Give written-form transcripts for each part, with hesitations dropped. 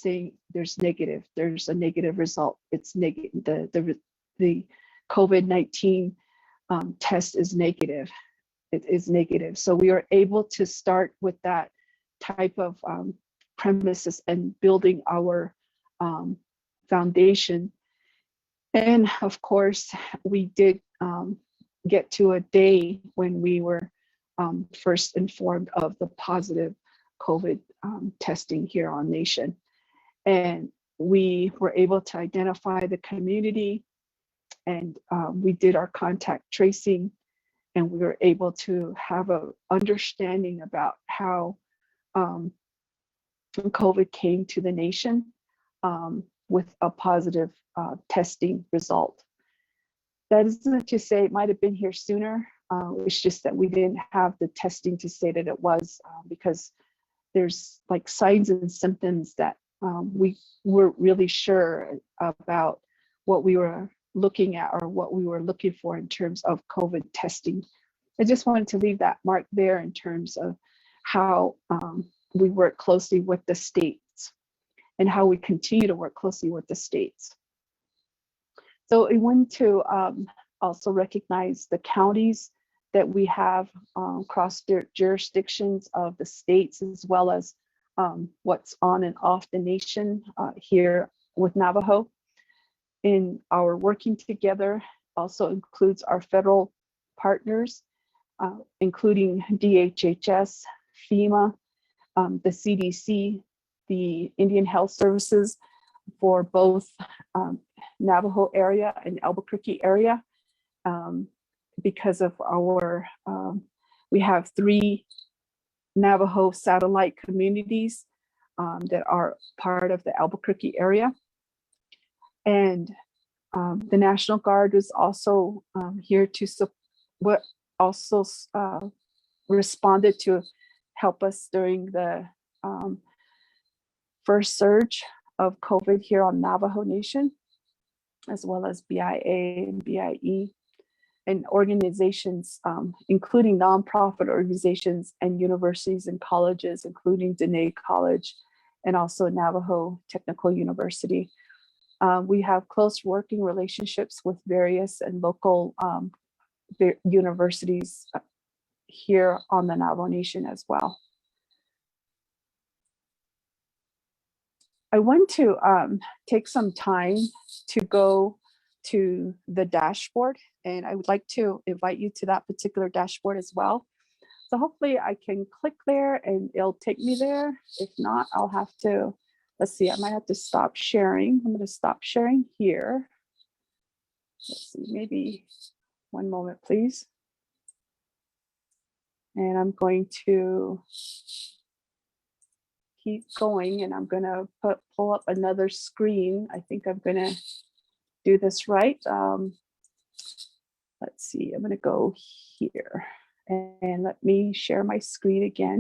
saying there's a negative result. It's negative. The COVID-19 test is negative. It is negative. So we are able to start with that type of premises and building our foundation. And of course, we did get to a day when we were first informed of the positive COVID testing here on Nation. And we were able to identify the community, and we did our contact tracing, and we were able to have an understanding about how COVID came to the nation with a positive testing result. That isn't to say it might have been here sooner. It's just that we didn't have the testing to say that it was, because there's like signs and symptoms that we weren't really sure about what we were looking at or what we were looking for in terms of COVID testing. I just wanted to leave that mark there in terms of how we work closely with the states and how we continue to work closely with the states. So I want to also recognize the counties that we have across jurisdictions of the states, as well as what's on and off the nation here with Navajo. In our working together also includes our federal partners, including DHHS, FEMA, the CDC, the Indian Health Services for both Navajo area and Albuquerque area, because of our, we have 3 Navajo satellite communities that are part of the Albuquerque area. And the National Guard was also here to responded to help us during the first surge of COVID here on Navajo Nation, as well as BIA and BIE, and organizations, including nonprofit organizations and universities and colleges, including Diné College and also Navajo Technical University. We have close working relationships with various and local universities here on the Navajo Nation as well. I want to take some time to go to the dashboard, and I would like to invite you to that particular dashboard as well. So hopefully I can click there and it'll take me there. If not, I'll have to, let's see, I might have to stop sharing. I'm going to stop sharing here. Let's see, maybe one moment, please. And I'm going to keep going, and I'm going to pull up another screen. I think I'm going to do this right. Let's see, I'm going to go here and let me share my screen again.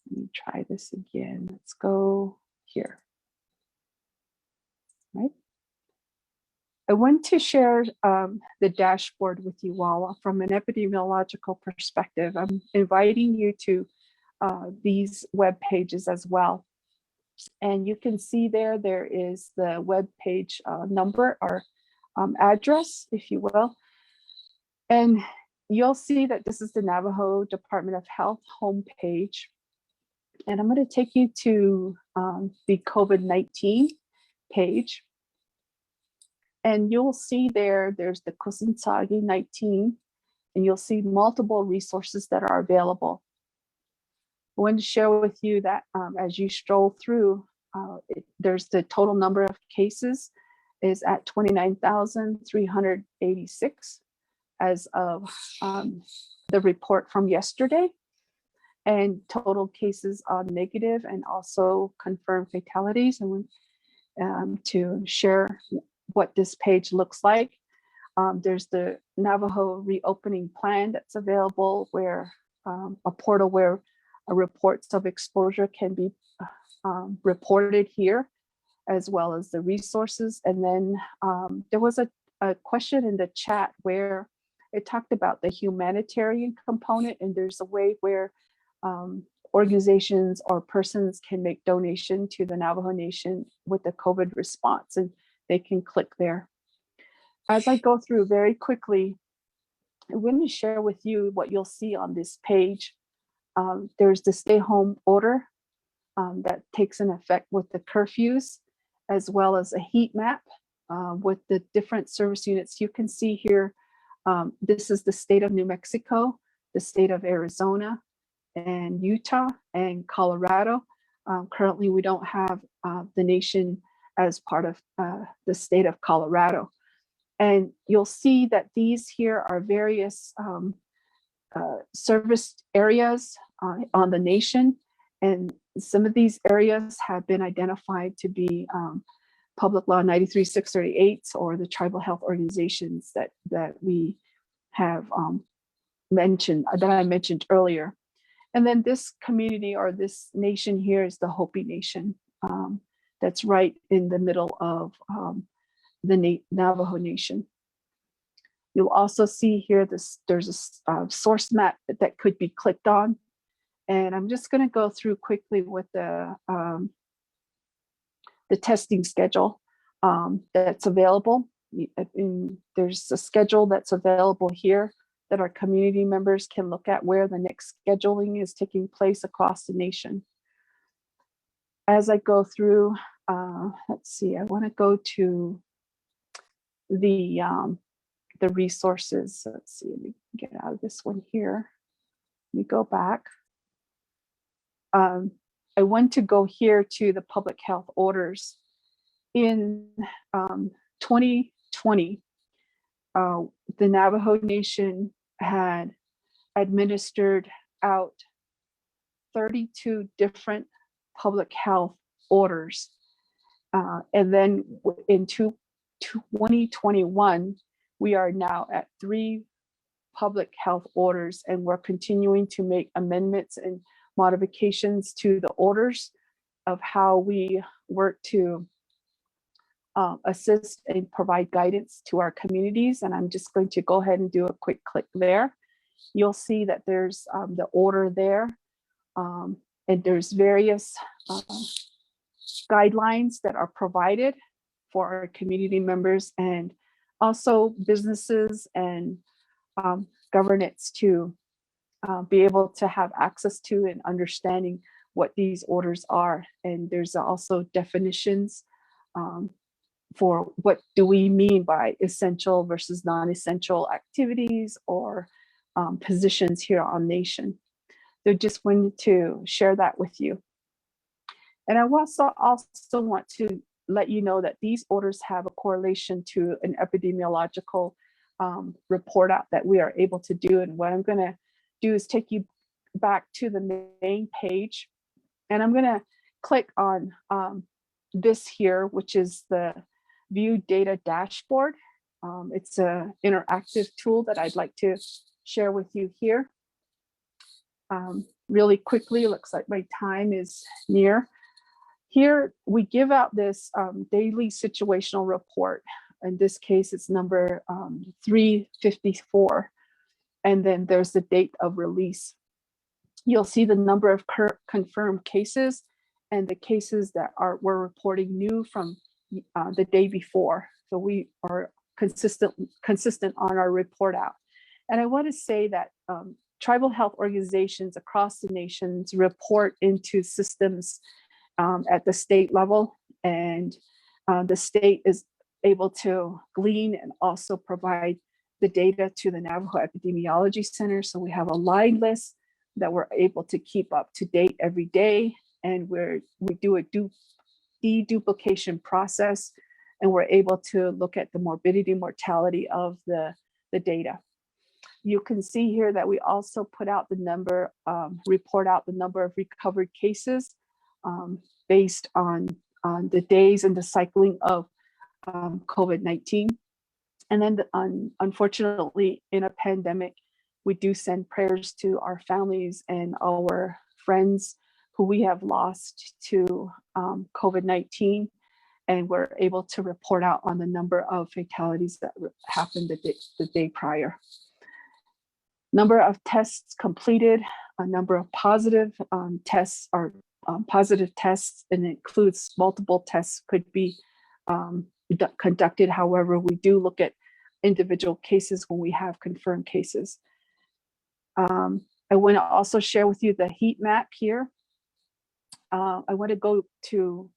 Let me try this again. Let's go here. Right. I want to share the dashboard with you all from an epidemiological perspective. I'm inviting you to these web pages as well. And you can see there is the web page number or address, if you will. And you'll see that this is the Navajo Department of Health homepage. And I'm going to take you to the COVID-19 page. And you'll see there's the Kusintsagi 19, and you'll see multiple resources that are available. I want to share with you that as you stroll through, there's the total number of cases is at 29,386 as of the report from yesterday. And total cases are negative and also confirmed fatalities. And to share what this page looks like. There's the Navajo reopening plan that's available, where a portal where reports of exposure can be reported here, as well as the resources. And then there was a question in the chat where it talked about the humanitarian component, and there's a way where organizations or persons can make donation to the Navajo Nation with the COVID response, and they can click there. As I go through very quickly, I want to share with you what you'll see on this page. There's the stay home order that takes an effect with the curfews, as well as a heat map with the different service units. You can see here, this is the state of New Mexico, the state of Arizona, and Utah and Colorado. Currently, we don't have the nation as part of the state of Colorado. And you'll see that these here are various service areas on the nation. And some of these areas have been identified to be Public Law 93-638 or the tribal health organizations that we have mentioned, that I mentioned earlier. And then this community or this nation here is the Hopi Nation. That's right in the middle of the Navajo Nation. You'll also see here there's a source map that could be clicked on. And I'm just going to go through quickly with the testing schedule that's available. There's a schedule that's available here that our community members can look at where the next scheduling is taking place across the nation. As I go through, let's see, I want to go to the resources. Let's see, let me get out of this one here. Let me go back. I want to go here to the public health orders. In 2020, the Navajo Nation had administered out 32 different public health orders. And then in 2021, we are now at 3 public health orders, and we're continuing to make amendments and modifications to the orders of how we work to assist and provide guidance to our communities. And I'm just going to go ahead and do a quick click there. You'll see that there's the order there, and there's various guidelines that are provided for our community members and also businesses and governance to be able to have access to and understanding what these orders are. And there's also definitions for what do we mean by essential versus non-essential activities or positions here on nation. So just wanted to share that with you. And I also want to let you know that these orders have a correlation to an epidemiological report out that we are able to do. And what I'm going to do is take you back to the main page, and I'm going to click on this here, which is the View Data Dashboard. It's an interactive tool that I'd like to share with you here. Really quickly, looks like my time is near. Here, we give out this daily situational report. In this case, it's number 354. And then there's the date of release. You'll see the number of confirmed cases and the cases that we're reporting new from the day before. So we are consistent on our report out. And I want to say that tribal health organizations across the nations report into systems at the state level, and the state is able to glean and also provide the data to the Navajo Epidemiology Center. So we have a line list that we're able to keep up to date every day, and we do a deduplication process, and we're able to look at the morbidity, mortality of the data. You can see here that we also put out the number, report out the number of recovered cases based on the days and the cycling of COVID-19. And then unfortunately, in a pandemic, we do send prayers to our families and our friends who we have lost to COVID-19. And we're able to report out on the number of fatalities that happened the day prior. Number of tests completed a number of positive tests or positive tests, and it includes multiple tests could be conducted. However, we do look at individual cases when we have confirmed cases. I want to also share with you the heat map here. I want to go to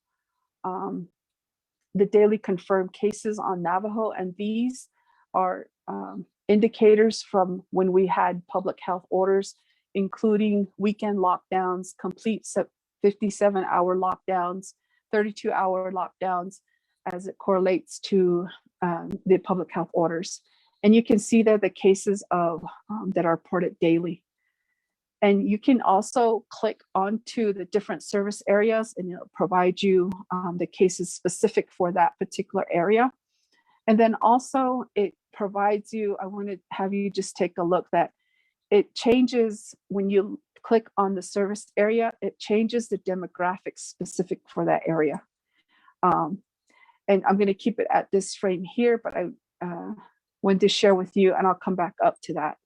the daily confirmed cases on Navajo, and these are indicators from when we had public health orders, including weekend lockdowns, complete 57-hour lockdowns, 32-hour lockdowns, as it correlates to the public health orders. And you can see that the cases of that are reported daily. And you can also click onto the different service areas, and it'll provide you the cases specific for that particular area. And then also it provides you, I want to have you just take a look that it changes when you click on the service area, it changes the demographics specific for that area. And I'm going to keep it at this frame here, but I wanted to share with you, and I'll come back up to that.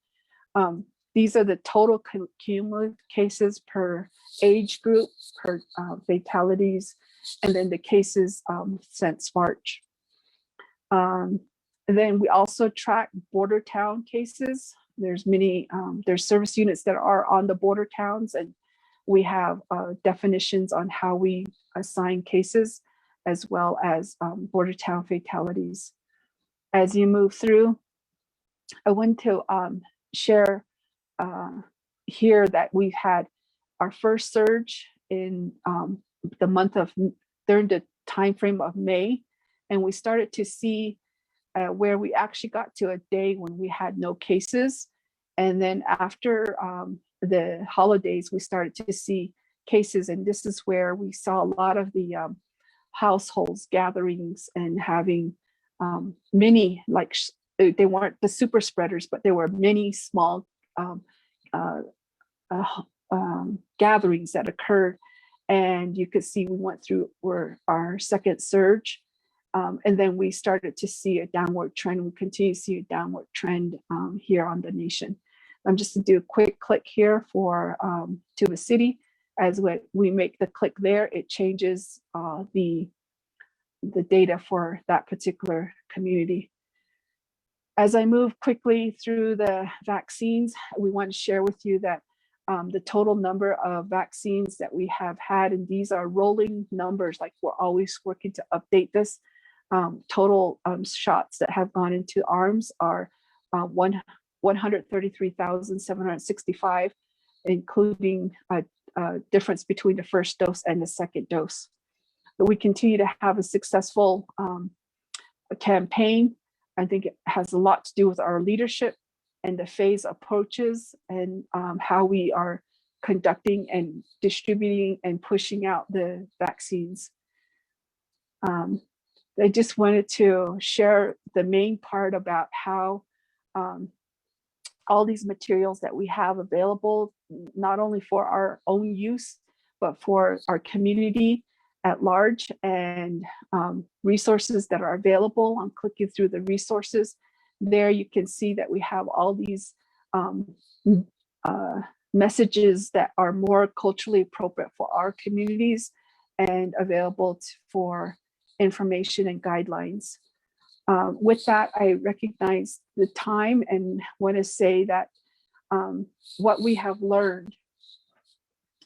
These are the total cumulative cases per age group, per fatalities, and then the cases since March. And then we also track border town cases. There's many, there's service units that are on the border towns, and we have definitions on how we assign cases, as well as border town fatalities. As you move through, I want to share here that we've had our first surge in the month of, during the time frame of May, and we started to see where we actually got to a day when we had no cases. And then after the holidays, we started to see cases, and this is where we saw a lot of the households gatherings and having many, like they weren't the super spreaders, but there were many small gatherings that occurred. And you could see we went through our second surge. And then we started to see a downward trend. We continue to see a downward trend here on the nation. I'm just going to do a quick click here for Tuba City. As we make the click there, it changes the data for that particular community. As I move quickly through the vaccines, we want to share with you that the total number of vaccines that we have had, and these are rolling numbers, like we're always working to update this. Total shots that have gone into arms are 133,765, including a difference between the first dose and the second dose. But we continue to have a successful campaign. I think it has a lot to do with our leadership and the phase approaches, and how we are conducting and distributing and pushing out the vaccines. I just wanted to share the main part about how all these materials that we have available, not only for our own use, but for our community at large, and resources that are available. I'm clicking through the resources. There you can see that we have all these messages that are more culturally appropriate for our communities and available for information and guidelines. With that, I recognize the time and want to say that what we have learned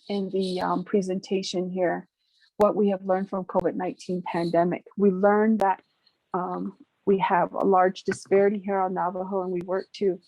in the presentation here, what we have learned from COVID-19 pandemic, we learned that we have a large disparity here on Navajo, and we work to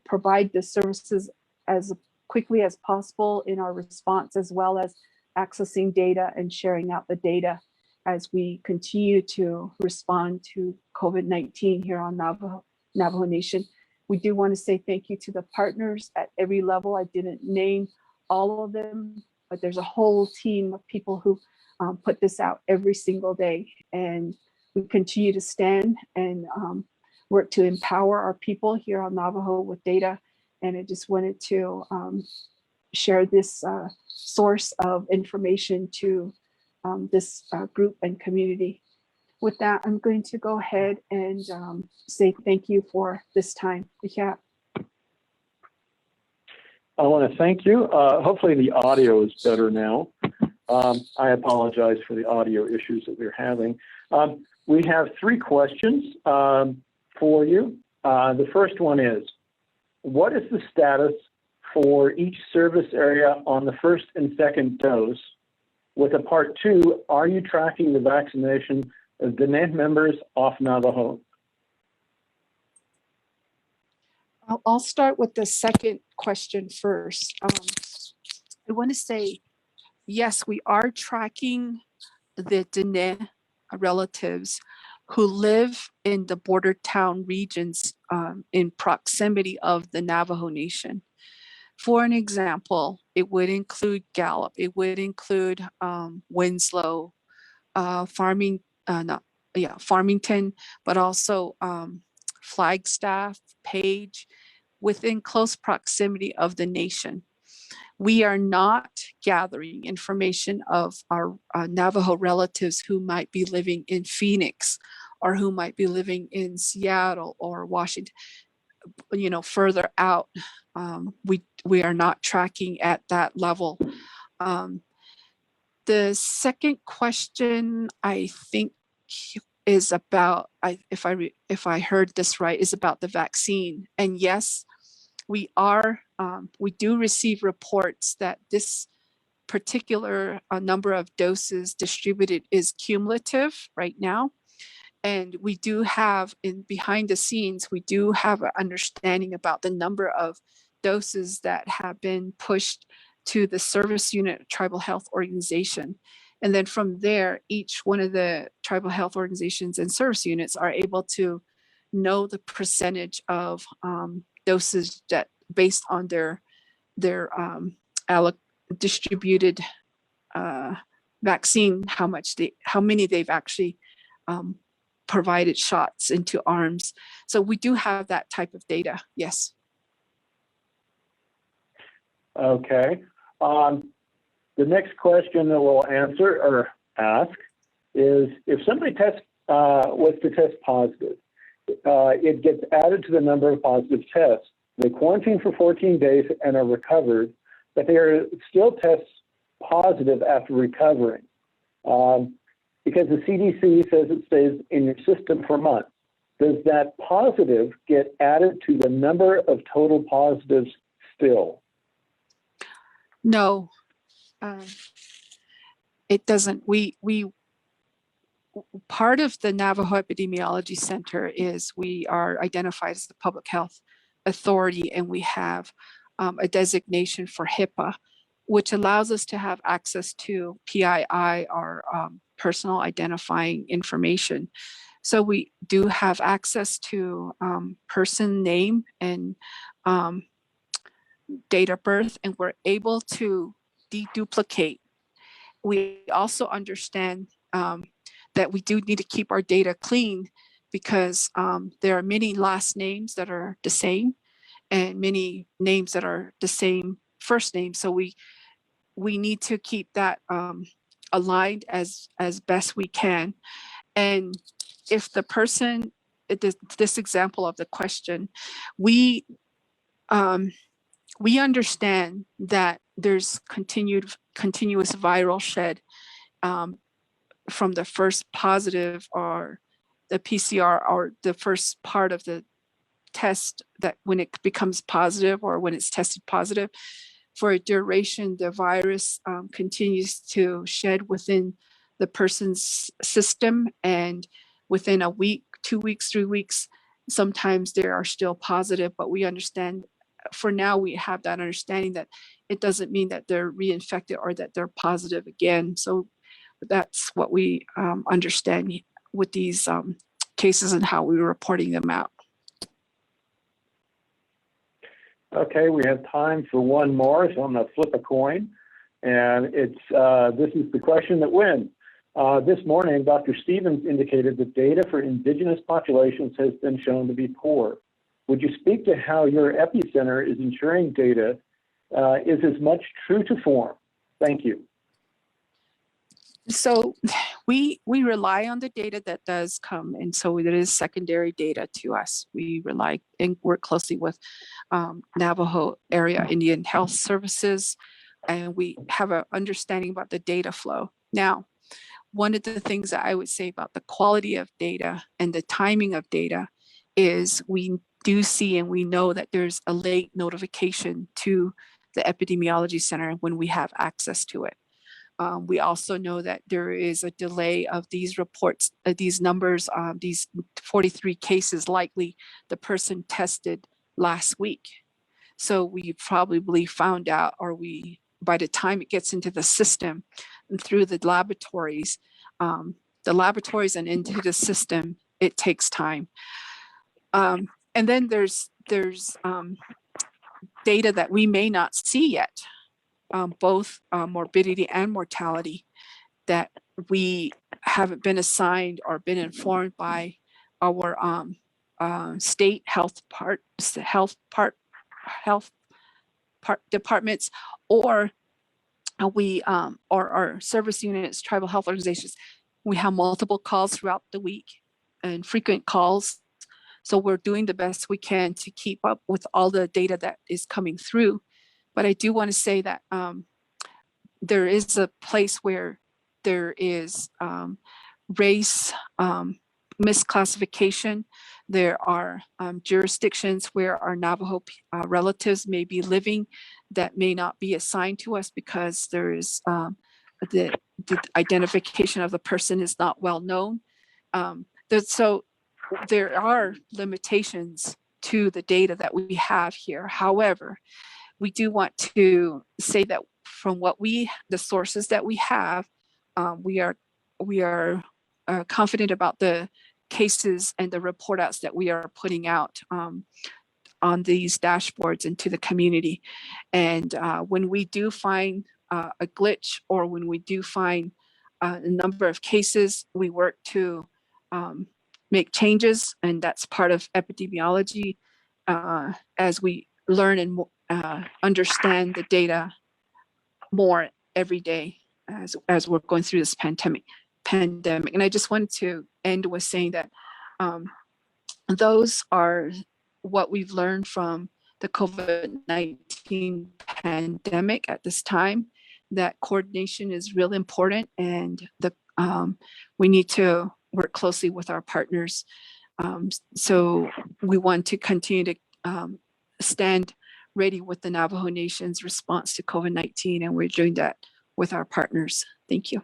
provide the services as quickly as possible in our response, as well as accessing data and sharing out the data as we continue to respond to COVID-19 here on Navajo Nation. We do want to say thank you to the partners at every level. I didn't name all of them, but there's a whole team of people who put this out every single day. And we continue to stand and work to empower our people here on Navajo with data. And I just wanted to share this source of information to this group and community. With that, I'm going to go ahead and say thank you for this time. Yeah. I want to thank you. Hopefully the audio is better now. I apologize for the audio issues that we're having. We have 3 questions for you. The first one is, what is the status for each service area on the first and second dose? With a part 2, are you tracking the vaccination of Diné members off Navajo? I'll start with the second question first. I want to say, yes, we are tracking the Diné relatives who live in the border town regions in proximity of the Navajo Nation. For an example, it would include Gallup, it would include Winslow, Farmington, but also Flagstaff, Page, within close proximity of the nation. We are not gathering information of our Navajo relatives who might be living in Phoenix or who might be living in Seattle or Washington, further out. We are not tracking at that level. The second question, I think, is about, if I heard this right, is about the vaccine. And yes, we do receive reports that this particular number of doses distributed is cumulative right now. And we do have, behind the scenes, we do have an understanding about the number of doses that have been pushed to the service unit tribal health organization. And then from there, each one of the tribal health organizations and service units are able to know the percentage of doses that, based on their distributed vaccine, how many they've actually provided shots into arms. So we do have that type of data, yes. Okay. The next question that we'll answer or ask is, if somebody was to test positive, it gets added to the number of positive tests. They quarantine for 14 days and are recovered, but they are still test positive after recovering because the CDC says it stays in your system for months. Does that positive get added to the number of total positives still? No, it doesn't. Part of the Navajo Epidemiology Center is we are identified as the public health authority, and we have a designation for HIPAA, which allows us to have access to PII, or personal identifying information. So we do have access to person name and date of birth, and we're able to deduplicate. We also understand that we do need to keep our data clean because there are many last names that are the same and many names that are the same first name. So we need to keep that aligned as best we can. And if the person, this example of the question, we understand that there's continuous viral shed from the first positive or the PCR or the first part of the test, that when it becomes positive or when it's tested positive, for a duration, the virus continues to shed within the person's system, and within a week, 2 weeks, 3 weeks, sometimes they are still positive, but we understand, for now, we have that understanding that it doesn't mean that they're reinfected or that they're positive again. So that's what we understand with these cases and how we're reporting them out. Okay, we have time for one more, so I'm going to flip a coin. And it's this is the question that wins. This morning, Dr. Stevens indicated that data for indigenous populations has been shown to be poor. Would you speak to how your epicenter is ensuring data is as much true to form? Thank you. So we rely on the data that does come, and so it is secondary data to us. We rely and work closely with Navajo Area Indian Health Services, and we have an understanding about the data flow. Now, one of the things that I would say about the quality of data and the timing of data is we do see and we know that there's a late notification to the Epidemiology Center when we have access to it. We also know that there is a delay of these reports, these numbers, these 43 cases, likely the person tested last week. So we probably found out, or by the time it gets into the system and through the laboratories and into the system, it takes time. And then there's data that we may not see yet. Both morbidity and mortality that we haven't been assigned or been informed by our state health departments, or our service units, tribal health organizations. We have multiple calls throughout the week and frequent calls. So we're doing the best we can to keep up with all the data that is coming through. But I do want to say that there is a place where there is race misclassification. There are jurisdictions where our Navajo relatives may be living that may not be assigned to us because there is the identification of the person is not well known. So there are limitations to the data that we have here. However, we do want to say that from the sources that we have, we are confident about the cases and the report outs that we are putting out on these dashboards into the community. And when we do find a glitch, or when we do find a number of cases, we work to make changes, and that's part of epidemiology as we learn and understand the data more every day as we're going through this pandemic. And I just wanted to end with saying that those are what we've learned from the COVID-19 pandemic at this time, that coordination is really important, and we need to work closely with our partners. So we want to continue to stand ready with the Navajo Nation's response to COVID-19, and we're doing that with our partners. Thank you.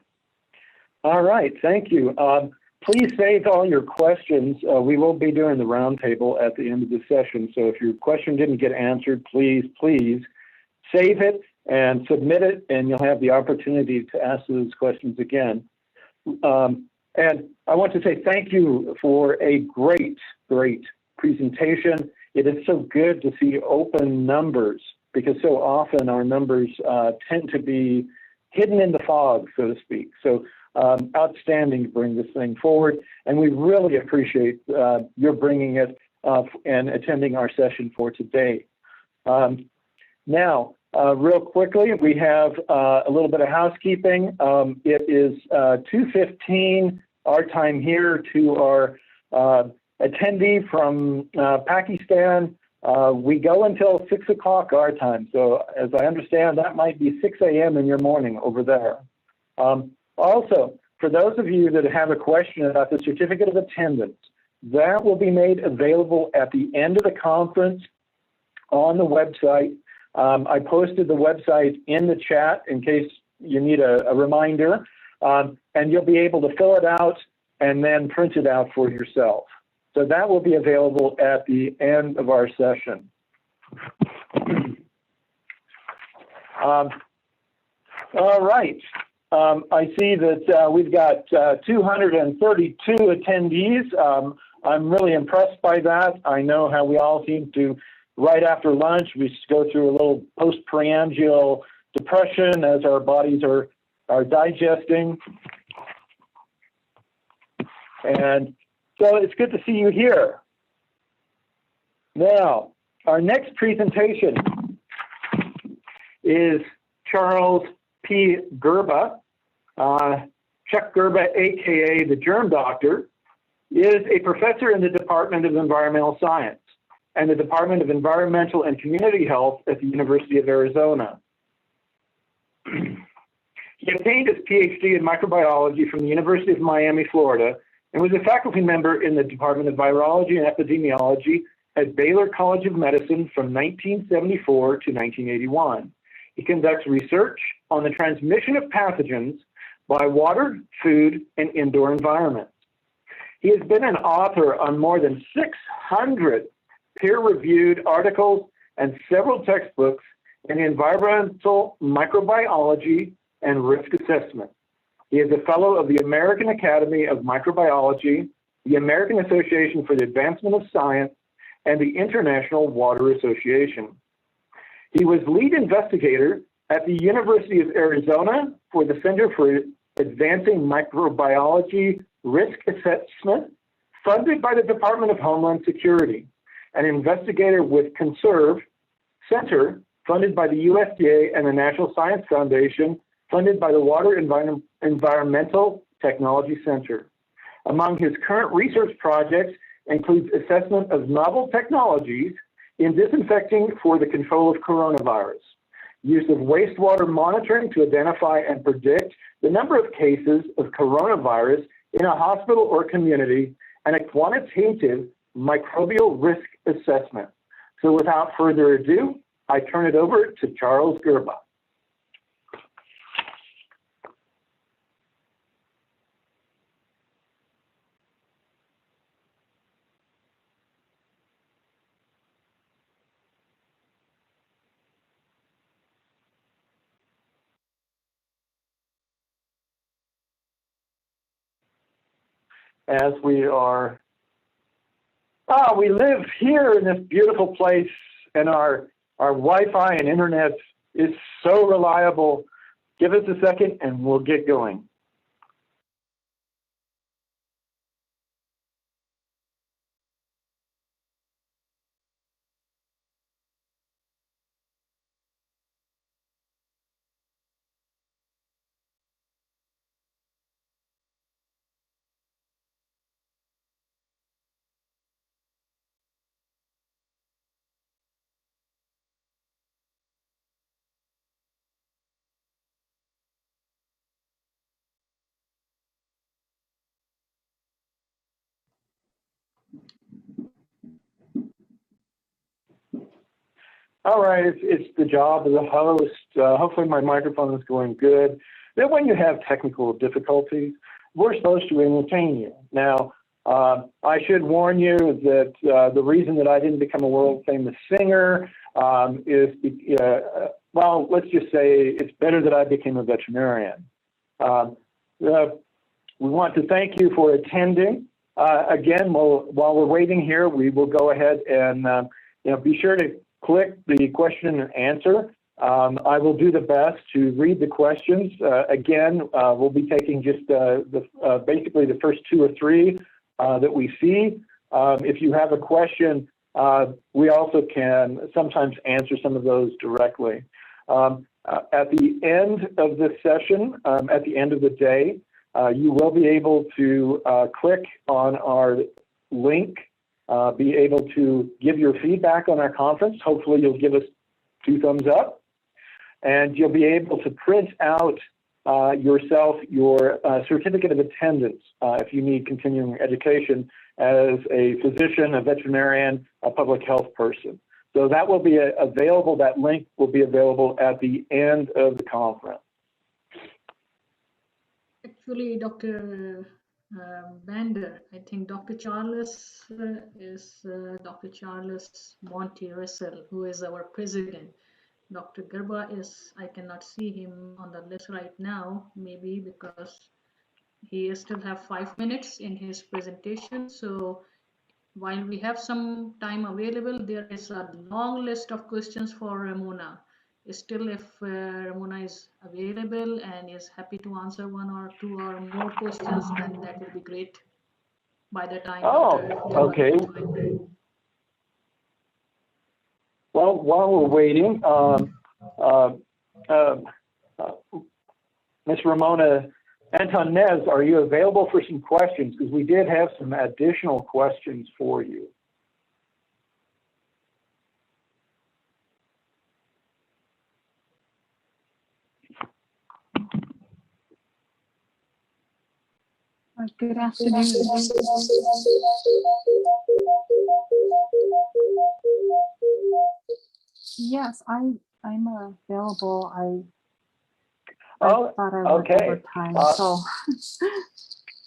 All right, thank you. Please save all your questions. We will be doing the roundtable at the end of the session, so if your question didn't get answered, please save it and submit it, and you'll have the opportunity to ask those questions again. And I want to say thank you for a great presentation. It is so good to see open numbers, because so often our numbers tend to be hidden in the fog, so to speak. So outstanding to bring this thing forward. And we really appreciate your bringing it and attending our session for today. Now, real quickly, we have a little bit of housekeeping. It is 2:15 our time here. To our attendee from Pakistan, we go until 6 o'clock our time. So as I understand, that might be 6 a.m. in your morning over there. Also, for those of you that have a question about the certificate of attendance, that will be made available at the end of the conference on the website. I posted the website in the chat in case you need a reminder, and you'll be able to fill it out and then print it out for yourself. So that will be available at the end of our session. All right. I see that we've got 232 attendees. I'm really impressed by that. I know how we all seem to, right after lunch, we go through a little postprandial depression as our bodies are digesting. And so it's good to see you here. Now, our next presentation is Charles P. Gerba. Chuck Gerba, AKA the Germ Doctor, is a professor in the Department of Environmental Science and the Department of Environmental and Community Health at the University of Arizona. He obtained his PhD in microbiology from the University of Miami, Florida, and was a faculty member in the Department of Virology and Epidemiology at Baylor College of Medicine from 1974 to 1981. He conducts research on the transmission of pathogens by water, food, and indoor environments. He has been an author on more than 600 peer-reviewed articles and several textbooks in environmental microbiology and risk assessment. He is a fellow of the American Academy of Microbiology, the American Association for the Advancement of Science, and the International Water Association. He was lead investigator at the University of Arizona for the Center for Advancing Microbiology Risk Assessment, funded by the Department of Homeland Security, an investigator with Conserve Center, funded by the USDA and the National Science Foundation, funded by the Water Environmental Technology Center. Among his current research projects includes assessment of novel technologies in disinfecting for the control of coronavirus, use of wastewater monitoring to identify and predict the number of cases of coronavirus in a hospital or community, and a quantitative microbial risk assessment. So without further ado, I turn it over to Charles Gerba. As we live here in this beautiful place, and our Wi-Fi and internet is so reliable. Give us a second and we'll get going. All right, it's the job of the host. Hopefully my microphone is going good. Then when you have technical difficulties, we're supposed to entertain you. Now, I should warn you that the reason that I didn't become a world famous singer is, well, let's just say it's better that I became a veterinarian. We want to thank you for attending. Again, while we're waiting here, we will go ahead and be sure to click the question and answer. I will do the best to read the questions. Again, we'll be taking just basically the first two or three that we see. If you have a question, we also can sometimes answer some of those directly. At the end of this session, at the end of the day, you will be able to click on our link, be able to give your feedback on our conference. Hopefully you'll give us 2 thumbs up, and you'll be able to print out yourself your certificate of attendance if you need continuing education as a physician, a veterinarian, a public health person. So that will be available, that link will be available at the end of the conference. Actually, Dr. Bander, I think Dr. Charles is Dr. Charles Monty Russell, who is our president. Dr. Gerba is, I cannot see him on the list right now, maybe because he still have 5 minutes in his presentation. So while we have some time available, there is a long list of questions for Ramona. Still, if Ramona is available and is happy to answer 1 or 2 or more questions, then that will be great by the time. Okay. Well, while we're waiting, Ms. Ramona Anton Nez, are you available for some questions? Because we did have some additional questions for you. Good afternoon. Yes, I'm available. I thought I went okay. over time, so.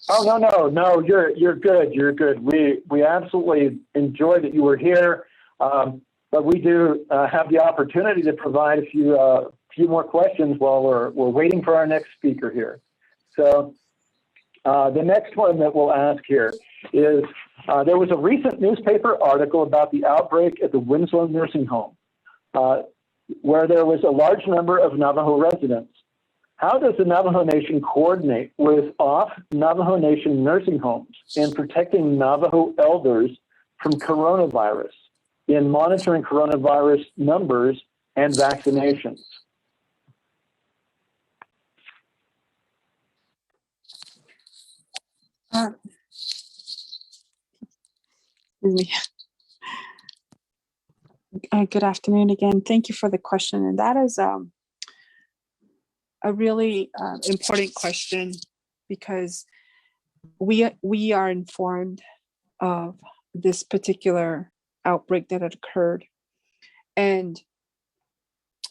Oh, no, you're good. You're good. We absolutely enjoyed that you were here, but we do have the opportunity to provide a few more questions while we're waiting for our next speaker here. So the next one that we'll ask here is, there was a recent newspaper article about the outbreak at the Winslow nursing home, where there was a large number of Navajo residents. How does the Navajo Nation coordinate with off-Navajo Nation nursing homes in protecting Navajo elders from coronavirus, in monitoring coronavirus numbers and vaccinations? Good afternoon again. Thank you for the question. And that is a really important question, because we are informed of this particular outbreak that had occurred, and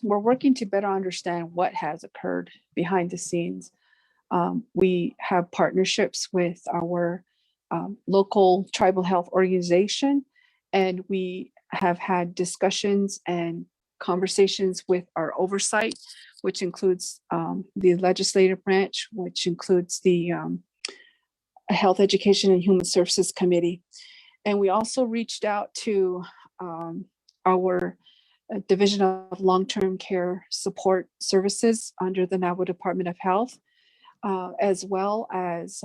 we're working to better understand what has occurred behind the scenes. We have partnerships with our local tribal health organization, and we have had discussions and conversations with our oversight, which includes the legislative branch, which includes the Health, Education, and Human Services Committee. And we also reached out to our Division of Long-Term Care Support Services under the Navajo Department of Health, as well as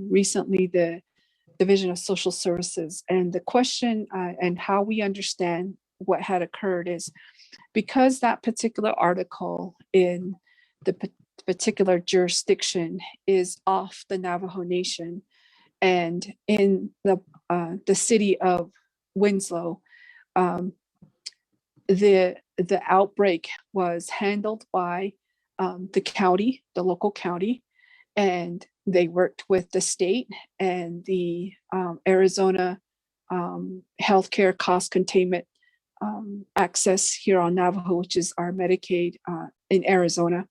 recently the Division of Social Services. And the question and how we understand what had occurred is, because that particular article in the particular jurisdiction is off the Navajo Nation, and in the city of Winslow, the outbreak was handled by the county, the local county, and they worked with the state and the Arizona healthcare cost containment access here on Navajo, which is our Medicaid in Arizona,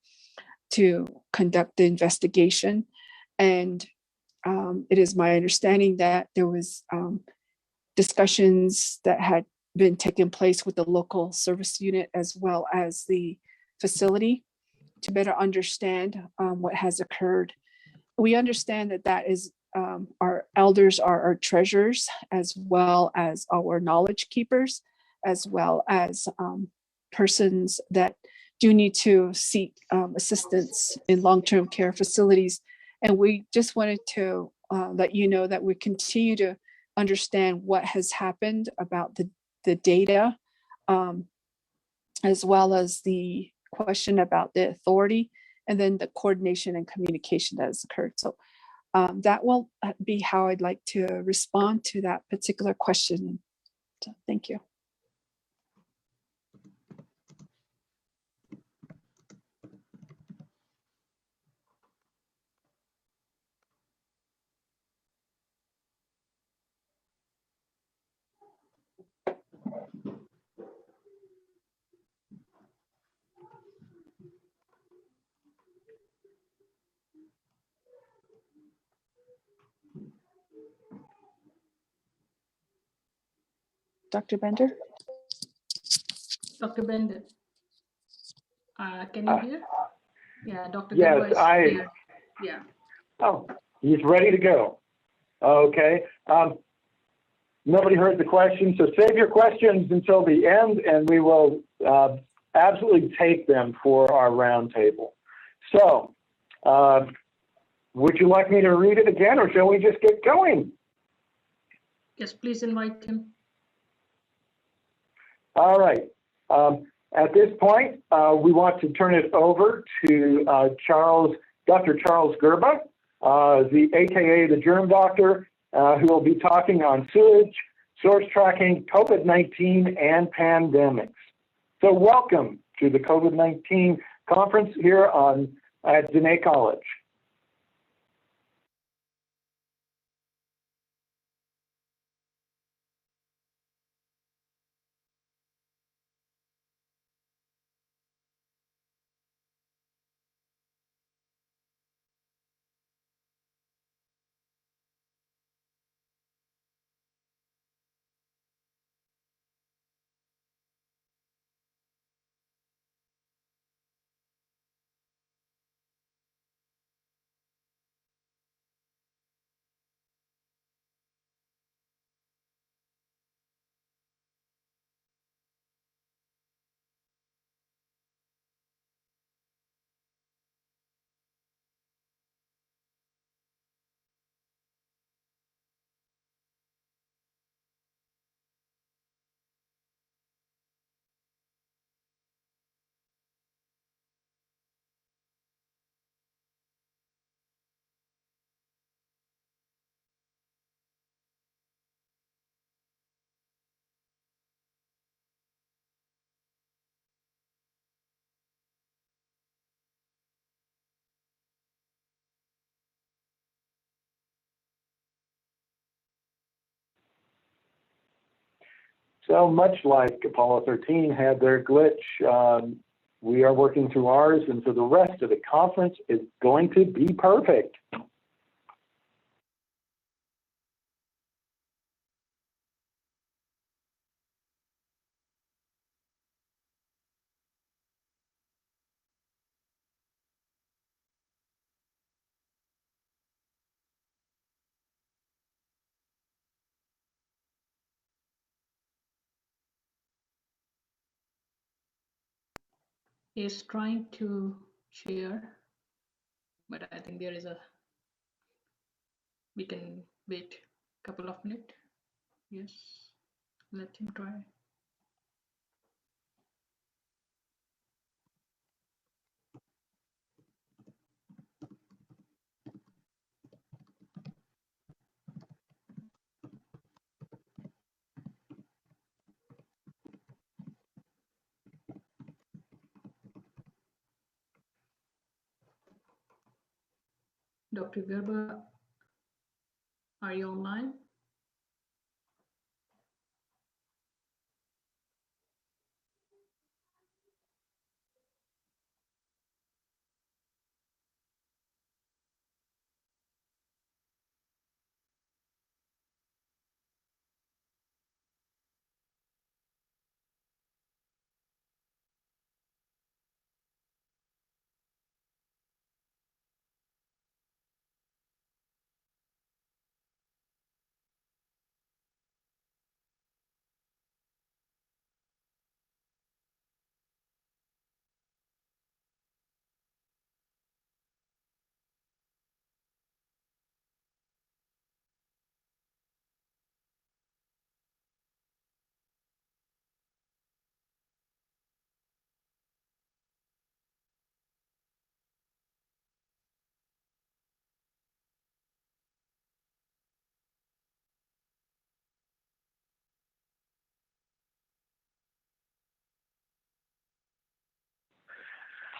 to conduct the investigation. And it is my understanding that there was discussions that had been taking place with the local service unit as well as the facility to better understand what has occurred. We understand that is our elders are our treasurers, as well as our knowledge keepers, as well as persons that do need to seek assistance in long-term care facilities. And we just wanted to let you know that we continue to understand what has happened about the data, as well as the question about the authority, and then the coordination and communication that has occurred. So that will be how I'd like to respond to that particular question. So thank you. Dr. Bender? Dr. Bender, can you hear? Yeah, Dr. Yes, Gilroy is here. Yeah. Oh, he's ready to go. Okay. Nobody heard the question, so save your questions until the end, and we will absolutely take them for our roundtable. So, would you like me to read it again, or shall we just get going? Yes, please invite him. All right. At this point, we want to turn it over to Charles Dr. Charles Gerba, AKA the Germ Doctor, who will be talking on sewage, source tracking, COVID-19, and pandemics. So welcome to the COVID-19 conference here at Diné College. So much like Apollo 13 had their glitch, we are working through ours, and so the rest of the conference is going to be perfect. Is trying to share, but I think we can wait a couple of minutes. Yes, let him try. Dr. Gerba, are you online?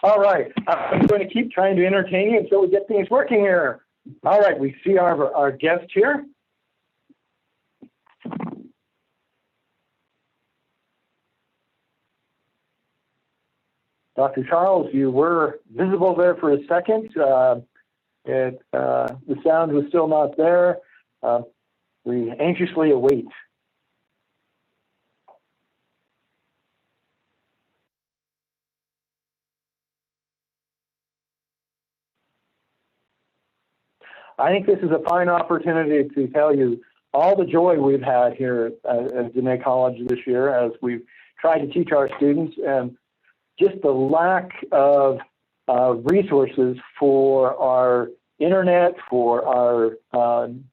All right, I'm going to keep trying to entertain you until we get things working here. All right, we see our guest here. Dr. Charles, you were visible there for a second. The sound was still not there. We anxiously await. I think this is a fine opportunity to tell you all the joy we've had here at Diné College this year as we've tried to teach our students, and just the lack of resources for our internet, for our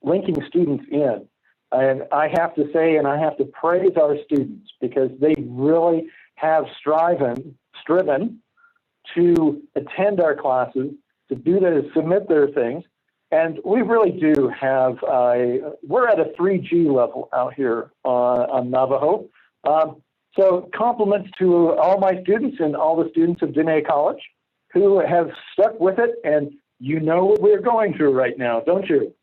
linking students in. And I have to say, and I have to praise our students, because they really have striven to attend our classes, submit their things. And we really do have, we're at a 3G level out here on Navajo. So compliments to all my students and all the students of Diné College who have stuck with it, and you know what we're going through right now, don't you?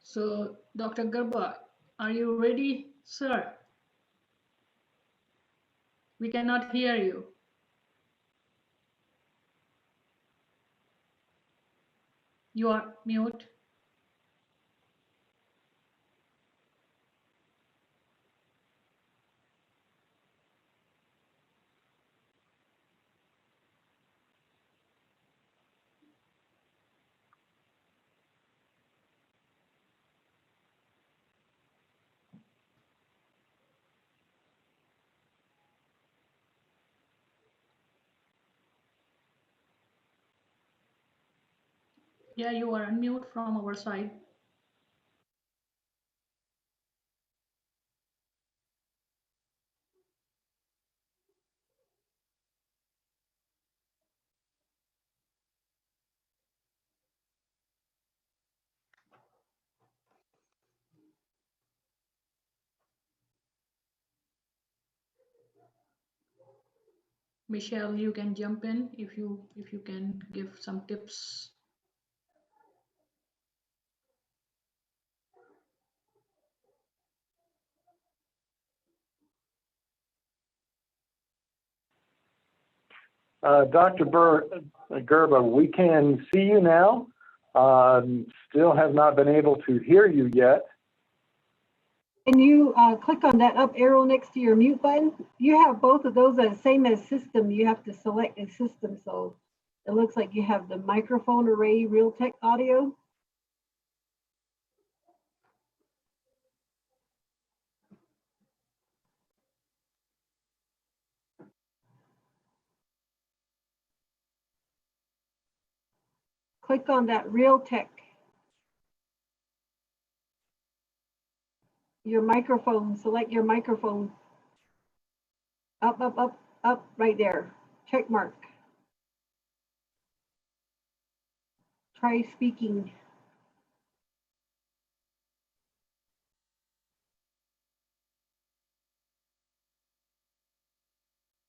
So, Dr. Garba, are you ready, sir? We cannot hear you. You are mute. Yeah, you are unmute from our side. Michelle, you can jump in if you can give some tips. Dr. Gerba, we can see you now. Still have not been able to hear you yet. Can you click on that up arrow next to your mute button? You have both of those as same as system. You have to select a system. So it looks like you have the microphone array Realtek audio. Click on that Realtek. Your microphone, select your microphone. Up, up, up, up, right there. Check mark. Try speaking.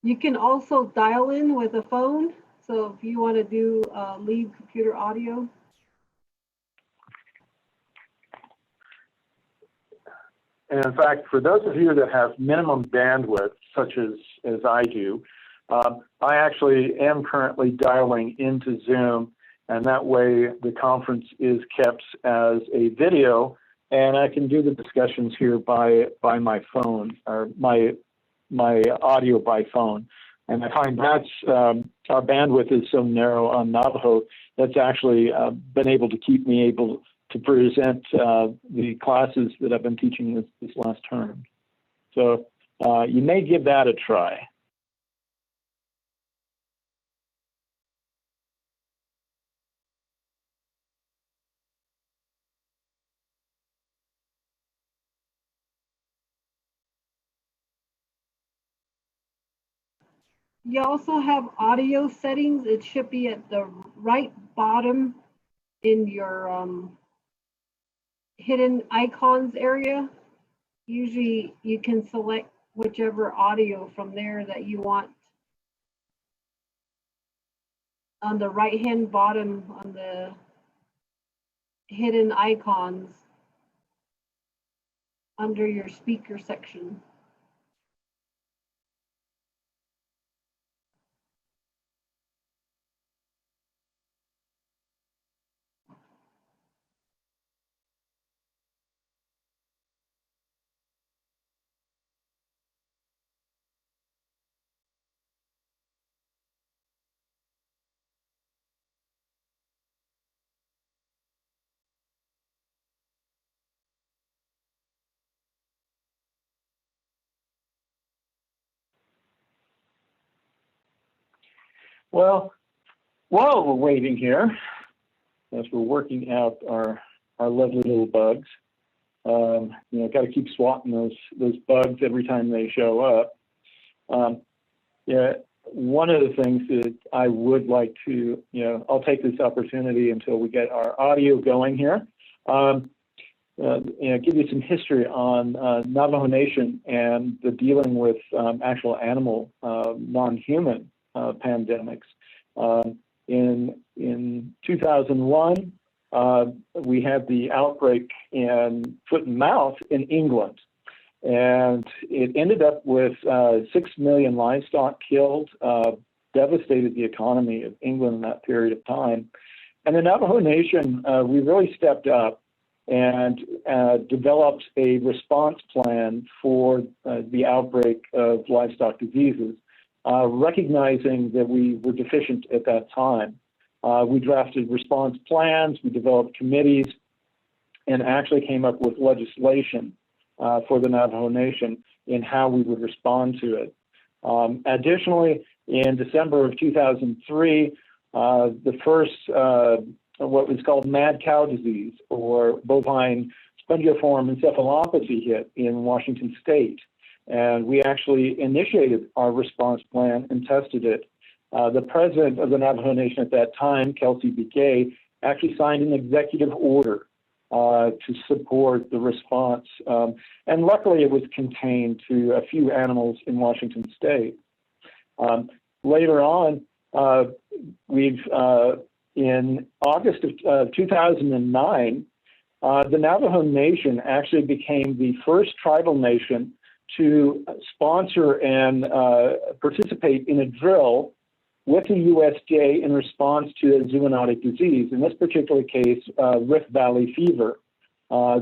You can also dial in with a phone. So if you want to do leave computer audio. And in fact, for those of you that have minimum bandwidth, such as I do, I actually am currently dialing into Zoom, and that way the conference is kept as a video, and I can do the discussions here by my phone, or my audio by phone. And I find that's, our bandwidth is so narrow on Navajo, that's actually been able to keep me able to present the classes that I've been teaching this last term. So you may give that a try. You also have audio settings. It should be at the right bottom in your hidden icons area. Usually you can select whichever audio from there that you want. On the right hand bottom on the hidden icons under your speaker section. Well, while we're waiting here, as we're working out our lovely little bugs, got to keep swatting those bugs every time they show up. Yeah, one of the things that I would like to, I'll take this opportunity until we get our audio going here. Give you some history on Navajo Nation and the dealing with actual animal, non-human pandemics. In 2001, we had the outbreak in foot and mouth in England, and it ended up with 6 million livestock killed, devastated the economy of England in that period of time. And the Navajo Nation, we really stepped up and developed a response plan for the outbreak of livestock diseases, recognizing that we were deficient at that time. We drafted response plans, we developed committees, and actually came up with legislation for the Navajo Nation in how we would respond to it. Additionally, in December of 2003, the first, what was called mad cow disease, or bovine spongiform encephalopathy, hit in Washington State. And we actually initiated our response plan and tested it. The president of the Navajo Nation at that time, Kelsey B. Gay, actually signed an executive order to support the response. And luckily, it was contained to a few animals in Washington State. Later on, in August of 2009, the Navajo Nation actually became the first tribal nation to sponsor and participate in a drill with the USDA in response to a zoonotic disease. In this particular case, Rift Valley fever.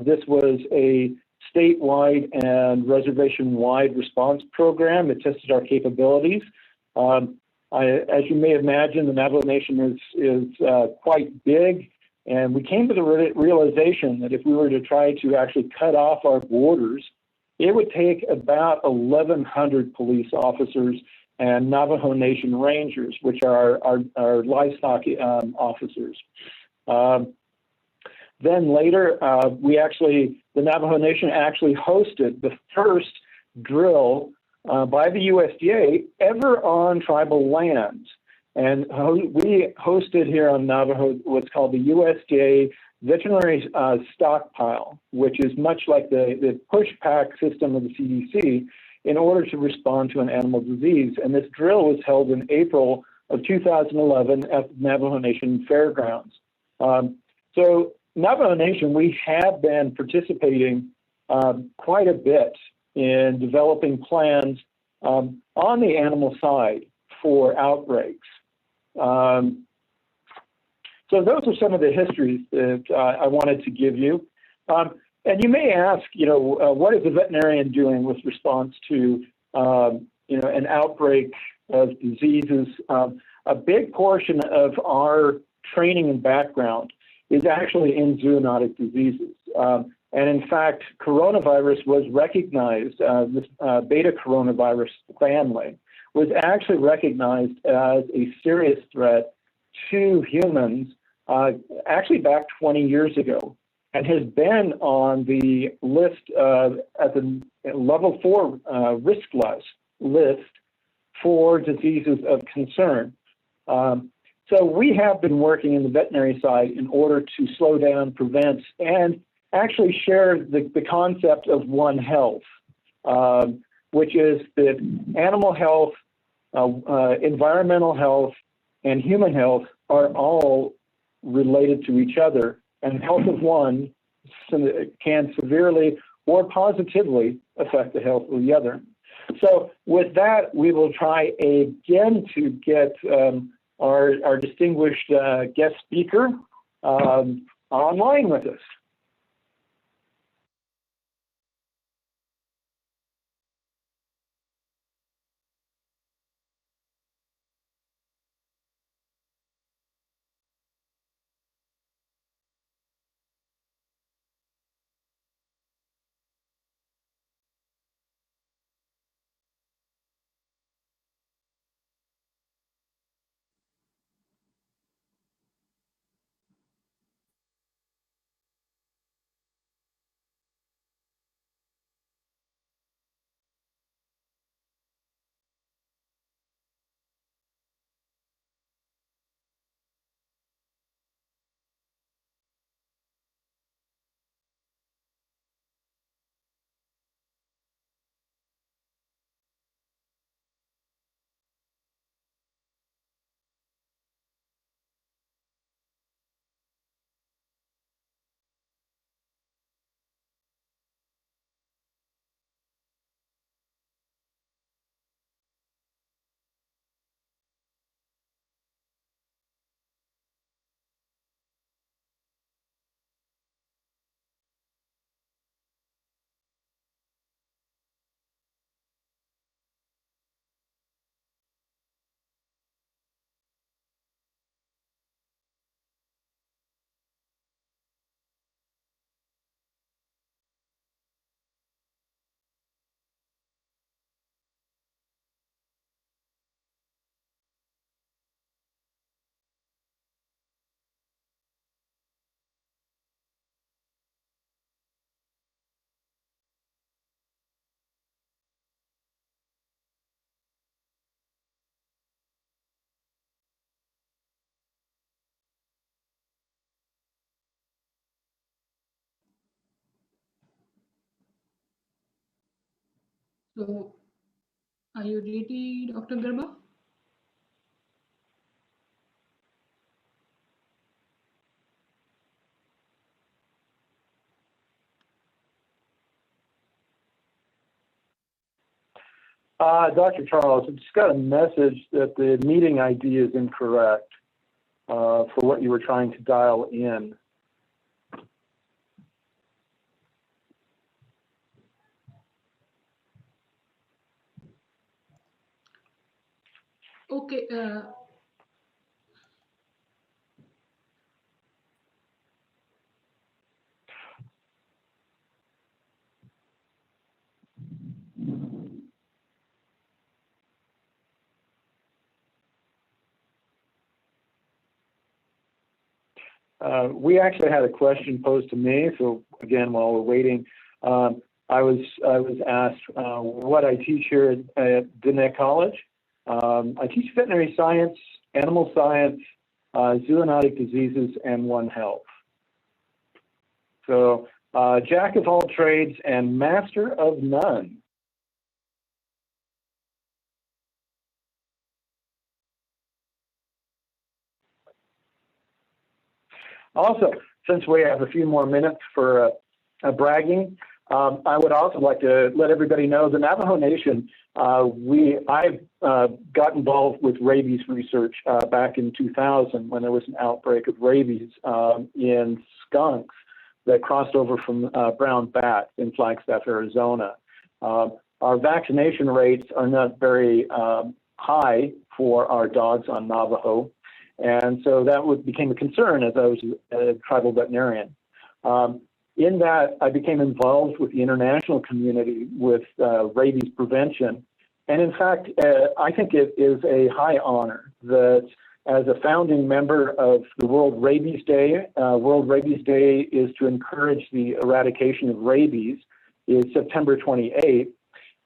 This was a statewide and reservation-wide response program. It tested our capabilities. As you may imagine, the Navajo Nation is quite big, and we came to the realization that if we were to try to actually cut off our borders, it would take about 1,100 police officers and Navajo Nation Rangers, which are our livestock officers. Then later, the Navajo Nation actually hosted the first drill by the USDA ever on tribal lands. And we hosted here on Navajo what's called the USDA Veterinary Stockpile, which is much like the push-pack system of the CDC in order to respond to an animal disease. And this drill was held in April of 2011 at the Navajo Nation Fairgrounds. So Navajo Nation, we have been participating quite a bit in developing plans on the animal side for outbreaks. So those are some of the histories that I wanted to give you. And you may ask, what is a veterinarian doing with response to, an outbreak of diseases? A big portion of our training and background is actually in zoonotic diseases. And in fact, coronavirus was recognized, this beta coronavirus family was actually recognized as a serious threat to humans actually back 20 years ago, and has been on the list at the level 4 risk list for diseases of concern. So we have been working in the veterinary side in order to slow down, prevent, and actually share the concept of One Health, which is that animal health, environmental health, and human health are all related to each other, and health of one can severely or positively affect the health of the other. So with that, we will try again to get our distinguished guest speaker online with us. So, are you ready, Dr. Garba? Dr. Charles, I just got a message that the meeting ID is incorrect for what you were trying to dial in. Okay. We actually had a question posed to me, so again, while we're waiting, I was asked what I teach here at Diné College. I teach veterinary science, animal science, zoonotic diseases, and One Health. So, jack of all trades and master of none. Also, since we have a few more minutes for bragging, I would also like to let everybody know the Navajo Nation, I've got involved with rabies research back in 2000 when there was an outbreak of rabies in skunks that crossed over from brown bat in Flagstaff, Arizona. Our vaccination rates are not very high for our dogs on Navajo. And so that became a concern as I was a tribal veterinarian. In that, I became involved with the international community with rabies prevention. And in fact, I think it is a high honor that as a founding member of the World Rabies Day is to encourage the eradication of rabies, is September 28th.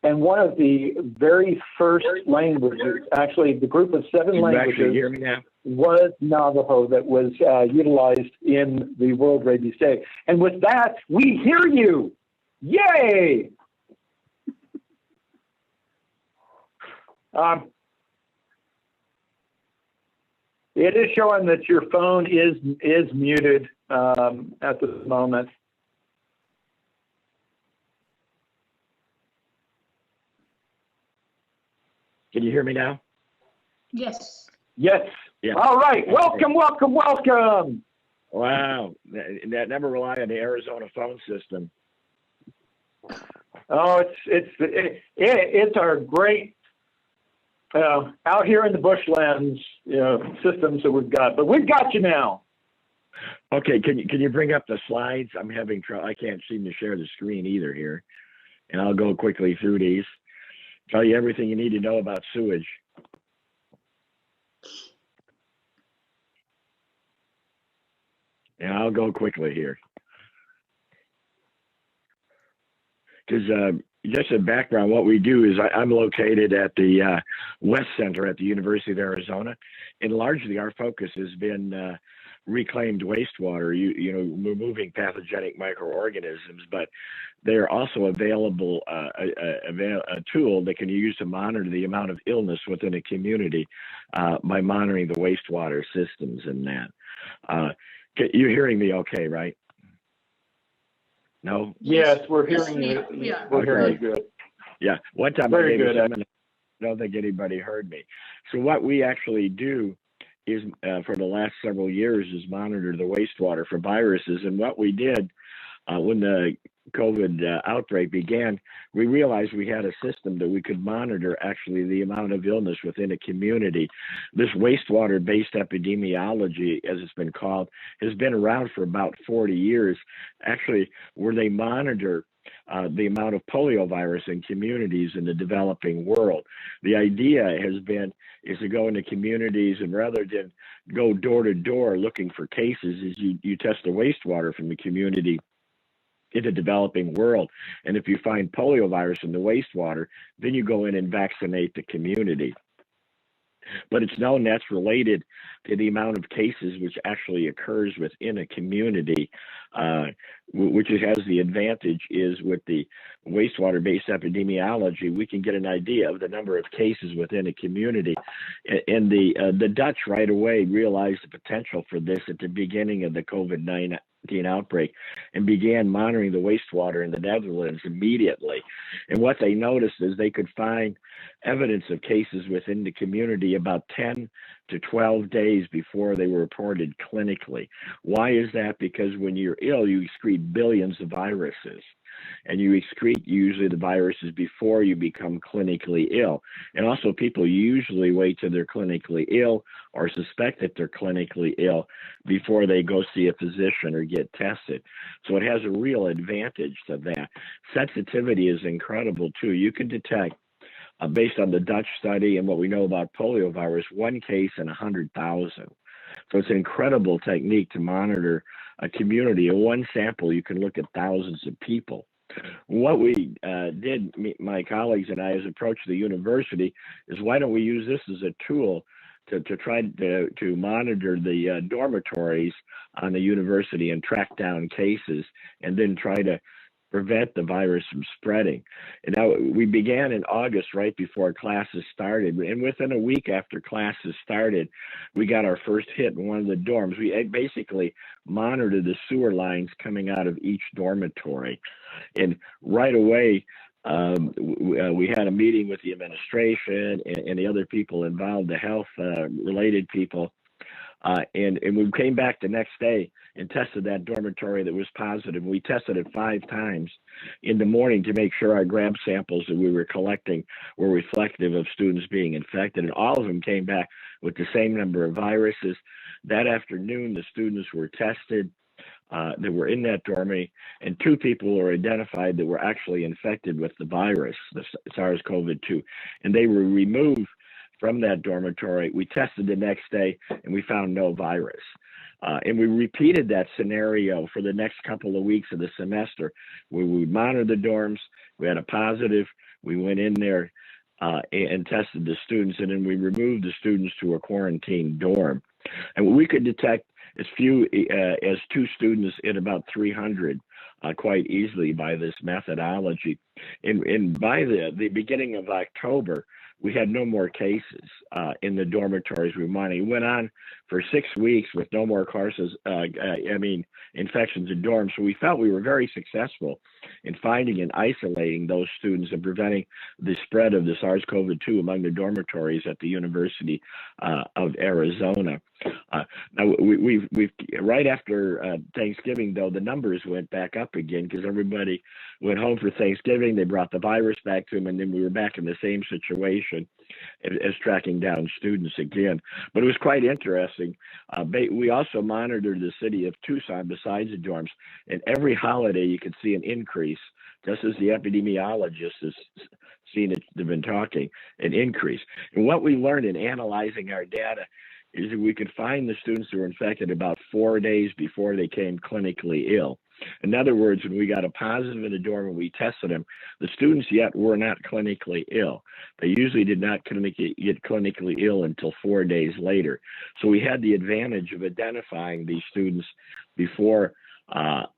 And one of the very first languages, actually the group of 7 languages, hear me now? was Navajo that was utilized in the World Rabies Day. And with that, we hear you. Yay! It is showing that your phone is muted at the moment. Can you hear me now? Yes. Yes. Yeah. All right. Welcome, welcome, welcome. Wow. That never rely on the Arizona phone system. Oh, it's our great out here in the bushlands, systems that we've got. But we've got you now. Okay. Can you bring up the slides? I'm having trouble. I can't seem to share the screen either here, and I'll go quickly through these. Tell you everything you need to know about sewage. And I'll go quickly here. Because just a background, what we do is I'm located at the West Center at the University of Arizona, and largely our focus has been reclaimed wastewater, removing pathogenic microorganisms, but they're also available, a tool that can be used to monitor the amount of illness within a community by monitoring the wastewater systems and that. You're hearing me okay, right? No? Yes, we're hearing you. Yeah. We're hearing you good. Yeah, one time Very I gave good. a seminar, I don't think anybody heard me. So what we actually do is, for the last several years, is monitor the wastewater for viruses. And what we did when the COVID outbreak began, we realized we had a system that we could monitor actually the amount of illness within a community. This wastewater-based epidemiology, as it's been called, has been around for about 40 years, actually, where they monitor the amount of poliovirus in communities in the developing world. The idea has been is to go into communities, and rather than go door to door looking for cases, is you test the wastewater from the community in the developing world. And if you find poliovirus in the wastewater, then you go in and vaccinate the community. but it's known that's related to the amount of cases which actually occurs within a community, which has the advantage is with the wastewater-based epidemiology, we can get an idea of the number of cases within a community. And the Dutch right away realized the potential for this at the beginning of the COVID-19 outbreak and began monitoring the wastewater in the Netherlands immediately. And what they noticed is they could find evidence of cases within the community about 10 to 12 days before they were reported clinically. Why is that? Because when you're ill, you excrete billions of viruses. And you excrete usually the viruses before you become clinically ill. And also people usually wait till they're clinically ill or suspect that they're clinically ill before they go see a physician or get tested. So it has a real advantage to that. Sensitivity is incredible too. You can detect, based on the Dutch study and what we know about poliovirus, 1 case in 100,000. So it's an incredible technique to monitor a community. In one sample, you can look at thousands of people. What we did, my colleagues and I, as approached the university, is why don't we use this as a tool to try to monitor the dormitories on the university and track down cases, and then try to prevent the virus from spreading. And now we began in August, right before classes started. And within a week after classes started, we got our first hit in one of the dorms. We basically monitored the sewer lines coming out of each dormitory. And right away, we had a meeting with the administration and the other people involved, the health related people. And we came back the next day and tested that dormitory that was positive. We tested it 5 times in the morning to make sure our grab samples that we were collecting were reflective of students being infected. And all of them came back with the same number of viruses. That afternoon, the students were tested that were in that dormitory, and 2 people were identified that were actually infected with the virus, the SARS-CoV-2, and they were removed from that dormitory. We tested the next day and we found no virus. And we repeated that scenario for the next couple of weeks of the semester, where we monitored the dorms. We had a positive. We went in there and tested the students, and then we removed the students to a quarantine dorm. And we could detect as few as 2 students in about 300 quite easily by this methodology. And by the beginning of October, we had no more cases in the dormitories we monitored. It went on for 6 weeks with no more cases, infections in dorms. So we felt we were very successful in finding and isolating those students and preventing the spread of the SARS-CoV-2 among the dormitories at the University of Arizona. Now, we've right after Thanksgiving, though, the numbers went back up again because everybody went home for Thanksgiving. They brought the virus back to them, and then we were back in the same situation as tracking down students again. But it was quite interesting. We also monitored the city of Tucson besides the dorms, and every holiday you could see an increase, just as the epidemiologists has seen it, they've been talking, an increase. And what we learned in analyzing our data is that we could find the students who were infected about 4 days before they came clinically ill. In other words, when we got a positive in the dorm and we tested them, the students yet were not clinically ill. They usually did not get clinically ill until 4 days later. So we had the advantage of identifying these students before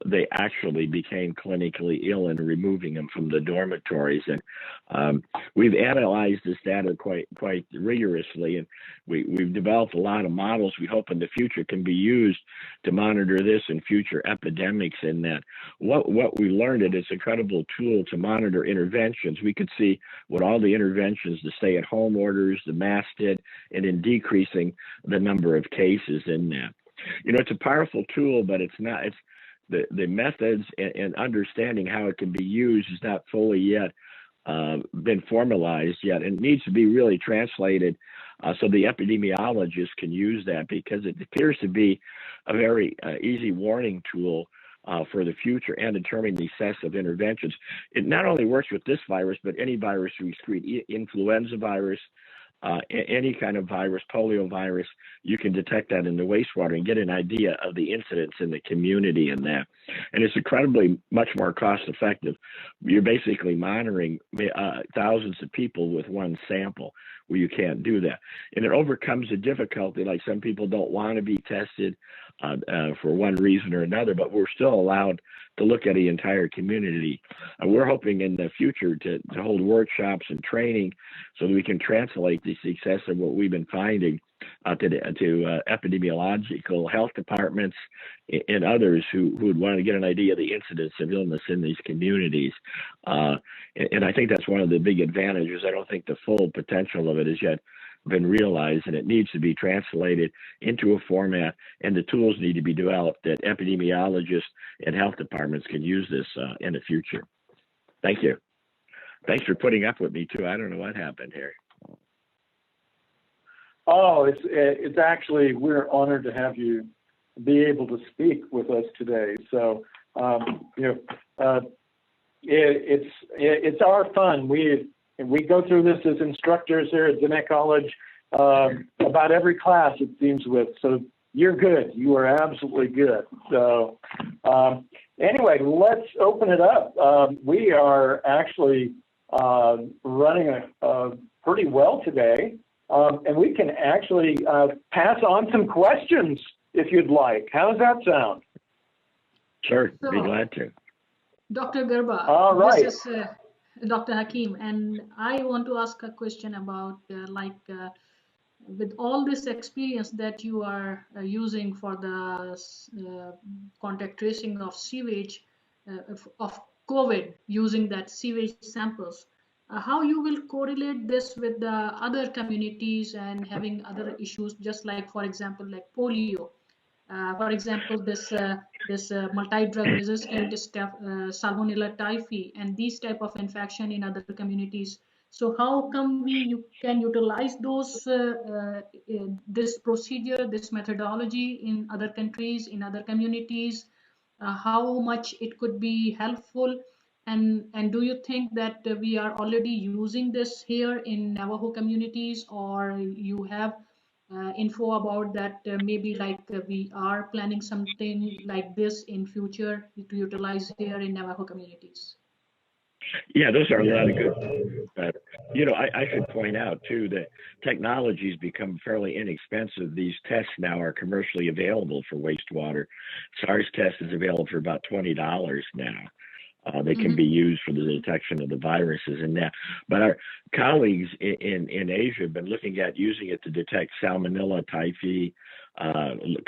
they actually became clinically ill and removing them from the dormitories. And we've analyzed this data quite rigorously, and we've developed a lot of models we hope in the future can be used to monitor this in future epidemics. In that, what we learned, it's an incredible tool to monitor interventions. We could see what all the interventions, the stay-at-home orders, the mask did, and in decreasing the number of cases in that. You know, it's a powerful tool, but it's not. It's the methods and understanding how it can be used is not fully yet been formalized yet. It needs to be really translated so the epidemiologists can use that, because it appears to be a very easy warning tool for the future and determining the success of interventions. It not only works with this virus, but any virus we excrete, influenza virus, any kind of virus, polio virus, you can detect that in the wastewater and get an idea of the incidence in the community in that. And it's incredibly much more cost effective. You're basically monitoring thousands of people with one sample where you can't do that. And it overcomes the difficulty, like some people don't want to be tested for one reason or another, but we're still allowed to look at the entire community. We're hoping in the future to hold workshops and training so that we can translate the success of what we've been finding to epidemiological health departments and others who would want to get an idea of the incidence of illness in these communities. And I think that's one of the big advantages. I don't think the full potential of it has yet been realized, and it needs to be translated into a format, and the tools need to be developed that epidemiologists and health departments can use this in the future. Thank you. Thanks for putting up with me too. I don't know what happened here. Oh, it's actually, we're honored to have you be able to speak with us today. So, it's our fun. We go through this as instructors here at Diné College about every class it seems with. So you're good. You are absolutely good. So anyway, let's open it up. We are actually running pretty well today. And we can actually pass on some questions if you'd like. How does that sound? Sure, So, be glad to. Dr. Garba, All right. this is Dr. Hakim, and I want to ask a question about with all this experience that you are using for the contact tracing of sewage of COVID, using that sewage samples. How you will correlate this with the other communities and having other issues, just like, for example, like polio. For example, this multi-drug resistant Salmonella typhi and these type of infection in other communities. So how come you can utilize those this procedure, this methodology in other countries, in other communities? How much it could be helpful? And do you think that we are already using this here in Navajo communities, or you have info about that maybe we are planning something like this in future to utilize here in Navajo communities? Yeah, those are a lot of good. I should point out too that technology's become fairly inexpensive. These tests now are commercially available for wastewater. SARS test is available for about $20 now. They can be used for the detection of the viruses in that. But our colleagues in Asia have been looking at using it to detect Salmonella typhi,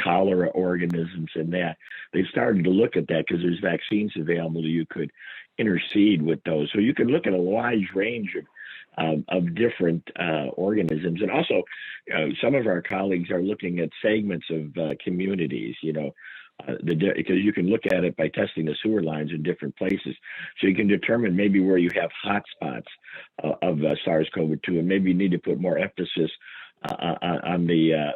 cholera organisms in that. They've started to look at that because there's vaccines available. You could intercede with those. So you can look at a wide range of different organisms. And also, some of our colleagues are looking at segments of communities, because you can look at it by testing the sewer lines in different places. So you can determine maybe where you have hot spots of SARS-CoV-2, and maybe you need to put more emphasis on the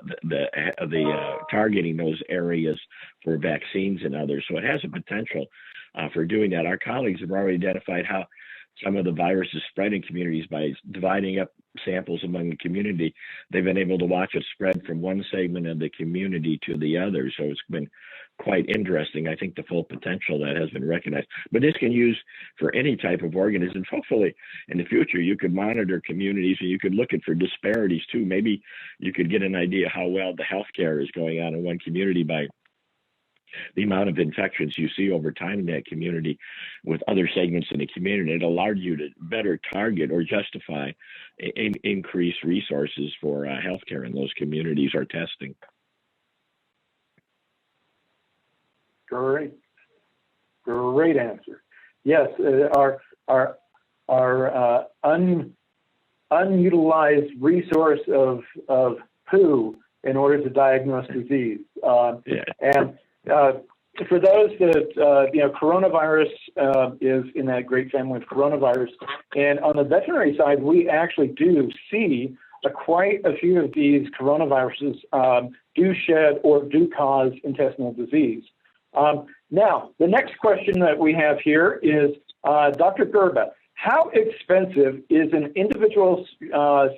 targeting those areas for vaccines and others. So it has a potential for doing that. Our colleagues have already identified how some of the viruses spread in communities by dividing up samples among the community. They've been able to watch it spread from one segment of the community to the other. So it's been quite interesting. I think the full potential that has been recognized. But this can use for any type of organisms. Hopefully in the future, you could monitor communities and you could look at for disparities too. Maybe you could get an idea how well the healthcare is going on in one community by the amount of infections you see over time in that community with other segments in the community. It allowed you to better target or justify increased resources for healthcare in those communities or testing. Great answer. Yes, our unutilized resource of poo in order to diagnose disease. And for those that, coronavirus is in that great family of coronavirus. And on the veterinary side, we actually do see quite a few of these coronaviruses do shed or do cause intestinal disease. Now, the next question that we have here is, Dr. Gerba, how expensive is an individual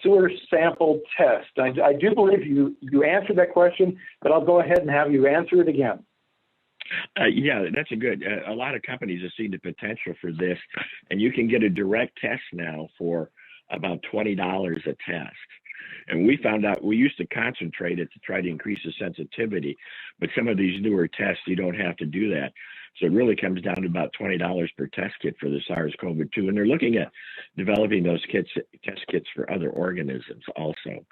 sewer sample test? I do believe you answered that question, but I'll go ahead and have you answer it again. Yeah, that's a good. A lot of companies have seen the potential for this, and you can get a direct test now for about $20 a test. And we found out we used to concentrate it to try to increase the sensitivity, but some of these newer tests, you don't have to do that. So it really comes down to about $20 per test kit for the SARS-CoV-2. And they're looking at developing those test kits for other organisms also.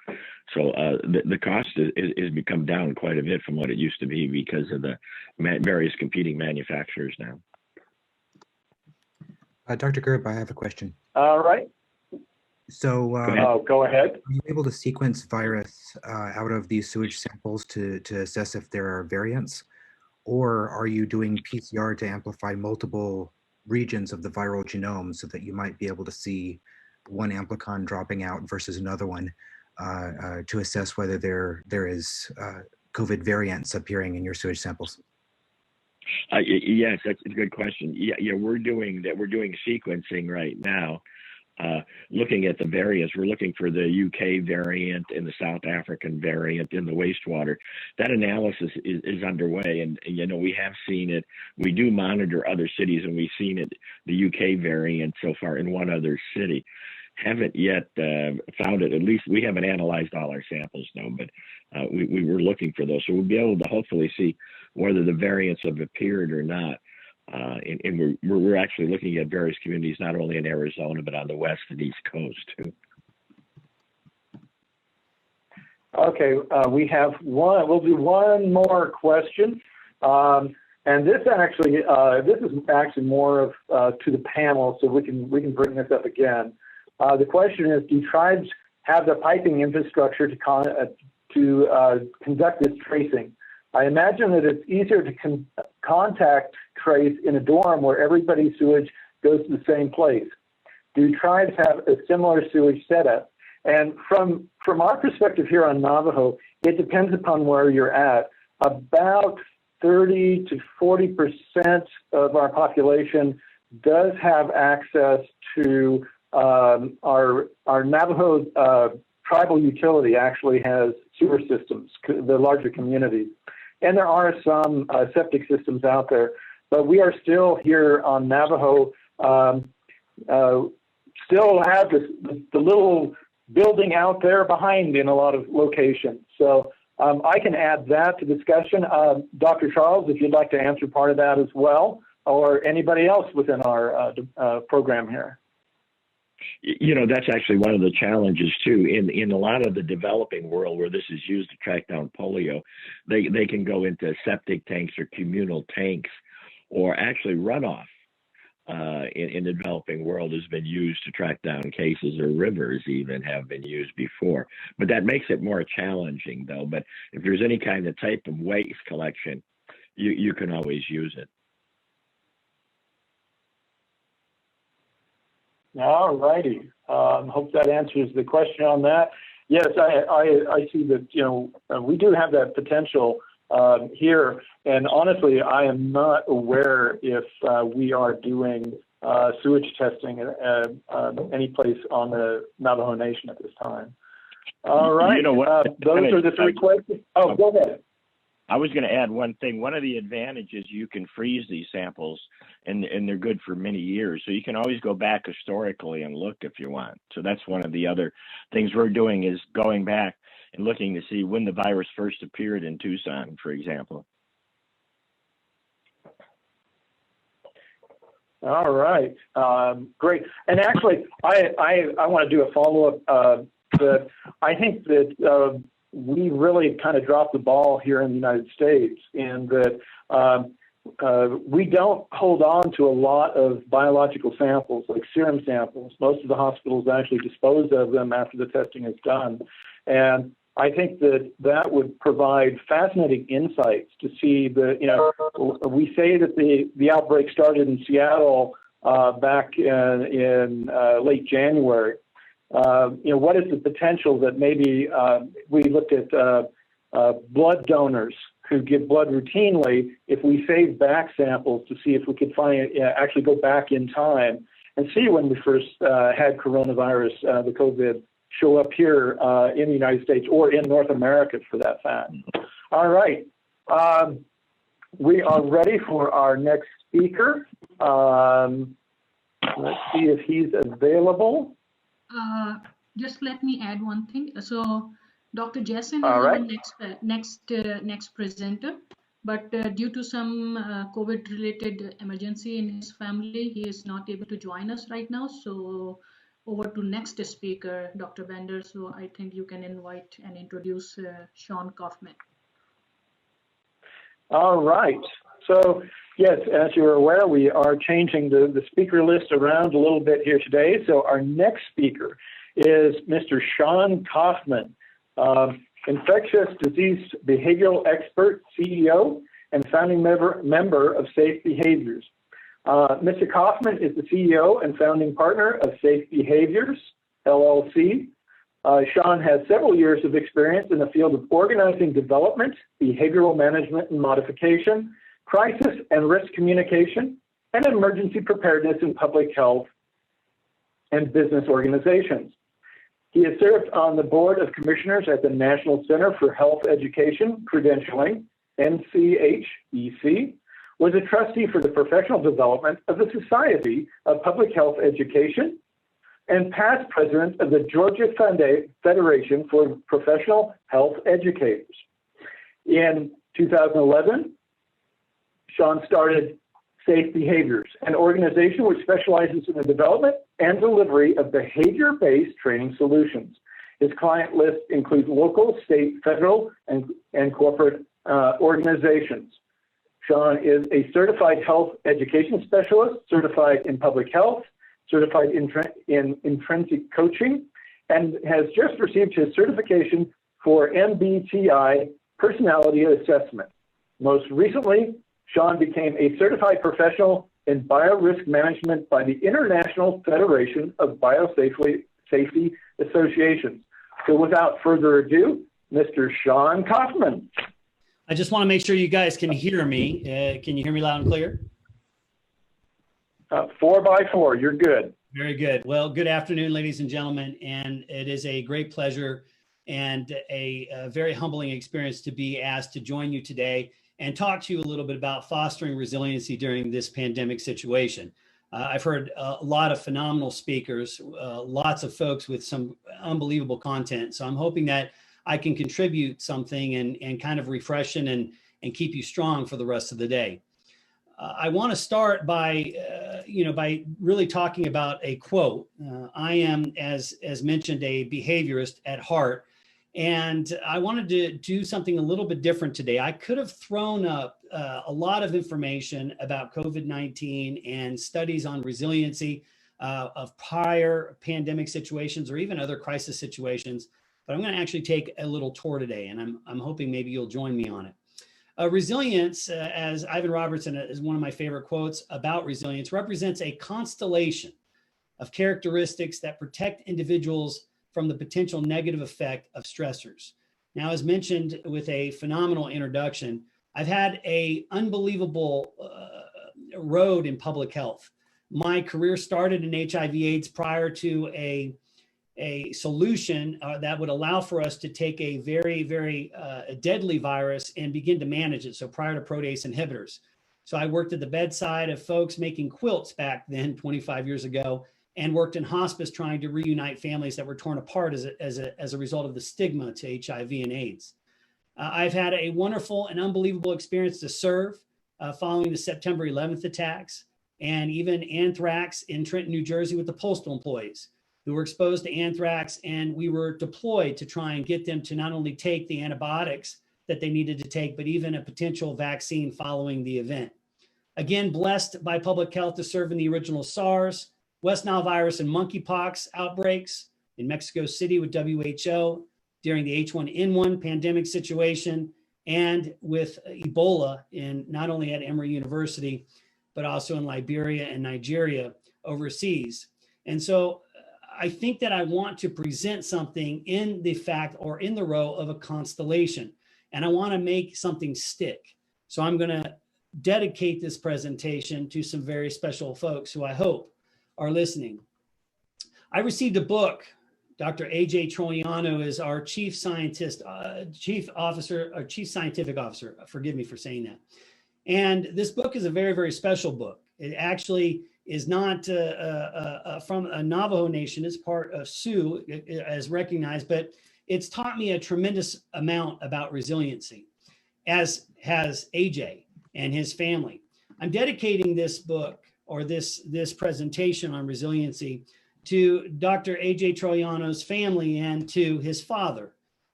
So the cost has become down quite a bit from what it used to be because of the various competing manufacturers now. Dr. Gerb, I have a question. All right. So go ahead. are you able to sequence virus out of these sewage samples to assess if there are variants? Or are you doing PCR to amplify multiple regions of the viral genome so that you might be able to see one amplicon dropping out versus another one to assess whether there is COVID variants appearing in your sewage samples? Yes, that's a good question. Yeah, we're doing that. We're doing sequencing right now. Looking at the variants, we're looking for the UK variant and the South African variant in the wastewater. That analysis is underway, and you know, we have seen it. We do monitor other cities, and we've seen it, the UK variant so far in one other city. Haven't yet found it. At least we haven't analyzed all our samples, no, but we were looking for those. So we'll be able to hopefully see whether the variants have appeared or not. And we're actually looking at various communities, not only in Arizona, but on the West and East Coast too. Okay, we have one. We'll do one more question, and this is actually more of to the panel, so we can bring this up again. The question is: do tribes have the piping infrastructure to conduct this tracing? I imagine that it's easier to contact trace in a dorm where everybody's sewage goes to the same place. Do tribes have a similar sewage setup? And from our perspective here on Navajo, it depends upon where you're at. About 30 to 40% of our population does have access to our Navajo tribal utility actually has sewer systems, the larger communities. And there are some septic systems out there, but we are still here on Navajo, still have the little building out there behind in a lot of locations. So I can add that to discussion. Dr. Charles, if you'd like to answer part of that as well, or anybody else within our program here. You know, that's actually one of the challenges too. In a lot of the developing world where this is used to track down polio, they can go into septic tanks or communal tanks, or actually runoff in the developing world has been used to track down cases, or rivers even have been used before. But that makes it more challenging though. But if there's any kind of type of waste collection, you can always use it. All righty. Hope that answers the question on that. Yes, I see that, you know, we do have that potential here. And honestly, I am not aware if we are doing sewage testing at any place on the Navajo Nation at this time. All right. You know what? Those are the three questions. Oh, go ahead. I was going to add one thing. One of the advantages, you can freeze these samples, and they're good for many years. So you can always go back historically and look if you want. So that's one of the other things we're doing, is going back and looking to see when the virus first appeared in Tucson, for example. All right, great. And actually, I want to do a follow-up. That I think that we really kind of dropped the ball here in the United States, in that we don't hold on to a lot of biological samples, like serum samples. Most of the hospitals actually dispose of them after the testing is done. And I think that would provide fascinating insights to see the, you know, we say that the outbreak started in Seattle back in late January. You know, what is the potential that maybe we looked at blood donors who give blood routinely, if we save back samples to see if we could find, actually go back in time and see when we first had coronavirus, the COVID, show up here in the United States or in North America for that fact. All right. We are ready for our next speaker. Let's see if he's available. Just let me add one thing. So Dr. Jessen is right. our next presenter, but due to some COVID-related emergency in his family, he is not able to join us right now. So over to next speaker, Dr. Bender. So I think you can invite and introduce Sean Kaufman. All right. So yes, as you're aware, we are changing the speaker list around a little bit here today. So our next speaker is Mr. Sean Kaufman, infectious disease behavioral expert, CEO, and founding member of Safe Behaviors. Mr. Kaufman is the CEO and founding partner of Safe Behaviors, LLC. Sean has several years of experience in the field of organizing development, behavioral management and modification, crisis and risk communication, and emergency preparedness in public health and business organizations. He has served on the Board of Commissioners at the National Center for Health Education Credentialing, NCHEC, was a trustee for the professional development of the Society of Public Health Education, and past president of the Georgia Federation for Professional Health Educators. In 2011, Sean started Safe Behaviors, an organization which specializes in the development and delivery of behavior-based training solutions. His client list includes local, state, federal, and corporate organizations. Sean is a certified health education specialist, certified in public health, certified in intrinsic coaching, and has just received his certification for MBTI personality assessment. Most recently, Sean became a certified professional in biorisk management by the International Federation of Biosafety Associations. So without further ado, Mr. Sean Kaufman. I just want to make sure you guys can hear me. Can you hear me loud and clear? 4x4, you're good. Very good. Well, good afternoon, ladies and gentlemen. And it is a great pleasure and a very humbling experience to be asked to join you today and talk to you a little bit about fostering resiliency during this pandemic situation. I've heard a lot of phenomenal speakers, lots of folks with some unbelievable content. So I'm hoping that I can contribute something and kind of refresh and keep you strong for the rest of the day. I want to start by, by really talking about a quote. I am, as mentioned, a behaviorist at heart, and I wanted to do something a little bit different today. I could have thrown up a lot of information about COVID-19 and studies on resiliency of prior pandemic situations or even other crisis situations, but I'm going to actually take a little tour today, and I'm hoping maybe you'll join me on it. Resilience, as Ivan Robertson is one of my favorite quotes about resilience, represents a constellation of characteristics that protect individuals from the potential negative effect of stressors. Now, as mentioned with a phenomenal introduction, I've had an unbelievable road in public health. My career started in HIV/AIDS prior to a solution that would allow for us to take a very, very deadly virus and begin to manage it. So prior to protease inhibitors. So I worked at the bedside of folks making quilts back then, 25 years ago, and worked in hospice trying to reunite families that were torn apart as a result of the stigma to HIV and AIDS. I've had a wonderful and unbelievable experience to serve following the September 11th attacks and even anthrax in Trenton, New Jersey with the postal employees who were exposed to anthrax, and we were deployed to try and get them to not only take the antibiotics that they needed to take, but even a potential vaccine following the event. Again, blessed by public health to serve in the original SARS, West Nile virus and monkeypox outbreaks in Mexico City with WHO during the H1N1 pandemic situation, and with Ebola in not only at Emory University, but also in Liberia and Nigeria overseas. And so I think that I want to present something in the fact or in the row of a constellation, and I want to make something stick. So I'm going to dedicate this presentation to some very special folks who I hope are listening. I received a book. Dr. A.J. Troiano is our chief scientific officer. Forgive me for saying that. And this book is a very, very special book. It actually is not from a Navajo nation. It's part of Sioux, as recognized, but it's taught me a tremendous amount about resiliency, as has AJ and his family. I'm dedicating this book or this presentation on resiliency to Dr. A.J. Troiano's family and to his father,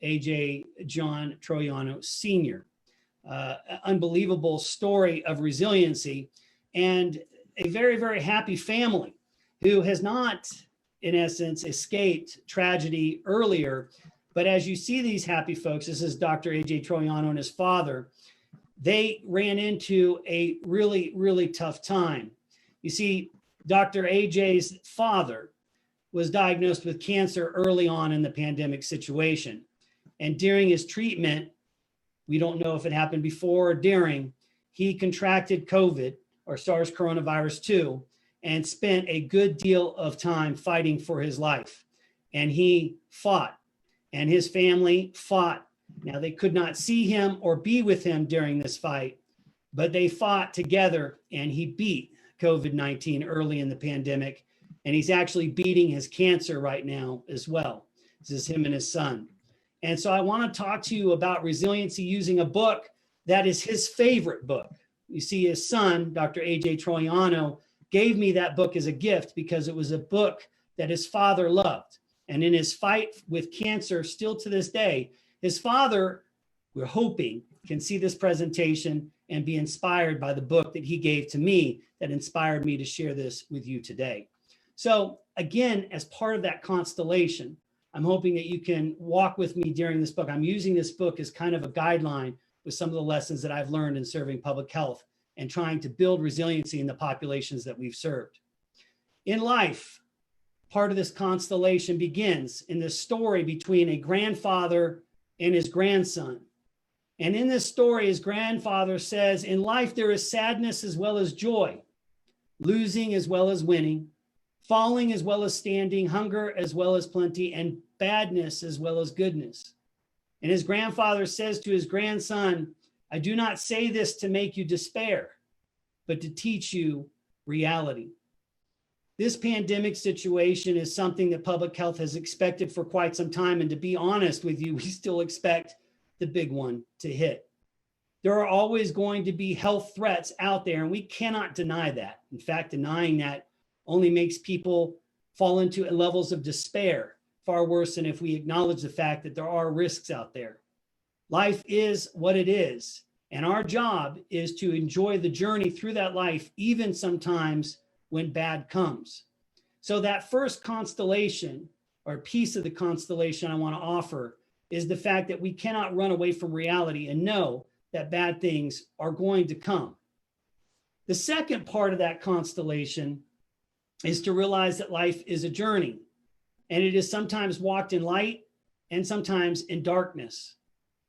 A.J. John Troiano Sr. Unbelievable story of resiliency and a very, very happy family who has not, in essence, escaped tragedy earlier. But as you see these happy folks, this is Dr. A.J. Troiano and his father, they ran into a really, really tough time. You see, Dr. A.J.'s father was diagnosed with cancer early on in the pandemic situation. And during his treatment, we don't know if it happened before or during, he contracted COVID or SARS coronavirus 2 and spent a good deal of time fighting for his life. And he fought, and his family fought. Now, they could not see him or be with him during this fight, but they fought together, and he beat COVID-19 early in the pandemic. And he's actually beating his cancer right now as well. This is him and his son. And so I want to talk to you about resiliency using a book that is his favorite book. You see, his son, Dr. A.J. Troiano, gave me that book as a gift because it was a book that his father loved. And in his fight with cancer, still to this day, his father, we're hoping, can see this presentation and be inspired by the book that he gave to me that inspired me to share this with you today. So again, as part of that constellation, I'm hoping that you can walk with me during this book. I'm using this book as kind of a guideline with some of the lessons that I've learned in serving public health and trying to build resiliency in the populations that we've served. In life, part of this constellation begins in the story between a grandfather and his grandson. And in this story, his grandfather says, in life, there is sadness as well as joy, losing as well as winning, falling as well as standing, hunger as well as plenty, and badness as well as goodness. And his grandfather says to his grandson, I do not say this to make you despair, but to teach you reality. This pandemic situation is something that public health has expected for quite some time. And to be honest with you, we still expect the big one to hit. There are always going to be health threats out there, and we cannot deny that. In fact, denying that only makes people fall into levels of despair, far worse than if we acknowledge the fact that there are risks out there. Life is what it is, and our job is to enjoy the journey through that life, even sometimes when bad comes. So that first constellation, or piece of the constellation I want to offer, is the fact that we cannot run away from reality and know that bad things are going to come. The second part of that constellation is to realize that life is a journey, and it is sometimes walked in light and sometimes in darkness.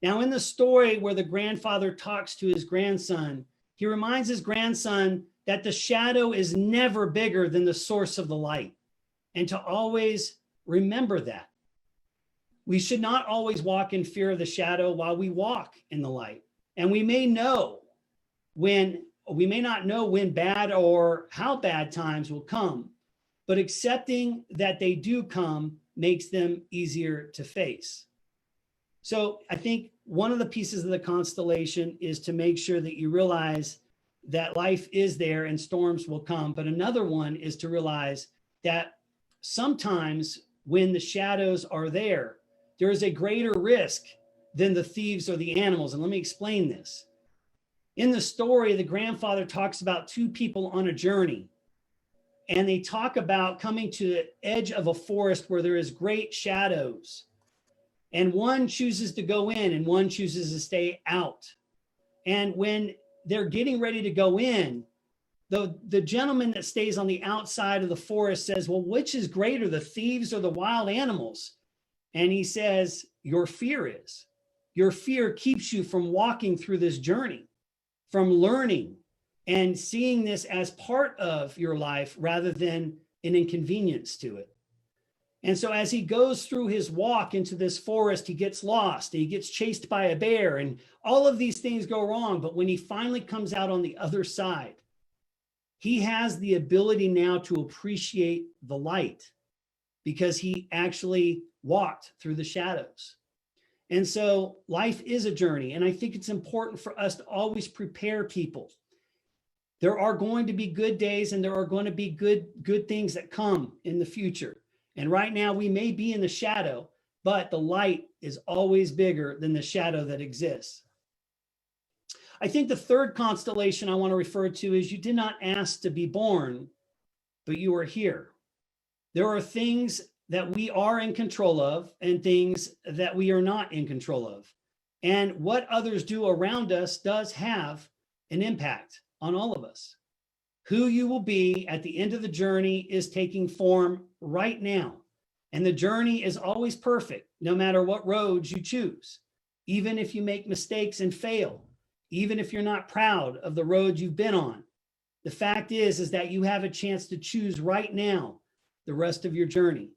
Now, in the story where the grandfather talks to his grandson, he reminds his grandson that the shadow is never bigger than the source of the light, and to always remember that. We should not always walk in fear of the shadow while we walk in the light. And we may not know when bad or how bad times will come, but accepting that they do come makes them easier to face. So I think one of the pieces of the constellation is to make sure that you realize that life is there and storms will come. But another one is to realize that sometimes when the shadows are there, there is a greater risk than the thieves or the animals. And let me explain this. In the story, the grandfather talks about two people on a journey, and they talk about coming to the edge of a forest where there is great shadows, and one chooses to go in and one chooses to stay out. And when they're getting ready to go in, the gentleman that stays on the outside of the forest says, well, which is greater, the thieves or the wild animals? And he says, your fear is. Your fear keeps you from walking through this journey, from learning and seeing this as part of your life rather than an inconvenience to it. And so as he goes through his walk into this forest, he gets lost, and he gets chased by a bear, and all of these things go wrong. But when he finally comes out on the other side, he has the ability now to appreciate the light because he actually walked through the shadows. And so life is a journey. And I think it's important for us to always prepare people. There are going to be good days, and there are going to be good things that come in the future. And right now we may be in the shadow, but the light is always bigger than the shadow that exists. I think the third constellation I want to refer to is you did not ask to be born, but you are here. There are things that we are in control of and things that we are not in control of. And what others do around us does have an impact on all of us. Who you will be at the end of the journey is taking form right now. And the journey is always perfect, no matter what roads you choose. Even if you make mistakes and fail, even if you're not proud of the road you've been on, the fact is that you have a chance to choose right now the rest of your journey.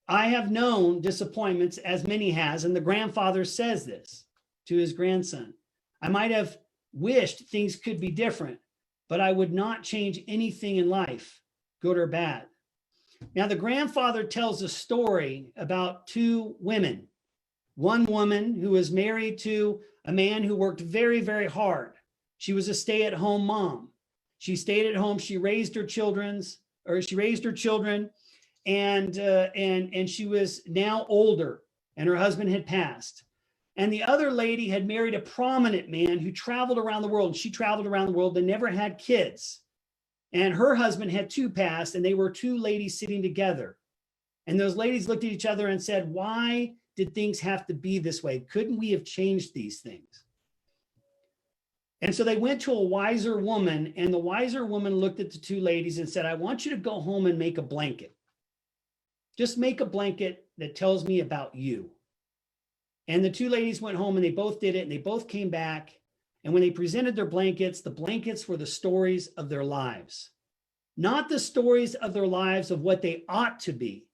I have known disappointments, as many has, and the grandfather says this to his grandson. I might have wished things could be different, but I would not change anything in life, good or bad. Now, the grandfather tells a story about two women. One woman who was married to a man who worked very, very hard. She was a stay-at-home mom. She stayed at home. She raised her children, and she was now older, and her husband had passed. And the other lady had married a prominent man who traveled around the world. She traveled around the world and never had kids. And her husband had two passed, and they were two ladies sitting together. And those ladies looked at each other and said, why did things have to be this way? Couldn't we have changed these things? And so they went to a wiser woman, and the wiser woman looked at the two ladies and said, I want you to go home and make a blanket. Just make a blanket that tells me about you. And the two ladies went home, and they both did it, and they both came back. And when they presented their blankets, the blankets were the stories of their lives. Not the stories of their lives of what they ought to be,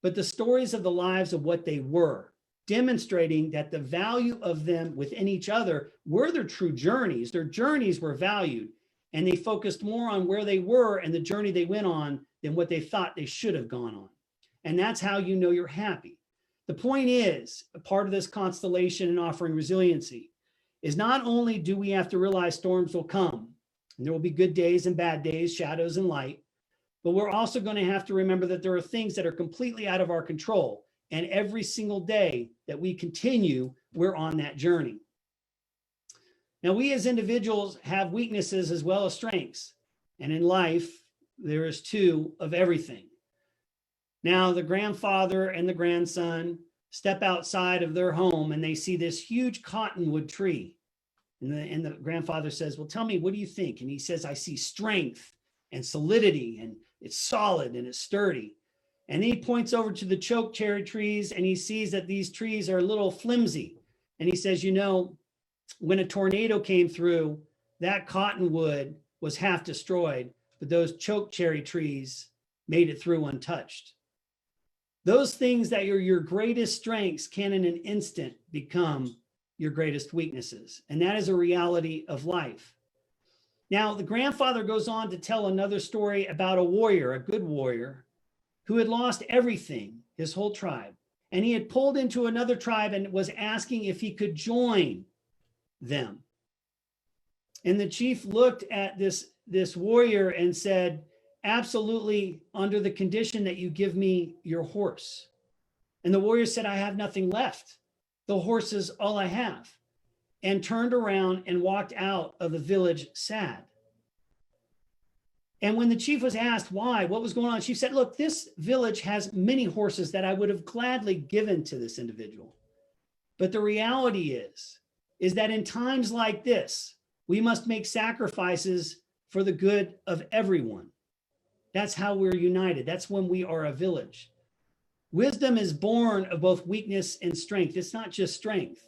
but the stories of the lives of what they were, demonstrating that the value of them within each other were their true journeys. Their journeys were valued, and they focused more on where they were and the journey they went on than what they thought they should have gone on. And that's how you know you're happy. The point is, a part of this constellation and offering resiliency is not only do we have to realize storms will come, and there will be good days and bad days, shadows and light, but we're also going to have to remember that there are things that are completely out of our control. And every single day that we continue, we're on that journey. Now, we as individuals have weaknesses as well as strengths. And in life, there is two of everything. Now, the grandfather and the grandson step outside of their home, and they see this huge cottonwood tree. And the grandfather says, well, tell me, what do you think? And he says, I see strength and solidity, and it's solid and it's sturdy. And then he points over to the choke cherry trees, and he sees that these trees are a little flimsy. And he says, you know, when a tornado came through, that cottonwood was half destroyed, but those choke cherry trees made it through untouched. Those things that are your greatest strengths can in an instant become your greatest weaknesses. And that is a reality of life. Now, the grandfather goes on to tell another story about a warrior, a good warrior, who had lost everything, his whole tribe. And he had pulled into another tribe and was asking if he could join them. And the chief looked at this warrior and said, absolutely, under the condition that you give me your horse. And the warrior said, I have nothing left. The horse is all I have. And turned around and walked out of the village sad. And when the chief was asked why, what was going on, she said, look, this village has many horses that I would have gladly given to this individual. But the reality is that in times like this, we must make sacrifices for the good of everyone. That's how we're united. That's when we are a village. Wisdom is born of both weakness and strength. It's not just strength.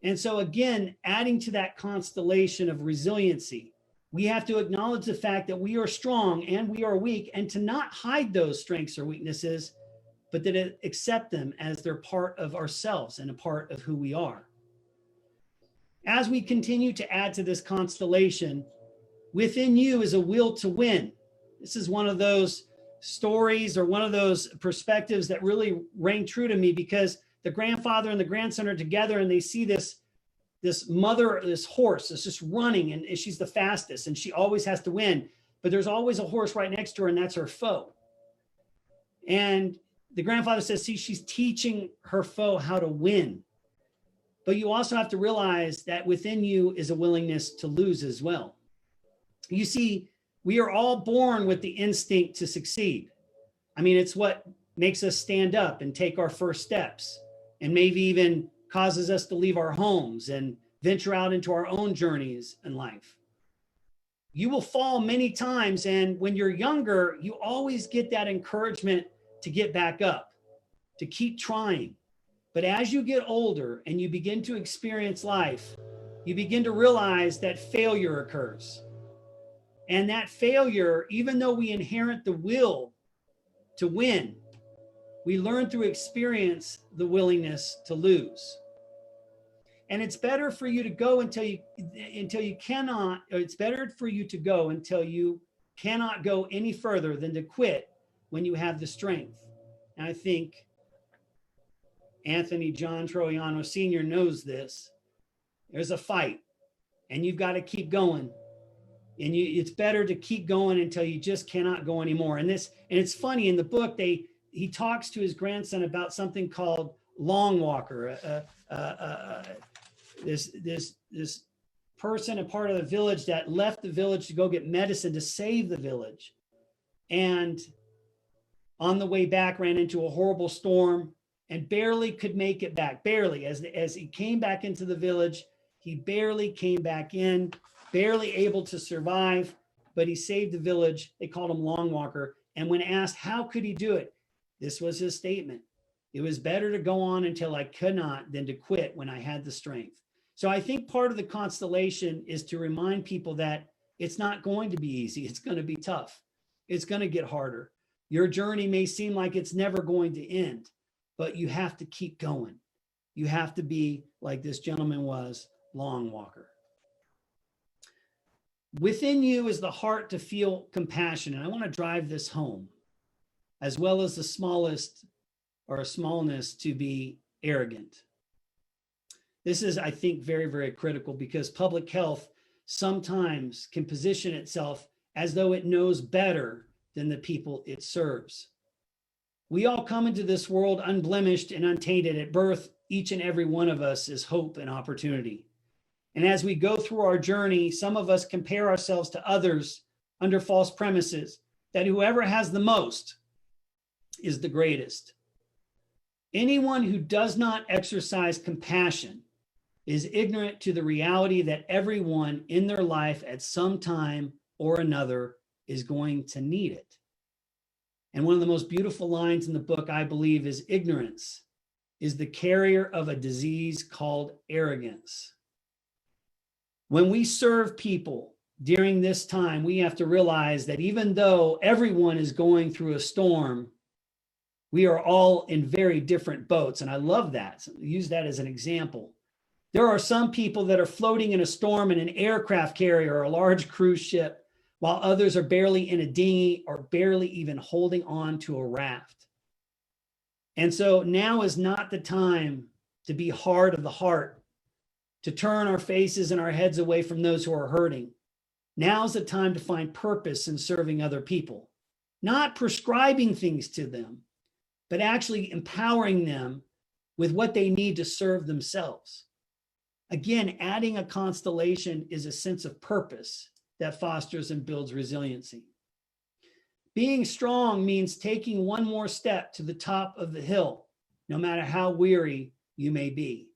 And so again, adding to that constellation of resiliency, We have to acknowledge the fact that we are strong and we are weak, and to not hide those strengths or weaknesses, but to accept them as they're part of ourselves and a part of who we are. As we continue to add to this constellation, within you is a will to win. This is one of those stories or one of those perspectives that really rang true to me, because the grandfather and the grandson are together and they see this horse that's just running, and she's the fastest and she always has to win, but there's always a horse right next to her and that's her foe. And the grandfather says, see, she's teaching her foe how to win. But you also have to realize that within you is a willingness to lose as well. You see, we are all born with the instinct to succeed. I mean, it's what makes us stand up and take our first steps, and maybe even causes us to leave our homes and venture out into our own journeys in life. You will fall many times, and when you're younger, you always get that encouragement to get back up, to keep trying. But as you get older and you begin to experience life, you begin to realize that failure occurs. And that failure, even though we inherit the will to win, we learn through experience the willingness to lose. And it's better for you to go until you cannot, or it's better for you to go until you cannot go any further than to quit when you have the strength. And I think Anthony John Troiano Sr. knows this. There's a fight and you've got to keep going. And it's better to keep going until you just cannot go anymore. And it's funny, in the book, he talks to his grandson about something called Long Walker. This person, a part of the village that left the village to go get medicine to save the village. And on the way back ran into a horrible storm and barely could make it back, barely. As he came back into the village, he barely came back in, barely able to survive, but he saved the village. They called him Long Walker. And when asked, how could he do it? This was his statement. It was better to go on until I could not than to quit when I had the strength. So I think part of the constellation is to remind people that it's not going to be easy. It's going to be tough. It's going to get harder. Your journey may seem like it's never going to end, but you have to keep going. You have to be like this gentleman was, Long Walker. Within you is the heart to feel compassion. And I want to drive this home, as well as the smallest or smallness to be arrogant. This is, I think, very, very critical, because public health sometimes can position itself as though it knows better than the people it serves. We all come into this world unblemished and untainted. At birth, each and every one of us is hope and opportunity. And as we go through our journey, some of us compare ourselves to others under false premises that whoever has the most is the greatest. Anyone who does not exercise compassion is ignorant to the reality that everyone in their life at some time or another is going to need it. And one of the most beautiful lines in the book, I believe, is ignorance is the carrier of a disease called arrogance. When we serve people during this time, we have to realize that even though everyone is going through a storm, we are all in very different boats. And I love that. So use that as an example. There are some people that are floating in a storm in an aircraft carrier or a large cruise ship, while others are barely in a dinghy or barely even holding on to a raft. And so now is not the time to be hard of the heart, to turn our faces and our heads away from those who are hurting. Now's the time to find purpose in serving other people, not prescribing things to them, but actually empowering them with what they need to serve themselves. Again, adding a constellation is a sense of purpose that fosters and builds resiliency. Being strong means taking one more step to the top of the hill, no matter how weary you may be.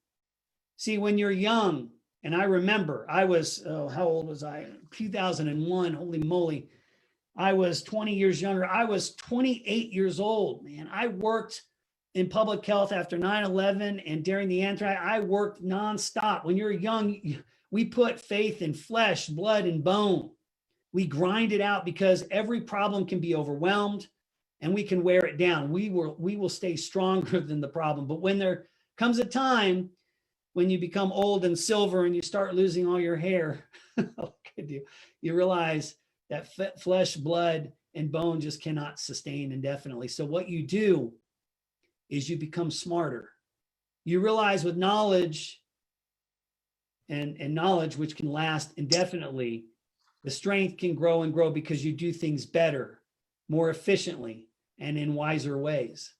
See, when you're young, and I remember I was, how old was I? 2001, holy moly. I was 20 years younger. I was 28 years old, man. I worked in public health after 9/11 and during the anthrax. I worked nonstop. When you're young, we put faith in flesh, blood, and bone. We grind it out because every problem can be overwhelmed and we can wear it down. We will stay stronger than the problem. But when there comes a time when you become old and silver and you start losing all your hair, you realize that flesh, blood, and bone just cannot sustain indefinitely. So what you do is you become smarter. You realize with knowledge and knowledge which can last indefinitely, the strength can grow and grow because you do things better, more efficiently, and in wiser ways.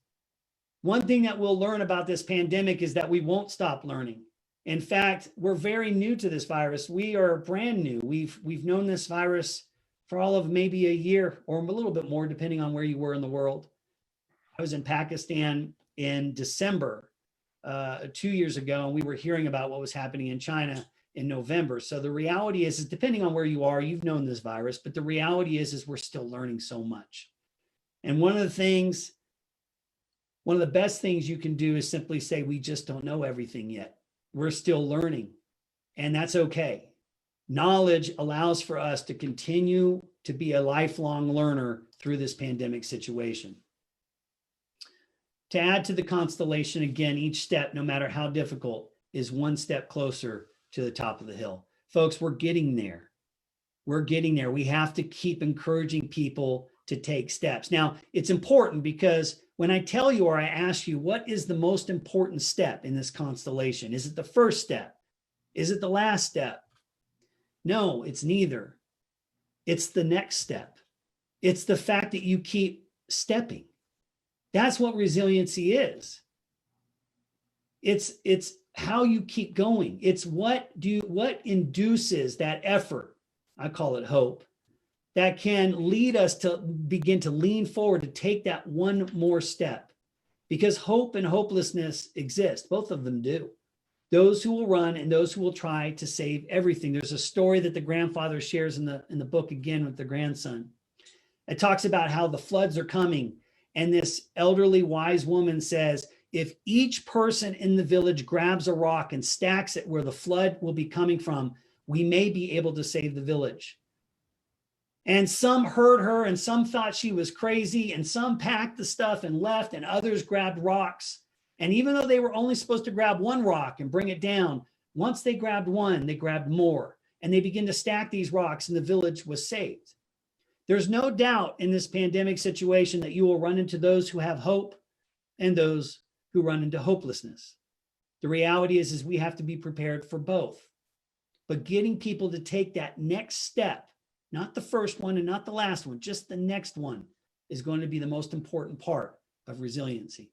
One thing that we'll learn about this pandemic is that we won't stop learning. In fact, we're very new to this virus. We are brand new. We've known this virus for all of maybe a year or a little bit more, depending on where you were in the world. I was in Pakistan in December 2 years ago, and we were hearing about what was happening in China in November. So the reality is depending on where you are, you've known this virus, but the reality is we're still learning so much. And one of the best things you can do is simply say, we just don't know everything yet. We're still learning, and that's okay. Knowledge allows for us to continue to be a lifelong learner through this pandemic situation. To add to the constellation, again, each step, no matter how difficult, is one step closer to the top of the hill. Folks, we're getting there. We're getting there. We have to keep encouraging people to take steps. Now, it's important because when I tell you or I ask you, what is the most important step in this constellation? Is it the first step? Is it the last step? No, it's neither. It's the next step. It's the fact that you keep stepping. That's what resiliency is. It's how you keep going. It's what induces that effort. I call it hope, that can lead us to begin to lean forward to take that one more step. Because hope and hopelessness exist. Both of them do. Those who will run and those who will try to save everything. There's a story that the grandfather shares in the book again with the grandson. It talks about how the floods are coming. And this elderly wise woman says, if each person in the village grabs a rock and stacks it where the flood will be coming from, we may be able to save the village. And some heard her and some thought she was crazy and some packed the stuff and left and others grabbed rocks. And even though they were only supposed to grab one rock and bring it down, once they grabbed one, they grabbed more. And they began to stack these rocks and the village was saved. There's no doubt in this pandemic situation that you will run into those who have hope and those who run into hopelessness. The reality is we have to be prepared for both. But getting people to take that next step, not the first one and not the last one, just the next one, is going to be the most important part of resiliency.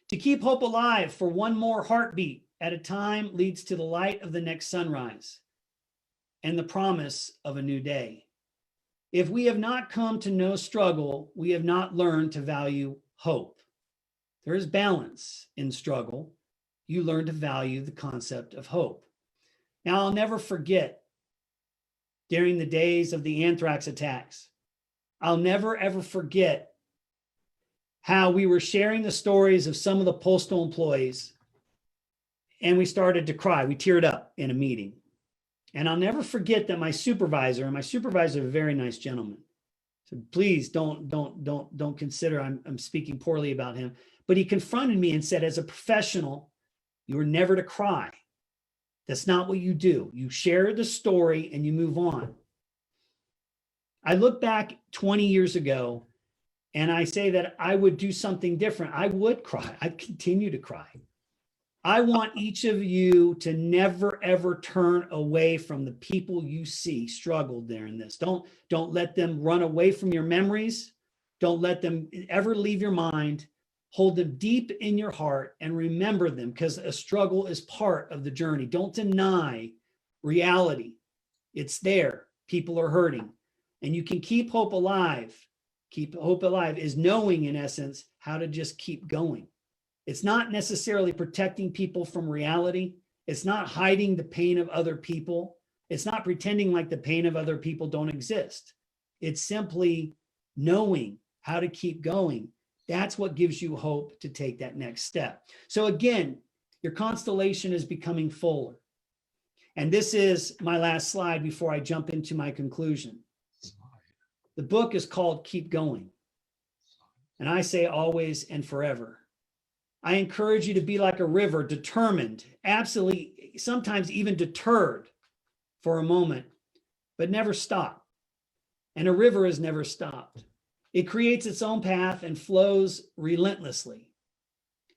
To keep hope alive for one more heartbeat at a time leads to the light of the next sunrise and the promise of a new day. If we have not come to know struggle, we have not learned to value hope. There is balance in struggle. You learn to value the concept of hope. Now, I'll never forget during the days of the anthrax attacks, I'll never, ever forget how we were sharing the stories of some of the postal employees and we started to cry. We teared up in a meeting. And I'll never forget that my supervisor is a very nice gentleman. So please don't consider I'm speaking poorly about him. But he confronted me and said, as a professional, you are never to cry. That's not what you do. You share the story and you move on. I look back 20 years ago and I say that I would do something different. I would cry. I'd continue to cry. I want each of you to never, ever turn away from the people you see struggled there in this. Don't let them run away from your memories. Don't let them ever leave your mind. Hold them deep in your heart and remember them, because a struggle is part of the journey. Don't deny reality. It's there. People are hurting. And you can keep hope alive. Keep hope alive is knowing, in essence, how to just keep going. It's not necessarily protecting people from reality. It's not hiding the pain of other people. It's not pretending like the pain of other people don't exist. It's simply knowing how to keep going. That's what gives you hope to take that next step. So again, your constellation is becoming fuller. And this is my last slide before I jump into my conclusion. The book is called Keep Going. And I say always and forever. I encourage you to be like a river, determined, absolutely, sometimes even deterred for a moment, but never stop. And a river is never stopped. It creates its own path and flows relentlessly.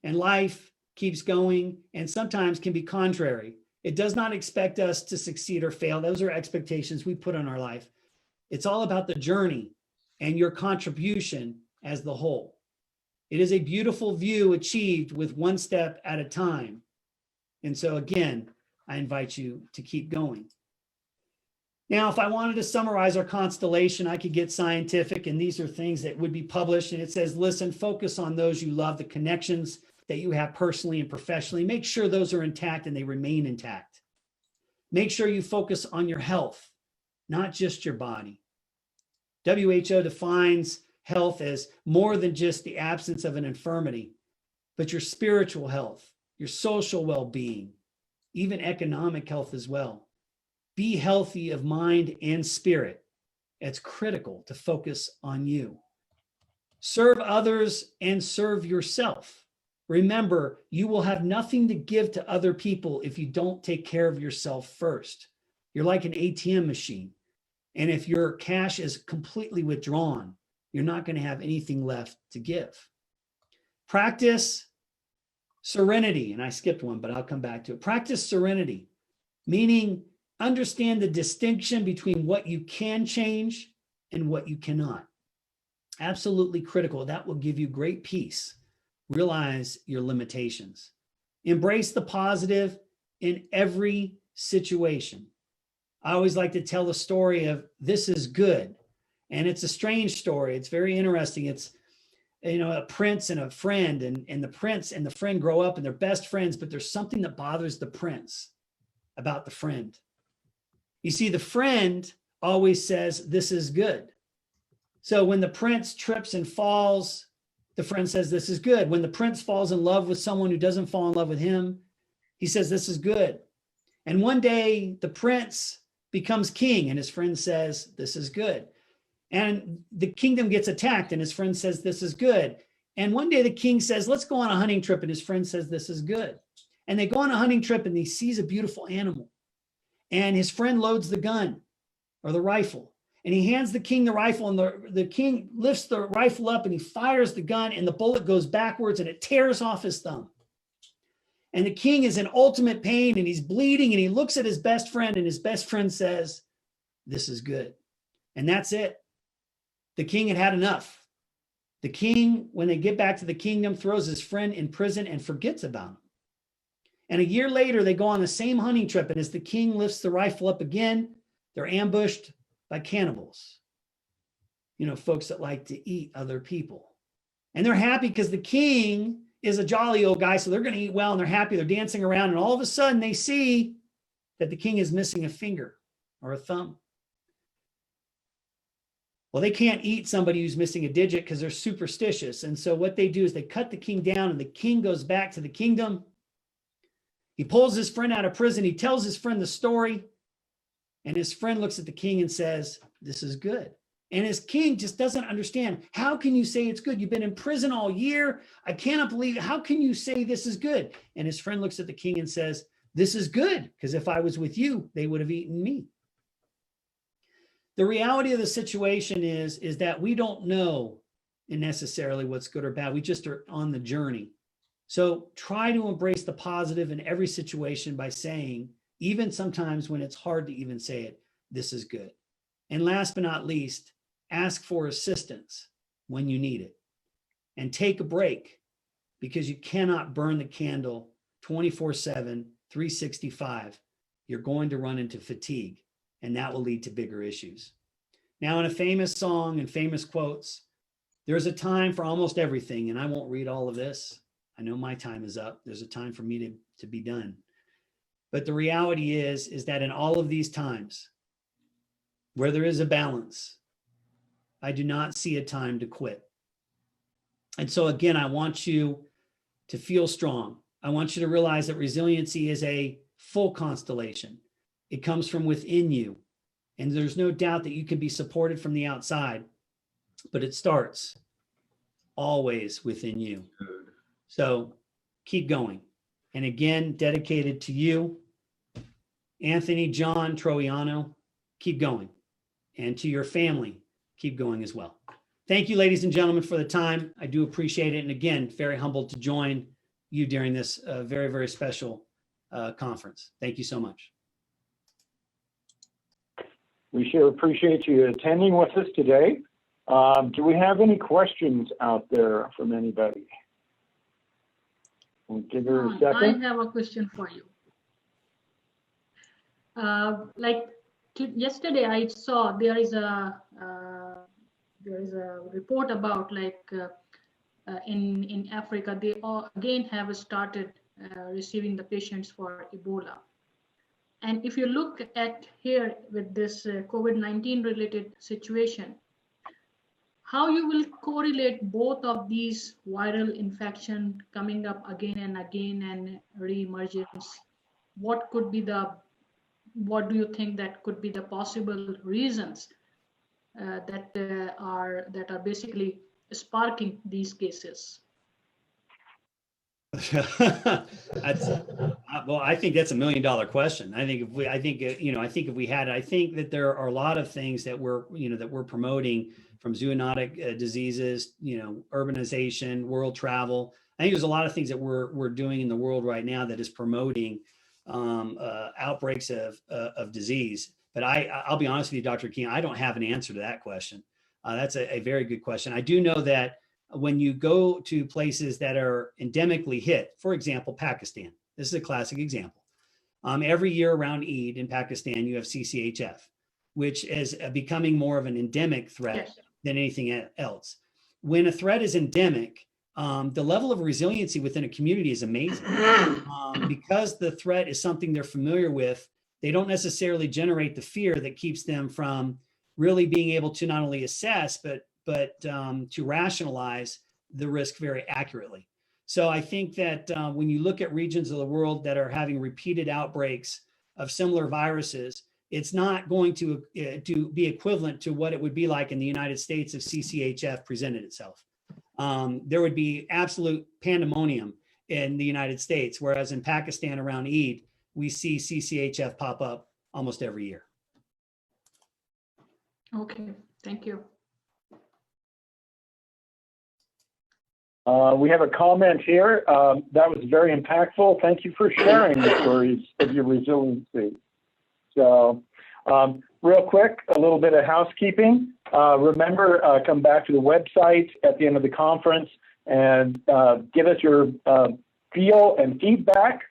And life keeps going and sometimes can be contrary. It does not expect us to succeed or fail. Those are expectations we put on our life. It's all about the journey and your contribution as the whole. It is a beautiful view achieved with one step at a time. And so again, I invite you to keep going. Now, if I wanted to summarize our constellation, I could get scientific, and these are things that would be published. And it says, listen, focus on those you love, the connections that you have personally and professionally. Make sure those are intact and they remain intact. Make sure you focus on your health, not just your body. WHO defines health as more than just the absence of an infirmity, but your spiritual health, your social well-being, even economic health as well. Be healthy of mind and spirit. It's critical to focus on you. Serve others and serve yourself. Remember, you will have nothing to give to other people if you don't take care of yourself first. You're like an ATM machine. And if your cash is completely withdrawn, you're not going to have anything left to give. Practice serenity. And I skipped one, but I'll come back to it. Practice serenity, meaning understand the distinction between what you can change and what you cannot. Absolutely critical. That will give you great peace. Realize your limitations. Embrace the positive in every situation. I always like to tell the story of this is good. And it's a strange story. It's very interesting. It's, a prince and a friend, and the prince and the friend grow up and they're best friends, but there's something that bothers the prince about the friend. You see, the friend always says, this is good. So when the prince trips and falls, the friend says, this is good. When the prince falls in love with someone who doesn't fall in love with him, he says, this is good. And one day the prince becomes king and his friend says, this is good. And the kingdom gets attacked and his friend says, this is good. And one day the king says, let's go on a hunting trip. And his friend says, this is good. And they go on a hunting trip and he sees a beautiful animal. And his friend loads the gun or the rifle. And he hands the king the rifle, and the king lifts the rifle up and he fires the gun, and the bullet goes backwards and it tears off his thumb. And the king is in ultimate pain and he's bleeding, and he looks at his best friend, and his best friend says, this is good. And that's it. The king had had enough. The king, when they get back to the kingdom, throws his friend in prison and forgets about him. And a year later, they go on the same hunting trip. And as the king lifts the rifle up again, they're ambushed by cannibals. Folks that like to eat other people. And they're happy because the king is a jolly old guy. So they're going to eat well and they're happy. They're dancing around. And all of a sudden they see that the king is missing a finger or a thumb. Well, they can't eat somebody who's missing a digit because they're superstitious. And so what they do is they cut the king down, and the king goes back to the kingdom. He pulls his friend out of prison. He tells his friend the story. And his friend looks at the king and says, this is good. And his king just doesn't understand. How can you say it's good? You've been in prison all year. I cannot believe it. How can you say this is good? And his friend looks at the king and says, this is good, because if I was with you, they would have eaten me. The reality of the situation is that we don't know necessarily what's good or bad. We just are on the journey. So try to embrace the positive in every situation by saying, even sometimes when it's hard to even say it, this is good. And last but not least, ask for assistance when you need it. And take a break, because you cannot burn the candle 24/7, 365. You're going to run into fatigue, and that will lead to bigger issues. Now, in a famous song and famous quotes, there's a time for almost everything, and I won't read all of this. I know my time is up. There's a time for me to be done. But the reality is that in all of these times where there is a balance, I do not see a time to quit. And so again, I want you to feel strong. I want you to realize that resiliency is a full constellation. It comes from within you. And there's no doubt that you can be supported from the outside, but it starts always within you. So keep going. And again, dedicated to you, Anthony, John, Troiano, keep going. And to your family, keep going as well. Thank you, ladies and gentlemen, for the time. I do appreciate it. And again, very humbled to join you during this very, very special conference. Thank you so much. We sure appreciate you attending with us today. Do we have any questions out there from anybody? We'll give her a second. I have a question for you. Yesterday, I saw there is a report about in Africa, they again have started receiving the patients for Ebola. And if you look at here with this COVID-19 related situation, how you will correlate both of these viral infection coming up again and again and re-emergence? What do you think that could be the possible reasons that are basically sparking these cases? Well, I think that's $1 million question. I think that there are a lot of things that we're promoting, from zoonotic diseases, urbanization, world travel. I think there's a lot of things that we're doing in the world right now that is promoting outbreaks of disease. But I'll be honest with you, Dr. King, I don't have an answer to that question. That's a very good question. I do know that when you go to places that are endemically hit, for example, Pakistan, this is a classic example. Every year around Eid in Pakistan, you have CCHF, which is becoming more of an endemic threat than anything else. When a threat is endemic, the level of resiliency within a community is amazing. Because the threat is something they're familiar with, they don't necessarily generate the fear that keeps them from really being able to not only assess, but to rationalize the risk very accurately. So I think that when you look at regions of the world that are having repeated outbreaks of similar viruses, it's not going to be equivalent to what it would be like in the United States if CCHF presented itself. There would be absolute pandemonium in the United States, whereas in Pakistan around Eid, we see CCHF pop up almost every year. Okay, thank you. We have a comment here. That was very impactful. Thank you for sharing the stories of your resiliency. So real quick, a little bit of housekeeping. Remember, come back to the website at the end of the conference and give us your feel and feedback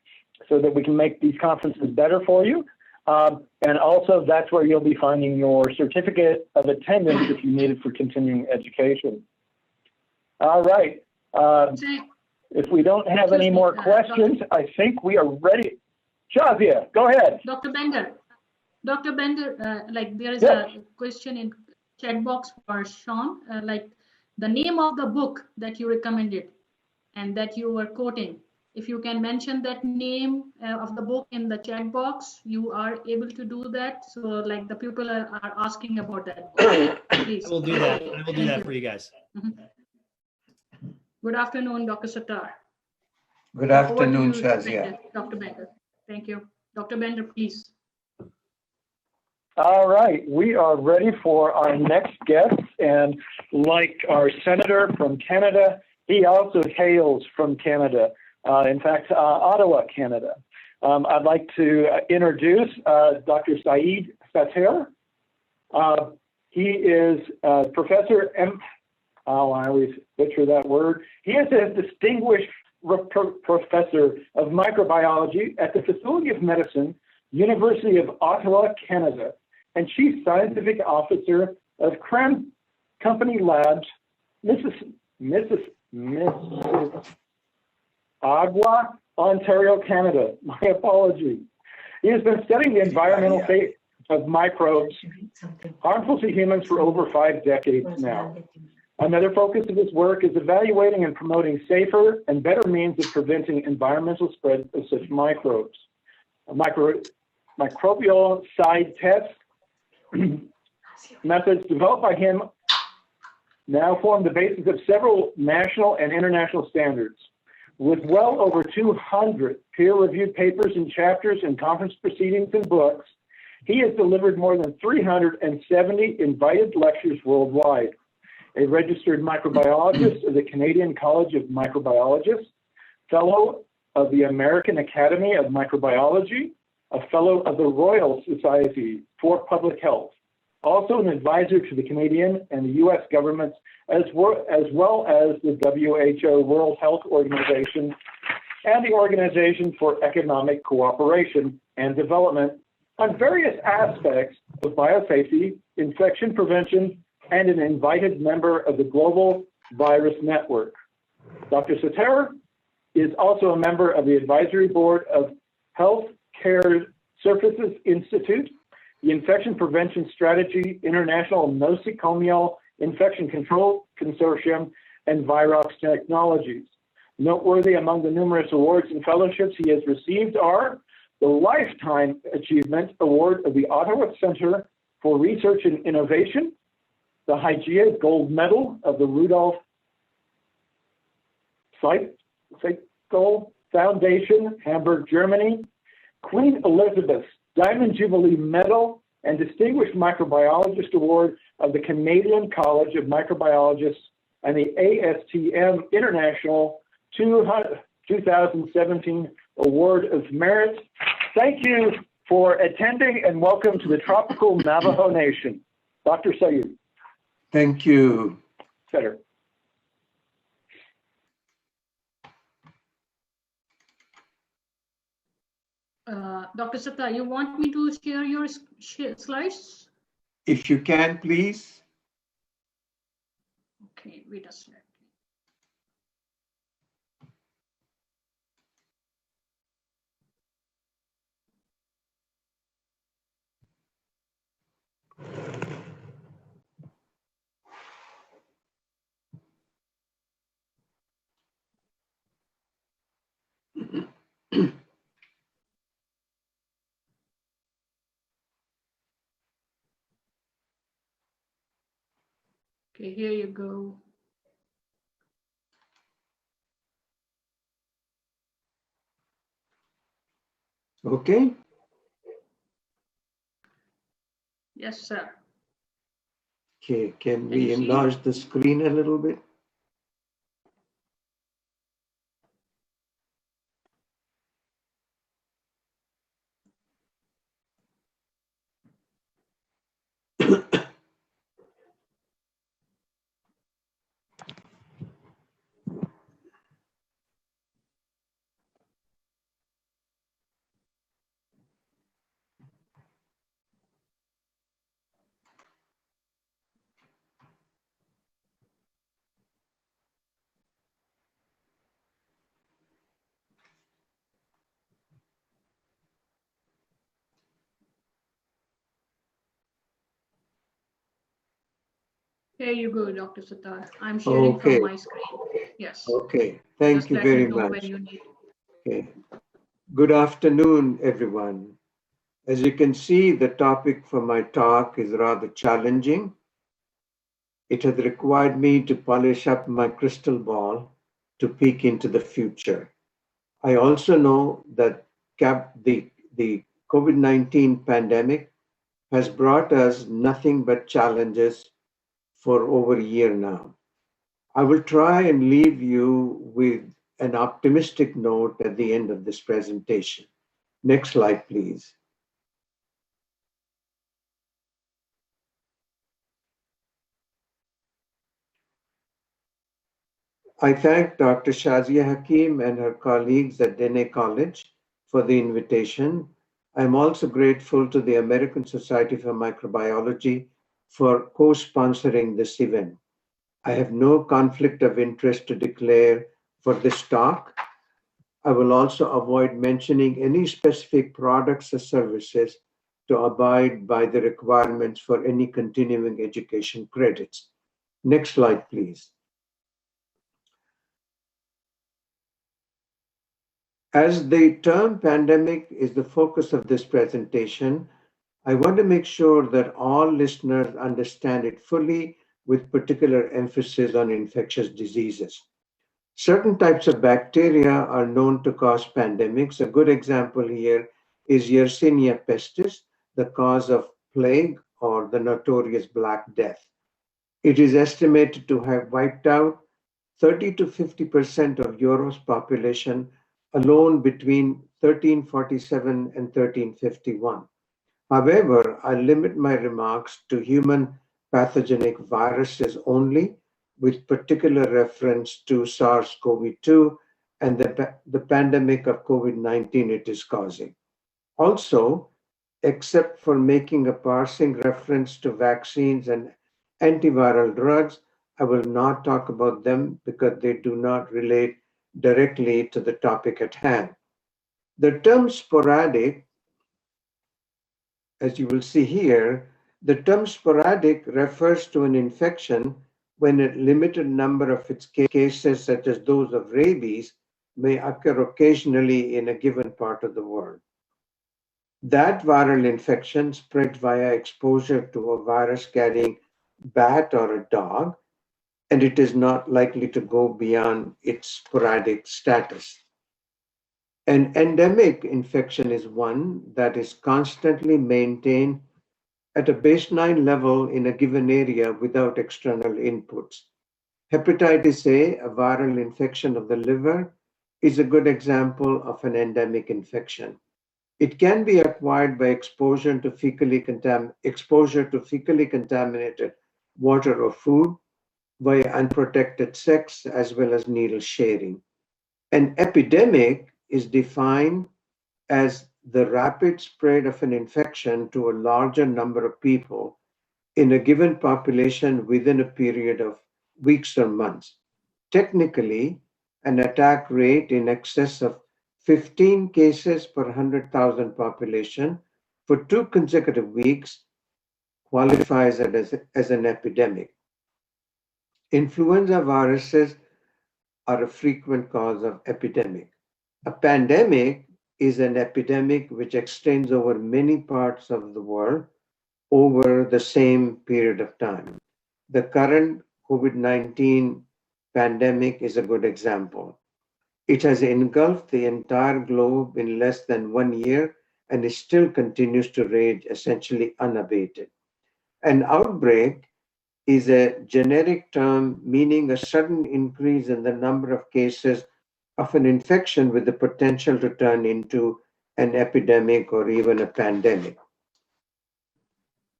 so that we can make these conferences better for you. And also, that's where you'll be finding your certificate of attendance if you need it for continuing education. All right. If we don't have any more questions, I think we are ready. Shazia, go ahead. Dr. Bender, there is a question in chat box for Sean, the name of the book that you recommended and that you were quoting. If you can mention that name of the book in the chat box, you are able to do that. So the people are asking about that book. Please. I will do that. I will do that for you guys. Good afternoon, Dr. Sattar. Good afternoon, Shazia. Dr. Bender. Thank you. Dr. Bender, please. All right, we are ready for our next guest. And like our senator from Canada, he also hails from Canada. In fact, Ottawa, Canada. I'd like to introduce Dr. Saeed Sater. He is Professor I always butcher that word. He is a distinguished professor of microbiology at the Faculty of Medicine, University of Ottawa, Canada, and Chief Scientific Officer of Cram Company Labs, Mississauga, Ontario, Canada. My apologies. He has been studying the environmental fate of microbes harmful to humans for over 5 decades now. Another focus of his work is evaluating and promoting safer and better means of preventing environmental spread of such microbes. microbial side test methods developed by him now form the basis of several national and international standards. With well over 200 peer-reviewed papers and chapters in conference proceedings and books, he has delivered more than 370 invited lectures worldwide. A registered microbiologist of the Canadian College of Microbiologists, fellow of the American Academy of Microbiology, a fellow of the Royal Society for Public Health, also an advisor to the Canadian and the U.S. governments, as well as the WHO World Health Organization and the Organization for Economic Cooperation and Development on various aspects of biosafety, infection prevention, and an invited member of the Global Virus Network. Dr. Sater is also a member of the advisory board of Health Care Services Institute, the Infection Prevention Strategy International Nosocomial Infection Control Consortium, and Virox Technologies. Noteworthy among the numerous awards and fellowships he has received are the Lifetime Achievement Award of the Ottawa Center for Research and Innovation, the Hygiea Gold Medal of the Rudolf Seitel Foundation, Hamburg, Germany, Queen Elizabeth's Diamond Jubilee Medal, and Distinguished Microbiologist Award of the Canadian College of Microbiologists and the ASTM International 2017 Award of Merit. Thank you for attending and welcome to the tropical Navajo Nation. Dr. Sayed. Thank you. Better. Dr. Sater, you want me to share your slides? If you can, please. Okay, wait a second. Okay, here you go. Okay. Yes, sir. Okay, can you we see? enlarge the screen a little bit? Here you go, Dr. Sater. I'm sharing Okay. from my screen. Yes. Okay, thank Just you let me very know much. when you need. Okay. Good afternoon, everyone. As you can see, the topic for my talk is rather challenging. It has required me to polish up my crystal ball to peek into the future. I also know that the COVID-19 pandemic has brought us nothing but challenges for over a year now. I will try and leave you with an optimistic note at the end of this presentation. Next slide, please. I thank Dr. Shazia Hakim and her colleagues at Diné College for the invitation. I'm also grateful to the American Society for Microbiology for co-sponsoring this event. I have no conflict of interest to declare for this talk. I will also avoid mentioning any specific products or services to abide by the requirements for any continuing education credits. Next slide, please. As the term pandemic is the focus of this presentation, I want to make sure that all listeners understand it fully with particular emphasis on infectious diseases. Certain types of bacteria are known to cause pandemics. A good example here is Yersinia pestis, the cause of plague or the notorious Black Death. It is estimated to have wiped out 30 to 50% of Europe's population alone between 1347 and 1351. However, I limit my remarks to human pathogenic viruses only, with particular reference to SARS-CoV-2 and the pandemic of COVID-19 it is causing. Also, except for making a passing reference to vaccines and antiviral drugs, I will not talk about them because they do not relate directly to the topic at hand. The term sporadic, as you will see here, the term sporadic refers to an infection when a limited number of its cases, such as those of rabies, may occur occasionally in a given part of the world. That viral infection spreads via exposure to a virus-carrying bat or a dog, and it is not likely to go beyond its sporadic status. An endemic infection is one that is constantly maintained at a baseline level in a given area without external inputs. Hepatitis A, a viral infection of the liver, is a good example of an endemic infection. It can be acquired by exposure to fecally contaminated water or food, via unprotected sex, as well as needle sharing. An epidemic is defined as the rapid spread of an infection to a larger number of people in a given population within a period of weeks or months. Technically, an attack rate in excess of 15 cases per 100,000 population for 2 consecutive weeks qualifies it as an epidemic. Influenza viruses are a frequent cause of epidemic. A pandemic is an epidemic which extends over many parts of the world over the same period of time. The current COVID-19 pandemic is a good example. It has engulfed the entire globe in less than 1 year and it still continues to rage essentially unabated. An outbreak is a generic term meaning a sudden increase in the number of cases of an infection with the potential to turn into an epidemic or even a pandemic.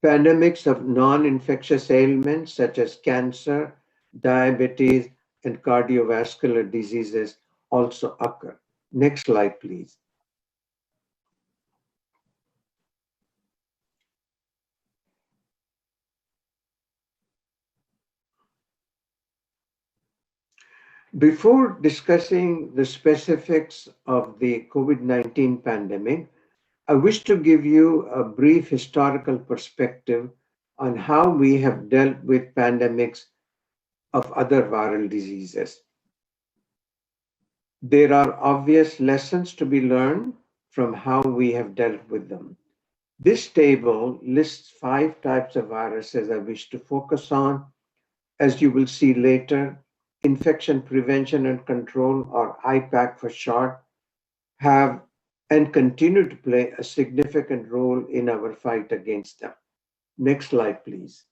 Pandemics of non-infectious ailments such as cancer, diabetes, and cardiovascular diseases also occur. Next slide, please. Before discussing the specifics of the COVID-19 pandemic, I wish to give you a brief historical perspective on how we have dealt with pandemics of other viral diseases. There are obvious lessons to be learned from how we have dealt with them. This table lists 5 types of viruses I wish to focus on. As you will see later, infection prevention and control, or Ipac for short, have and continue to play a significant role in our fight against them. Next slide, please.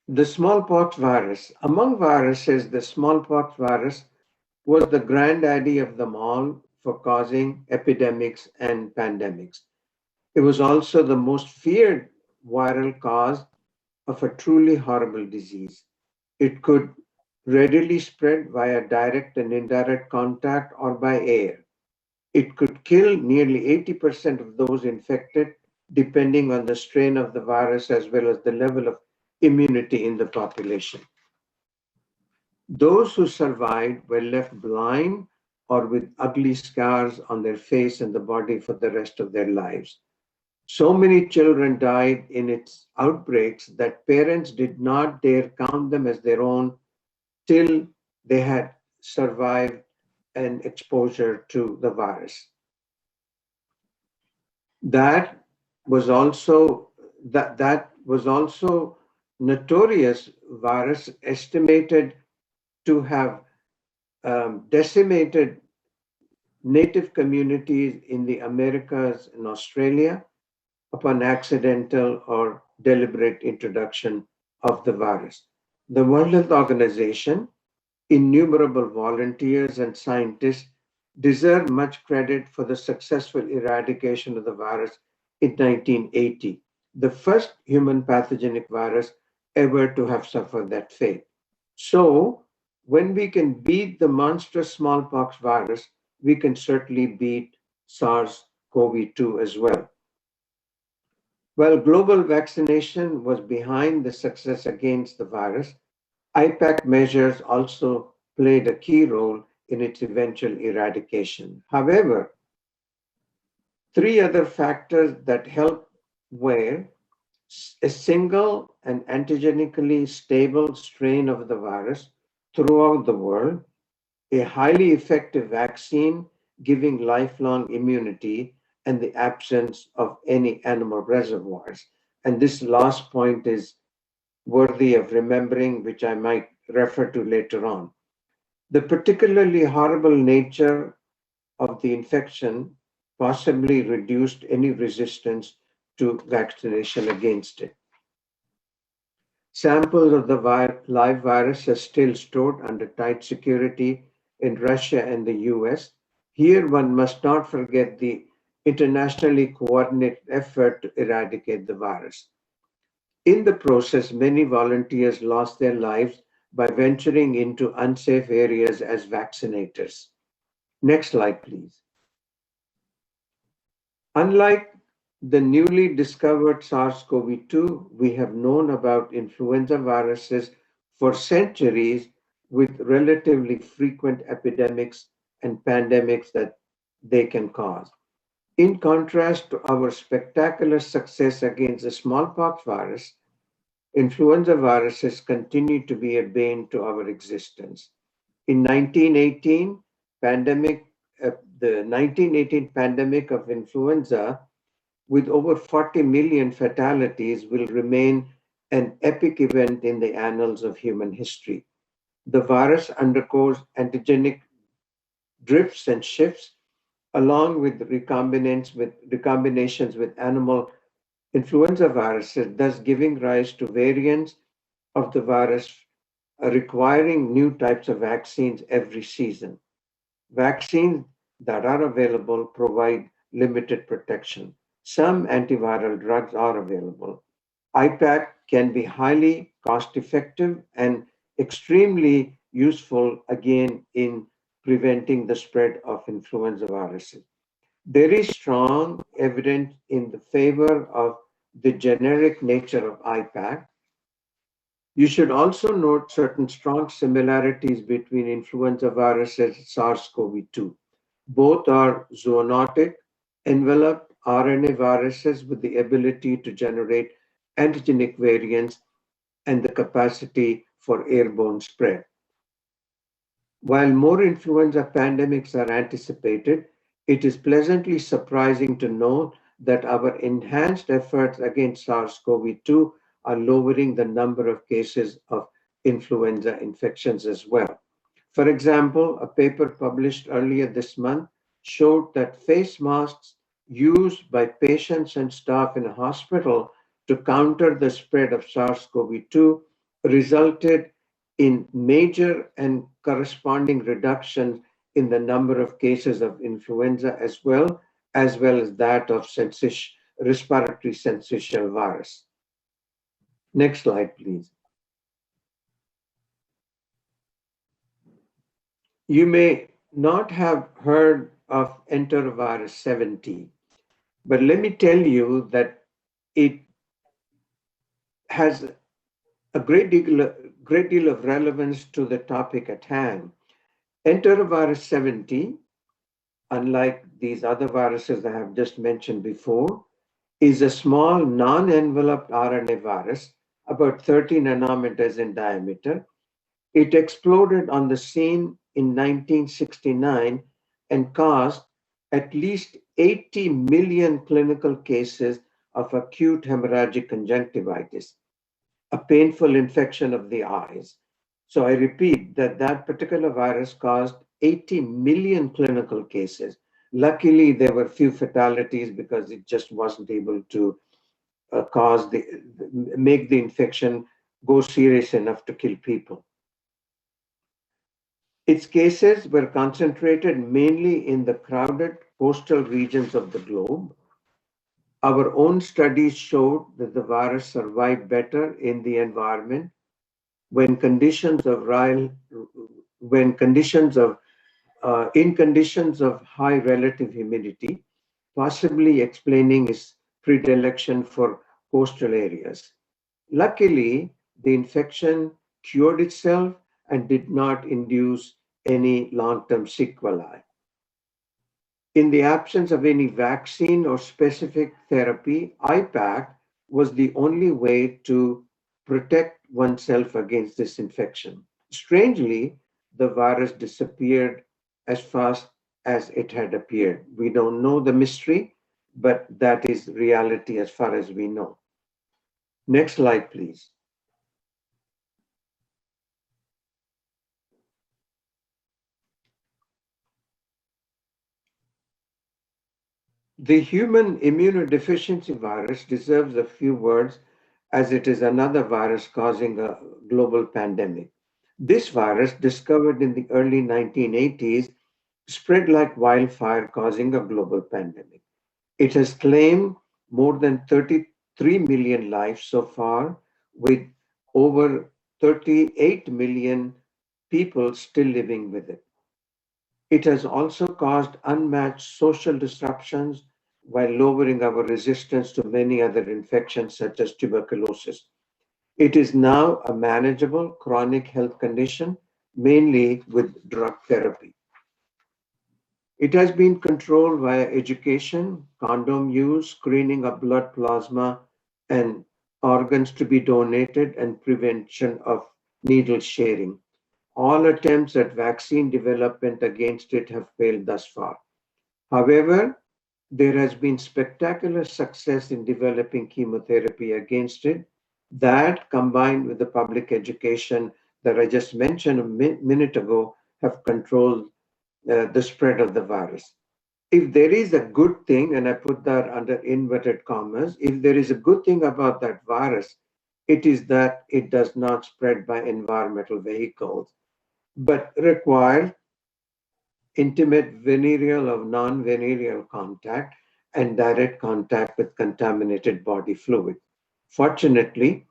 The smallpox virus. Among viruses, the smallpox virus was the granddaddy of them all for causing epidemics and pandemics. It was also the most feared viral cause of a truly horrible disease. It could readily spread via direct and indirect contact or by air. It could kill nearly 80% of those infected, depending on the strain of the virus as well as the level of immunity in the population. Those who survived were left blind or with ugly scars on their face and the body for the rest of their lives. So many children died in its outbreaks that parents did not dare count them as their own till they had survived an exposure to the virus. That was also notorious virus, estimated to have decimated native communities in the Americas and Australia upon accidental or deliberate introduction of the virus. The World Health Organization, innumerable volunteers and scientists deserve much credit for the successful eradication of the virus in 1980, the first human pathogenic virus ever to have suffered that fate. So, when we can beat the monstrous smallpox virus, we can certainly beat SARS-CoV-2 as well. While global vaccination was behind the success against the virus, Ipac measures also played a key role in its eventual eradication. However, three other factors that help were a single and antigenically stable strain of the virus throughout the world, a highly effective vaccine giving lifelong immunity, and the absence of any animal reservoirs. And this last point is worthy of remembering, which I might refer to later on. The particularly horrible nature of the infection possibly reduced any resistance to vaccination against it. Samples of the live virus are still stored under tight security in Russia and the US. Here, one must not forget the internationally coordinated effort to eradicate the virus. In the process, many volunteers lost their lives by venturing into unsafe areas as vaccinators. Next slide, please. Unlike the newly discovered SARS-CoV-2, we have known about influenza viruses for centuries with relatively frequent epidemics and pandemics that they can cause. In contrast to our spectacular success against the smallpox virus, influenza viruses continue to be a bane to our existence. In 1918, the 1918 pandemic of influenza, with over 40 million fatalities, will remain an epic event in the annals of human history. The virus undergoes antigenic drifts and shifts, along with recombinations with animal influenza viruses, thus giving rise to variants of the virus requiring new types of vaccines every season. Vaccines that are available provide limited protection. Some antiviral drugs are available. Ipac can be highly cost-effective and extremely useful, again, in preventing the spread of influenza viruses. There is strong evidence in the favor of the generic nature of Ipac. You should also note certain strong similarities between influenza viruses and SARS-CoV-2. Both are zoonotic, enveloped RNA viruses with the ability to generate antigenic variants and the capacity for airborne spread. While more influenza pandemics are anticipated, it is pleasantly surprising to note that our enhanced efforts against SARS-CoV-2 are lowering the number of cases of influenza infections as well. For example, a paper published earlier this month showed that face masks used by patients and staff in a hospital to counter the spread of SARS-CoV-2 resulted in major and corresponding reductions in the number of cases of influenza as well as that of respiratory syncytial virus. Next slide, please. You may not have heard of Enterovirus 70, but let me tell you that it has a great deal of relevance to the topic at hand. Enterovirus 70, unlike these other viruses I have just mentioned before, is a small non-enveloped RNA virus, about 30 nanometers in diameter. It exploded on the scene in 1969 and caused at least 80 million clinical cases of acute hemorrhagic conjunctivitis, a painful infection of the eyes. So I repeat that that particular virus caused 80 million clinical cases. Luckily, there were few fatalities because it just wasn't able to make the infection go serious enough to kill people. Its cases were concentrated mainly in the crowded coastal regions of the globe. Our own studies showed that the virus survived better in the environment in conditions of high relative humidity, possibly explaining its predilection for coastal areas. Luckily, the infection cured itself and did not induce any long-term sequelae. In the absence of any vaccine or specific therapy, Ipac was the only way to protect oneself against this infection. Strangely, the virus disappeared as fast as it had appeared. We don't know the mystery, but that is reality as far as we know. Next slide, please. The human immunodeficiency virus deserves a few words as it is another virus causing a global pandemic. This virus, discovered in the early 1980s, spread like wildfire, causing a global pandemic. It has claimed more than 33 million lives so far, with over 38 million people still living with it. It has also caused unmatched social disruptions while lowering our resistance to many other infections such as tuberculosis. It is now a manageable chronic health condition, mainly with drug therapy. It has been controlled via education, condom use, screening of blood plasma, and organs to be donated, and prevention of needle sharing. All attempts at vaccine development against it have failed thus far. However, there has been spectacular success in developing chemotherapy against it that, combined with the public education that I just mentioned a minute ago, have controlled the spread of the virus. If there is a good thing, and I put that under inverted commas, if there is a good thing about that virus, it is that it does not spread by environmental vehicles, but require intimate venereal or non-venereal contact and direct contact with contaminated body fluid. Fortunately,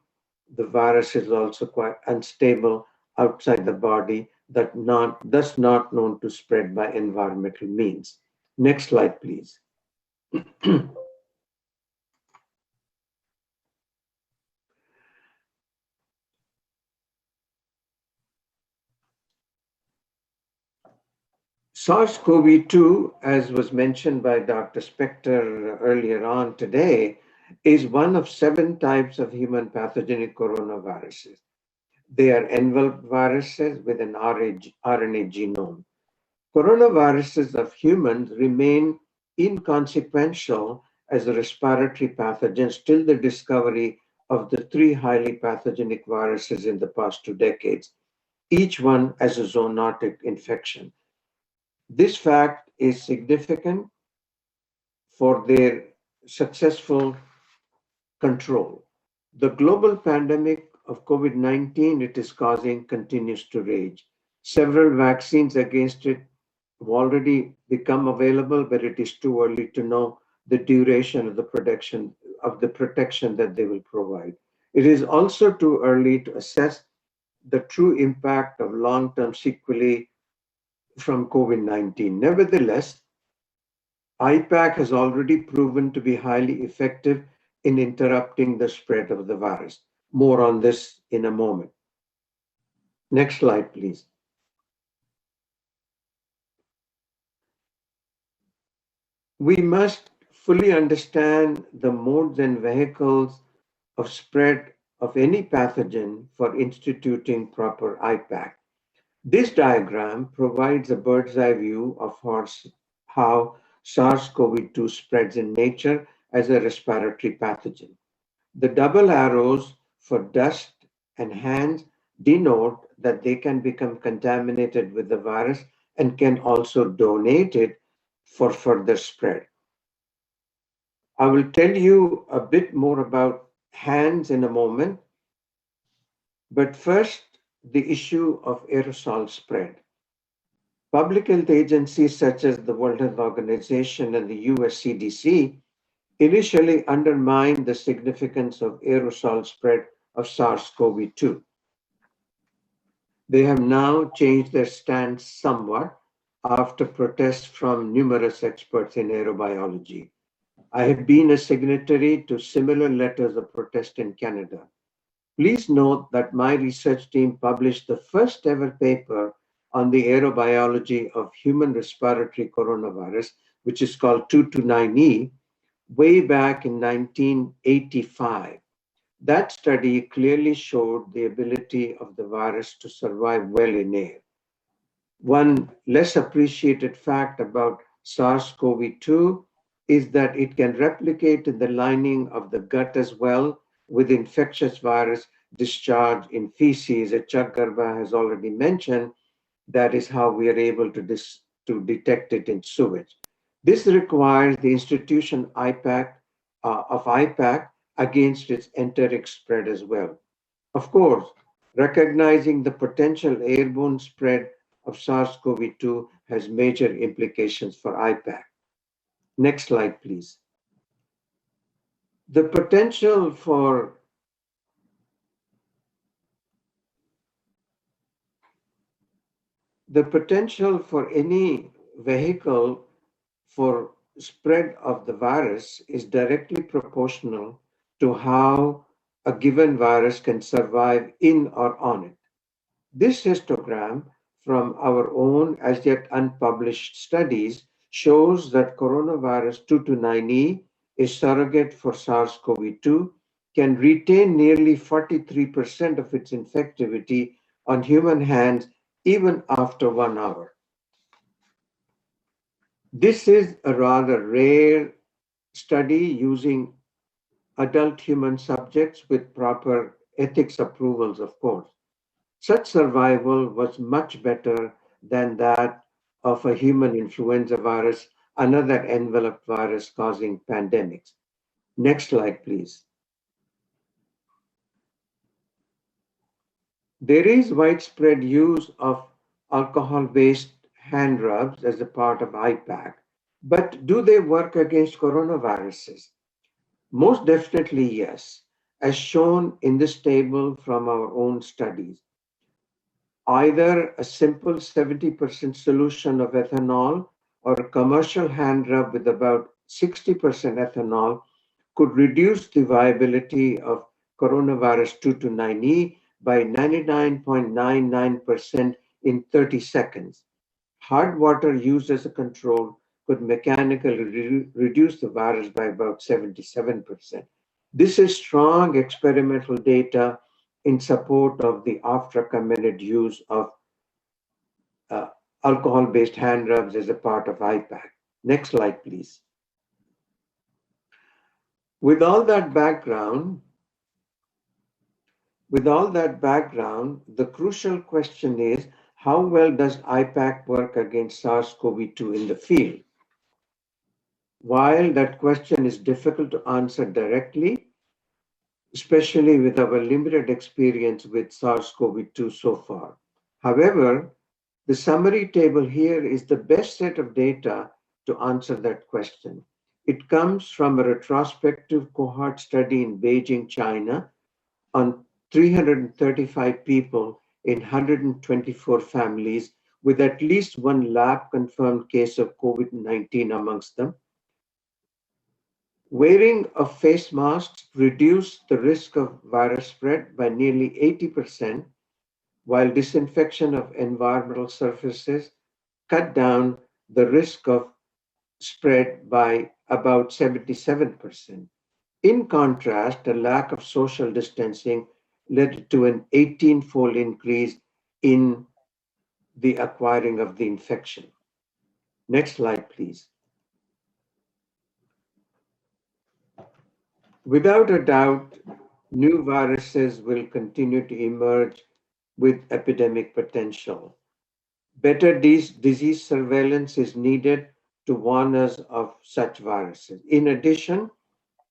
the virus is also quite unstable outside the body, thus not known to spread by environmental means. Next slide, please. SARS-CoV-2, as was mentioned by Dr. Spector earlier on today, is one of 7 types of human pathogenic coronaviruses. They are enveloped viruses with an RNA genome. Coronaviruses of humans remain inconsequential as a respiratory pathogens till the discovery of the 3 highly pathogenic viruses in the past 2 decades, each one as a zoonotic infection. This fact is significant for their successful control. The global pandemic of COVID-19 it is causing continues to rage. Several vaccines against it have already become available, but it is too early to know the duration of the protection that they will provide. It is also too early to assess the true impact of long-term sequelae from COVID-19. Nevertheless, Ipac has already proven to be highly effective in interrupting the spread of the virus. More on this in a moment. Next slide, please. We must fully understand the modes and vehicles of spread of any pathogen for instituting proper IPAC. This diagram provides a bird's eye view of how SARS-CoV-2 spreads in nature as a respiratory pathogen. The double arrows for dust and hands denote that they can become contaminated with the virus and can also donate it for further spread. I will tell you a bit more about hands in a moment, but first, the issue of aerosol spread. Public health agencies such as the World Health Organization and the US CDC initially undermined the significance of aerosol spread of SARS-CoV-2. They have now changed their stance somewhat after protests from numerous experts in aerobiology. I have been a signatory to similar letters of protest in Canada. Please note that my research team published the first ever paper on the aerobiology of human respiratory coronavirus, which is called 229E, way back in 1985. That study clearly showed the ability of the virus to survive well in air. One less appreciated fact about SARS-CoV-2 is that it can replicate in the lining of the gut as well, with infectious virus discharge in feces, as Chuck Garba has already mentioned. That is how we are able to detect it in sewage. This requires the institution Ipac against its enteric spread as well. Of course, recognizing the potential airborne spread of SARS-CoV-2 has major implications for Ipac. Next slide, please. The potential for any vehicle for spread of the virus is directly proportional to how a given virus can survive in or on it. This histogram from our own as yet unpublished studies shows that coronavirus 229E, a surrogate for SARS-CoV-2, can retain nearly 43% of its infectivity on human hands even after 1 hour. This is a rather rare study using adult human subjects with proper ethics approvals, of course. Such survival was much better than that of a human influenza virus, another enveloped virus causing pandemics. Next slide, please. There is widespread use of alcohol-based hand rubs as a part of Ipac, but do they work against coronaviruses? Most definitely yes, as shown in this table from our own studies. Either a simple 70% solution of ethanol or a commercial hand rub with about 60% ethanol could reduce the viability of coronavirus 229E by 99.99% in 30 seconds. Hard water used as a control could mechanically reduce the virus by about 77%. This is strong experimental data in support of the oft-recommended use of alcohol-based hand rubs as a part of Ipac. Next slide, please. With all that background, the crucial question is, how well does Ipac work against SARS-CoV-2 in the field? While that question is difficult to answer directly, especially with our limited experience with SARS-CoV-2 so far. However, the summary table here is the best set of data to answer that question. It comes from a retrospective cohort study in Beijing, China, on 335 people in 124 families with at least one lab-confirmed case of COVID-19 amongst them. Wearing of face masks reduced the risk of virus spread by nearly 80%, while disinfection of environmental surfaces cut down the risk of spread by about 77%. In contrast, a lack of social distancing led to an 18-fold increase in the acquiring of the infection. Next slide, please. Without a doubt, new viruses will continue to emerge with epidemic potential. Better disease surveillance is needed to warn us of such viruses. In addition,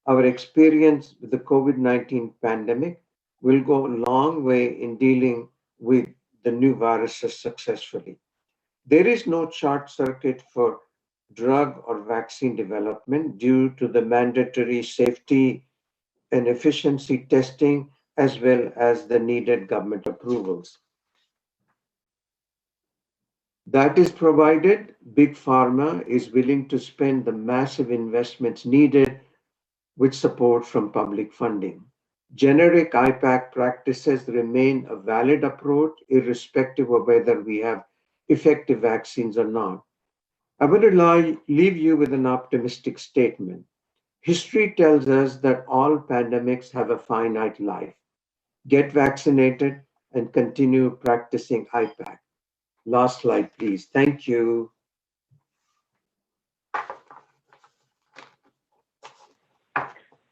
our experience with the COVID-19 pandemic will go a long way in dealing with the new viruses successfully. There is no short circuit for drug or vaccine development due to the mandatory safety and efficiency testing, as well as the needed government approvals. That is provided, Big Pharma is willing to spend the massive investments needed with support from public funding. Generic Ipac practices remain a valid approach, irrespective of whether we have effective vaccines or not. I want to leave you with an optimistic statement. History tells us that all pandemics have a finite life. Get vaccinated and continue practicing Ipac. Last slide, please. Thank you.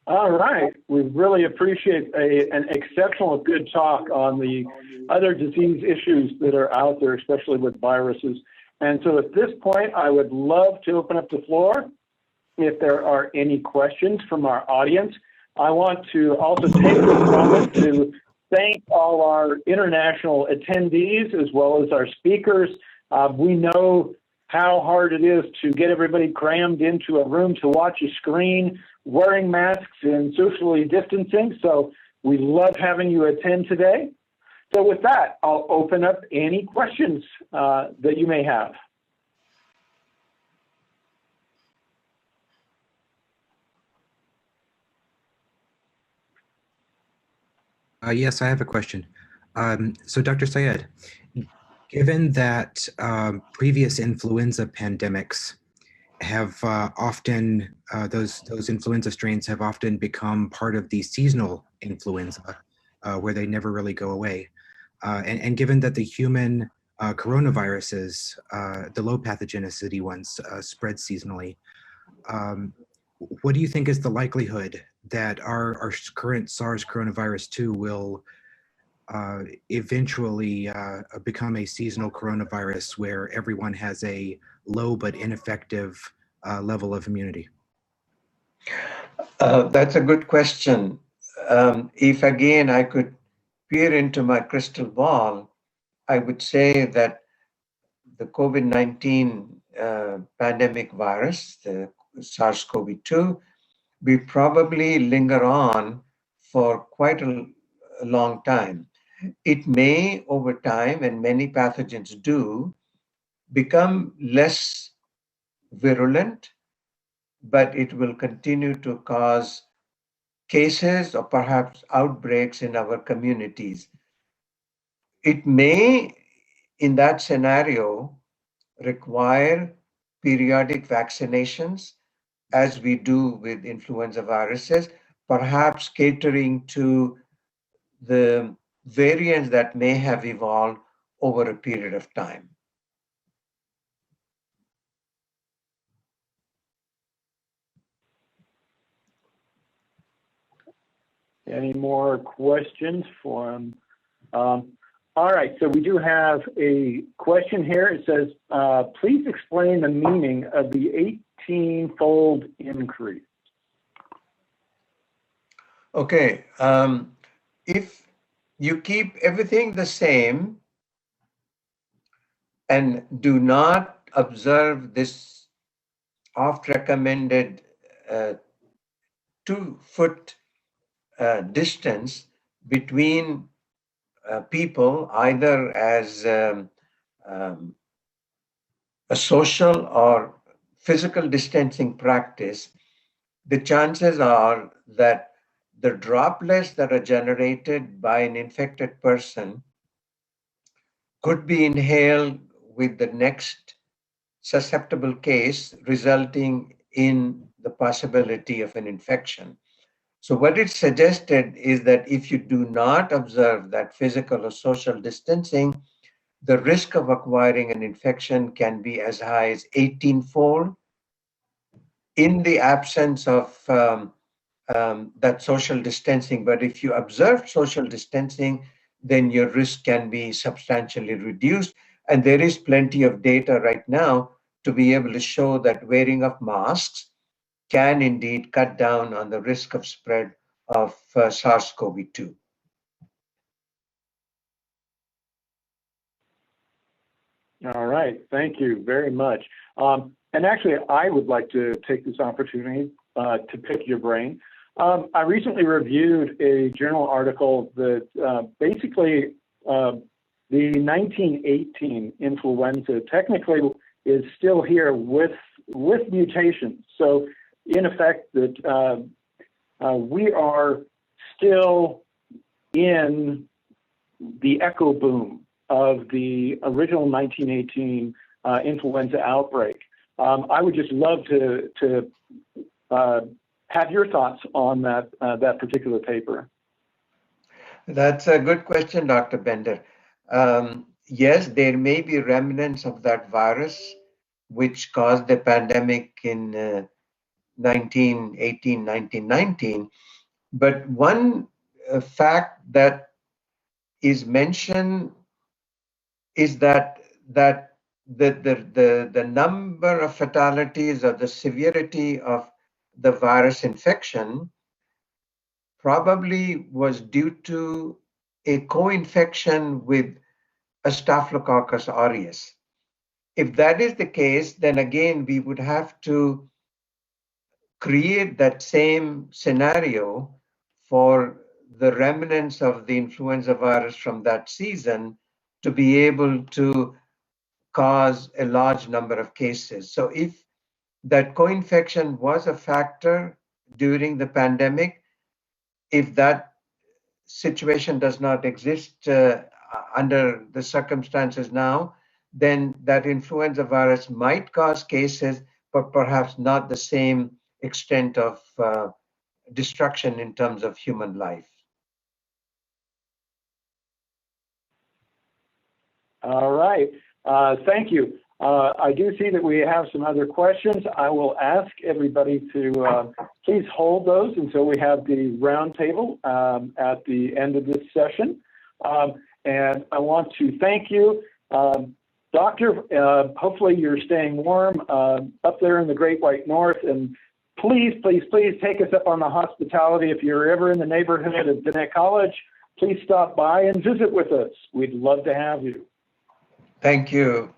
All right. We really appreciate an exceptional good talk on the other disease issues that are out there, especially with viruses. And so at this point, I would love to open up the floor if there are any questions from our audience. I want to also take this moment to thank all our international attendees as well as our speakers. We know how hard it is to get everybody crammed into a room to watch a screen, wearing masks and socially distancing. So we love having you attend today. So with that, I'll open up any questions that you may have. Yes, I have a question. So Dr. Syed, given that previous influenza pandemics have often, those influenza strains have often become part of the seasonal influenza, where they never really go away. And given that the human coronaviruses, the low pathogenicity ones, spread seasonally, what do you think is the likelihood that our current SARS coronavirus 2 will eventually become a seasonal coronavirus where everyone has a low but ineffective level of immunity? That's a good question. If again I could peer into my crystal ball, I would say that the COVID-19 pandemic virus, the SARS-CoV-2, will probably linger on for quite a long time. It may, over time, and many pathogens do, become less virulent, but it will continue to cause cases or perhaps outbreaks in our communities. It may, in that scenario, require periodic vaccinations, as we do with influenza viruses, perhaps catering to the variants that may have evolved over a period of time. Any more questions from? All right, so we do have a question here. It says, please explain the meaning of the 18-fold increase. Okay, if you keep everything the same and do not observe this oft-recommended 2-foot distance between people, either as a social or physical distancing practice, the chances are that the droplets that are generated by an infected person could be inhaled with the next susceptible case resulting in the possibility of an infection. So what it suggested is that if you do not observe that physical or social distancing, the risk of acquiring an infection can be as high as 18-fold in the absence of that social distancing. But if you observe social distancing, then your risk can be substantially reduced. And there is plenty of data right now to be able to show that wearing of masks can indeed cut down on the risk of spread of SARS-CoV-2. All right, thank you very much. And actually, I would like to take this opportunity to pick your brain. I recently reviewed a journal article that basically the 1918 influenza technically is still here with mutations. So in effect, that we are still in the echo boom of the original 1918 influenza outbreak. I would just love to have your thoughts on that particular paper. That's a good question, Dr. Bender. Yes, there may be remnants of that virus which caused the pandemic in 1918, 1919. But one fact that is mentioned is that the number of fatalities or the severity of the virus infection probably was due to a co-infection with a Staphylococcus aureus. If that is the case, then again, we would have to create that same scenario for the remnants of the influenza virus from that season to be able to cause a large number of cases. So if that co-infection was a factor during the pandemic, if that situation does not exist under the circumstances now, then that influenza virus might cause cases, but perhaps not the same extent of destruction in terms of human life. All right, thank you. I do see that we have some other questions. I will ask everybody to please hold those until we have the roundtable at the end of this session. And I want to thank you. Doctor, hopefully you're staying warm up there in the Great White North, and please, please, please take us up on the hospitality. If you're ever in the neighborhood of Diné College, please stop by and visit with us. We'd love to have you. Thank you.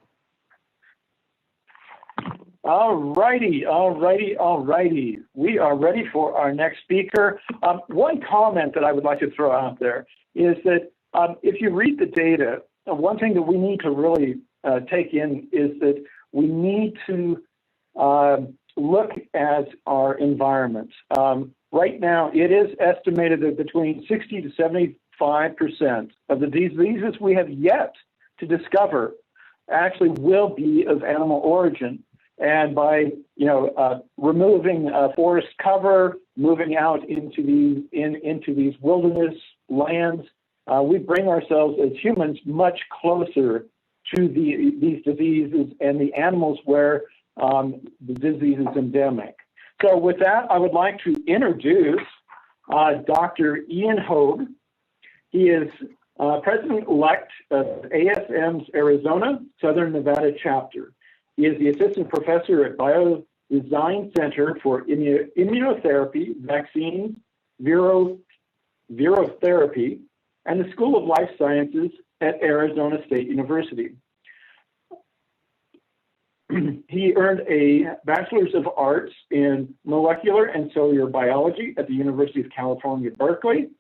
All righty, all righty, all righty. We are ready for our next speaker. One comment that I would like to throw out there is that if you read the data, one thing that we need to really take in is that we need to look at our environment. Right now, it is estimated that between 60 to 75% of the diseases we have yet to discover actually will be of animal origin. And by removing forest cover, moving out into these wilderness lands, we bring ourselves as humans much closer to these diseases and the animals where the disease is endemic. So with that, I would like to introduce Dr. Ian Hogue. He is President-elect of ASM's Arizona Southern Nevada chapter. He is the Assistant Professor at Biodesign Center for Immunotherapy, Vaccines, Virotherapy, and the School of Life Sciences at Arizona State University. He earned a Bachelor's of Arts in Molecular and Cellular Biology at the University of California, Berkeley,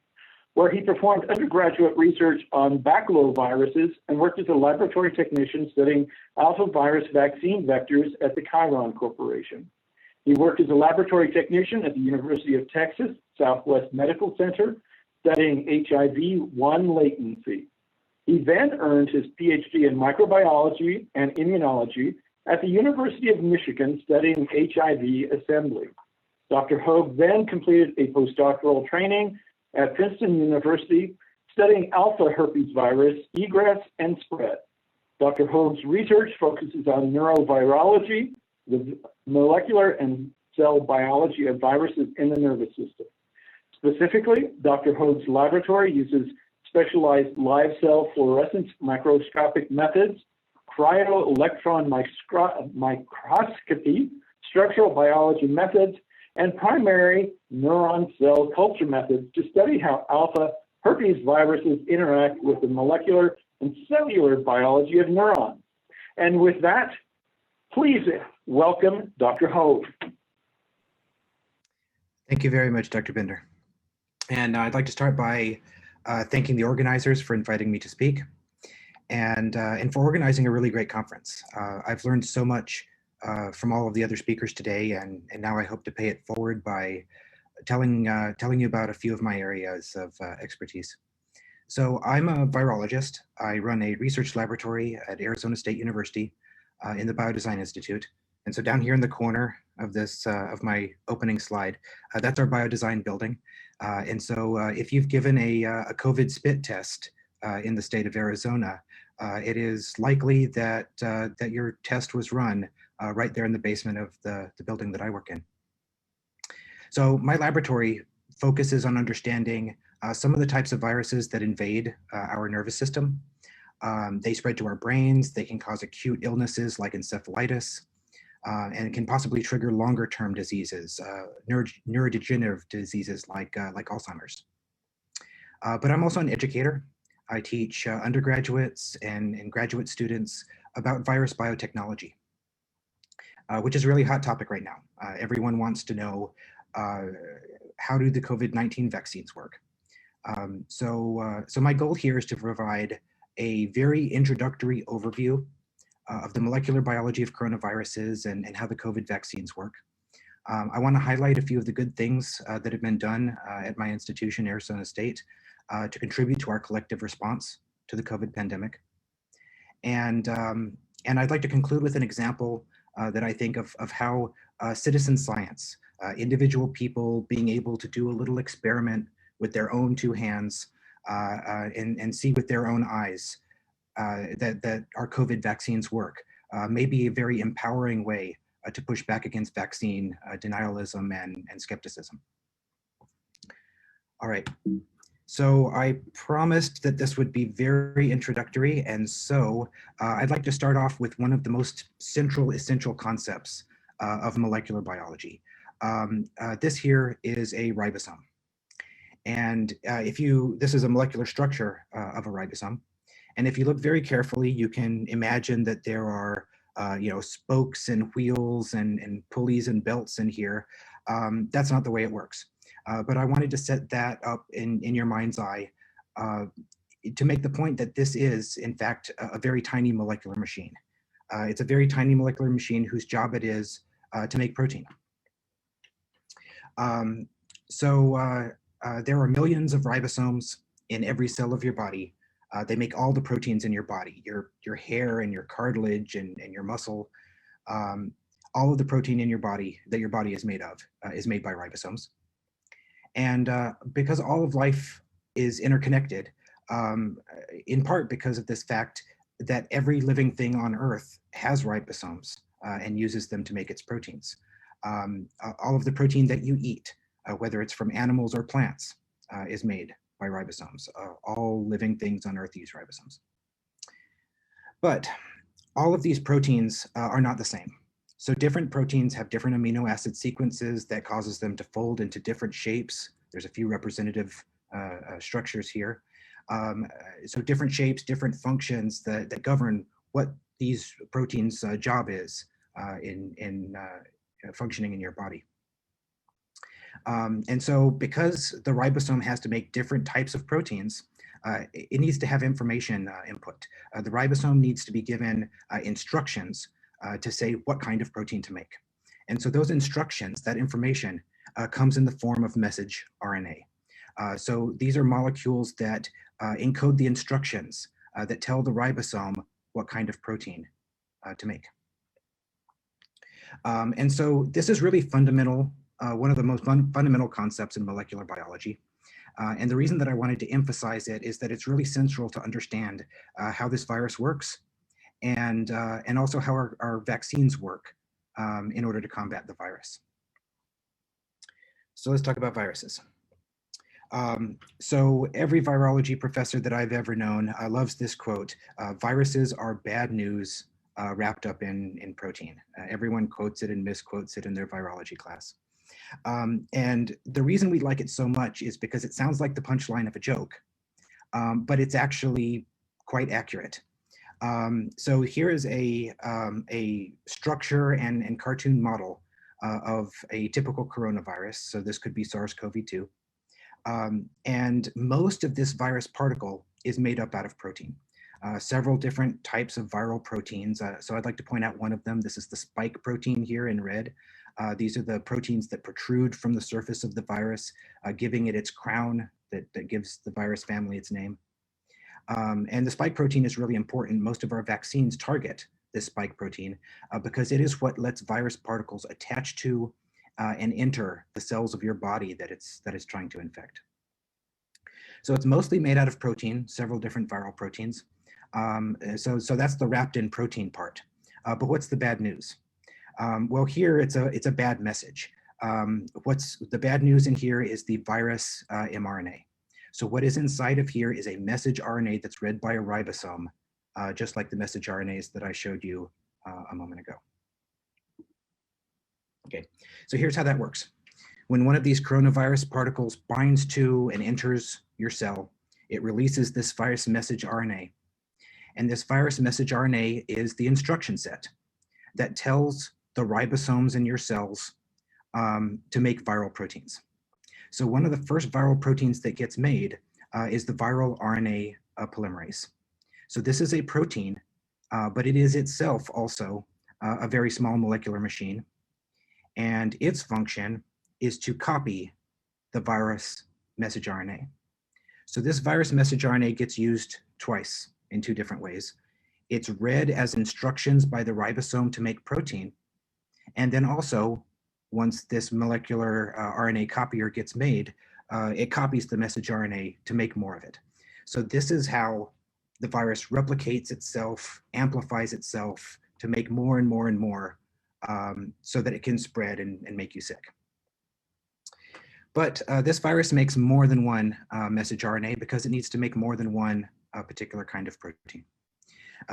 where he performed undergraduate research on baculoviruses and worked as a laboratory technician studying alpha virus vaccine vectors at the Chiron Corporation. He worked as a laboratory technician at the University of Texas Southwest Medical Center, studying HIV-1 latency. He then earned his PhD in microbiology and immunology at the University of Michigan studying HIV assembly. Dr. Hogue then completed a postdoctoral training at Princeton University studying alpha herpes virus egress and spread. Dr. Hogue's research focuses on neurovirology, the molecular and cell biology of viruses in the nervous system. Specifically, Dr. Hogue's laboratory uses specialized live cell fluorescence microscopic methods, cryo-electron microscopy, structural biology methods, and primary neuron cell culture methods to study how alpha herpes viruses interact with the molecular and cellular biology of neurons. And with that, please welcome Dr. Hogue. Thank you very much, Dr. Binder. And I'd like to start by thanking the organizers for inviting me to speak and for organizing a really great conference. I've learned so much from all of the other speakers today, and now I hope to pay it forward by telling you about a few of my areas of expertise. So I'm a virologist. I run a research laboratory at Arizona State University in the Biodesign Institute. And so down here in the corner of this of my opening slide, that's our biodesign building. And so if you've given a COVID spit test in the state of Arizona, it is likely that that your test was run right there in the basement of the building that I work in. So my laboratory focuses on understanding some of the types of viruses that invade our nervous system. They spread to our brains. They can cause acute illnesses like encephalitis, and can possibly trigger longer-term diseases, neurodegenerative diseases like Alzheimer's. But I'm also an educator. I teach undergraduates and graduate students about virus biotechnology, which is a really hot topic right now. Everyone wants to know how do the COVID-19 vaccines work? So my goal here is to provide a very introductory overview of the molecular biology of coronaviruses and how the COVID vaccines work. I want to highlight a few of the good things that have been done at my institution, Arizona State, to contribute to our collective response to the COVID pandemic. And I'd like to conclude with an example that I think of how citizen science, individual people being able to do a little experiment with their own two hands and see with their own eyes that our COVID vaccines work may be a very empowering way to push back against vaccine denialism and skepticism. All right, so I promised that this would be very introductory, and so I'd like to start off with one of the most essential concepts of molecular biology. This here is a ribosome. And this is a molecular structure of a ribosome. And if you look very carefully, you can imagine that there are spokes and wheels and pulleys and belts in here. That's not the way it works. But I wanted to set that up in your mind's eye to make the point that this is, in fact, a very tiny molecular machine. It's a very tiny molecular machine whose job it is to make protein. There are millions of ribosomes in every cell of your body. They make all the proteins in your body, your hair and your cartilage and your muscle. All of the protein in your body that your body is made of is made by ribosomes. And because all of life is interconnected, in part because of this fact that every living thing on Earth has ribosomes and uses them to make its proteins. All of the protein that you eat, whether it's from animals or plants, is made by ribosomes. All living things on Earth use ribosomes. But all of these proteins are not the same. So different proteins have different amino acid sequences that causes them to fold into different shapes. There's a few representative structures here. So different shapes, different functions that govern what these proteins' job is in functioning in your body. And so because the ribosome has to make different types of proteins, it needs to have information input. The ribosome needs to be given instructions to say what kind of protein to make. And so those instructions, that information, comes in the form of message RNA. So these are molecules that encode the instructions that tell the ribosome what kind of protein to make. And so this is really fundamental, one of the most fundamental concepts in molecular biology. And the reason that I wanted to emphasize it is that it's really central to understand how this virus works and also how our vaccines work in order to combat the virus. So let's talk about viruses. So every virology professor that I've ever known loves this quote: viruses are bad news wrapped up in protein. Everyone quotes it and misquotes it in their virology class. And the reason we like it so much is because it sounds like the punchline of a joke, but it's actually quite accurate. So here is a structure and cartoon model of a typical coronavirus. So this could be SARS-CoV-2. And most of this virus particle is made up out of protein. Several different types of viral proteins. So I'd like to point out one of them. This is the spike protein here in red. These are the proteins that protrude from the surface of the virus, giving it its crown that gives the virus family its name. And the spike protein is really important. Most of our vaccines target this spike protein because it is what lets virus particles attach to and enter the cells of your body that it's trying to infect. So it's mostly made out of protein, several different viral proteins. So that's the wrapped in protein part. But what's the bad news? Well, here it's a bad message. What's the bad news in here is the virus mRNA. So what is inside of here is a message RNA that's read by a ribosome, just like the message RNAs that I showed you a moment ago. Okay, so here's how that works. When one of these coronavirus particles binds to and enters your cell, it releases this virus message RNA. And this virus message RNA is the instruction set that tells the ribosomes in your cells to make viral proteins. So one of the first viral proteins that gets made is the viral RNA polymerase. So this is a protein, but it is itself also a very small molecular machine. And its function is to copy the virus message RNA. So this virus message RNA gets used twice in two different ways. It's read as instructions by the ribosome to make protein. And then also, once this molecular RNA copier gets made, it copies the message RNA to make more of it. So this is how the virus replicates itself, amplifies itself to make more and more and more so that it can spread and make you sick. But this virus makes more than one message RNA because it needs to make more than one particular kind of protein.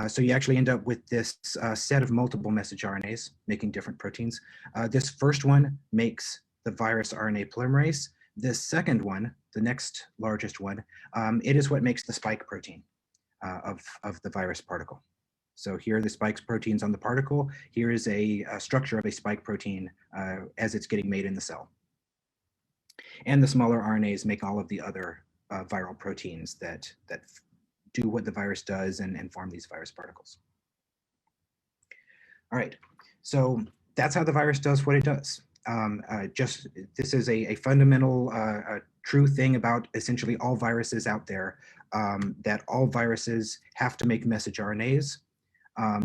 So you actually end up with this set of multiple message RNAs making different proteins. This first one makes the virus RNA polymerase. This second one, the next largest one, it is what makes the spike protein of the virus particle. So here are the spike proteins on the particle. Here is a structure of a spike protein as it's getting made in the cell. And the smaller RNAs make all of the other viral proteins that do what the virus does and form these virus particles. All right, so that's how the virus does what it does. This is a fundamental true thing about essentially all viruses out there, that all viruses have to make message RNAs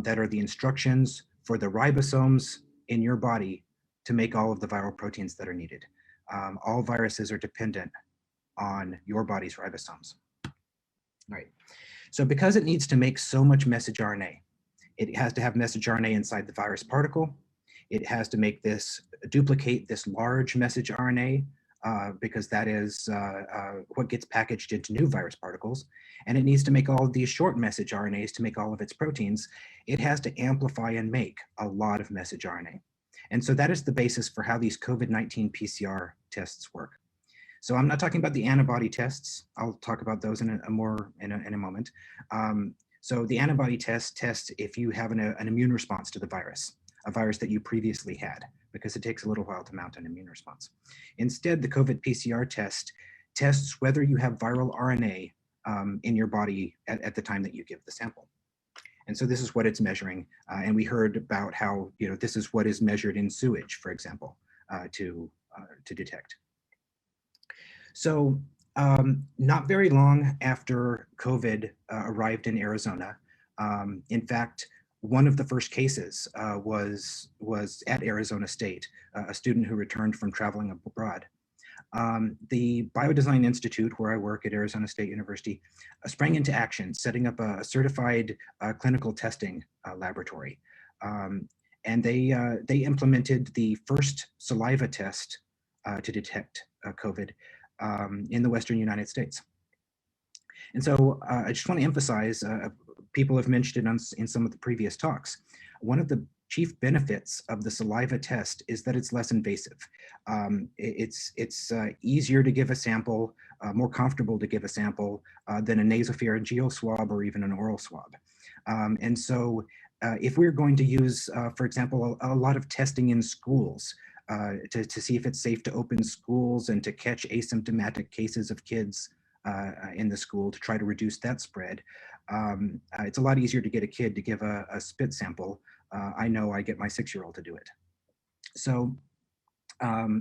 that are the instructions for the ribosomes in your body to make all of the viral proteins that are needed. All viruses are dependent on your body's ribosomes. All right, so because it needs to make so much message RNA, it has to have message RNA inside the virus particle. It has to make this, duplicate this large message RNA because that is what gets packaged into new virus particles. And it needs to make all of these short message RNAs to make all of its proteins. It has to amplify and make a lot of message RNA. And so that is the basis for how these COVID-19 PCR tests work. So I'm not talking about the antibody tests. I'll talk about those in a moment. So the antibody tests if you have an immune response to the virus, a virus that you previously had, because it takes a little while to mount an immune response. Instead, the COVID PCR test tests whether you have viral RNA in your body at the time that you give the sample. And so this is what it's measuring. And we heard about how this is what is measured in sewage, for example, to detect. So not very long after COVID arrived in Arizona, in fact, one of the first cases was at Arizona State, a student who returned from traveling abroad. The Biodesign Institute, where I work at Arizona State University, sprang into action, setting up a certified clinical testing laboratory. And they implemented the first saliva test to detect COVID in the Western United States. And so I just want to emphasize, people have mentioned it in some of the previous talks, one of the chief benefits of the saliva test is that it's less invasive. It's easier to give a sample, more comfortable to give a sample than a nasopharyngeal swab or even an oral swab. And so if we're going to use, for example, a lot of testing in schools to see if it's safe to open schools and to catch asymptomatic cases of kids in the school to try to reduce that spread, it's a lot easier to get a kid to give a spit sample. I know I get my 6-year-old to do it. So,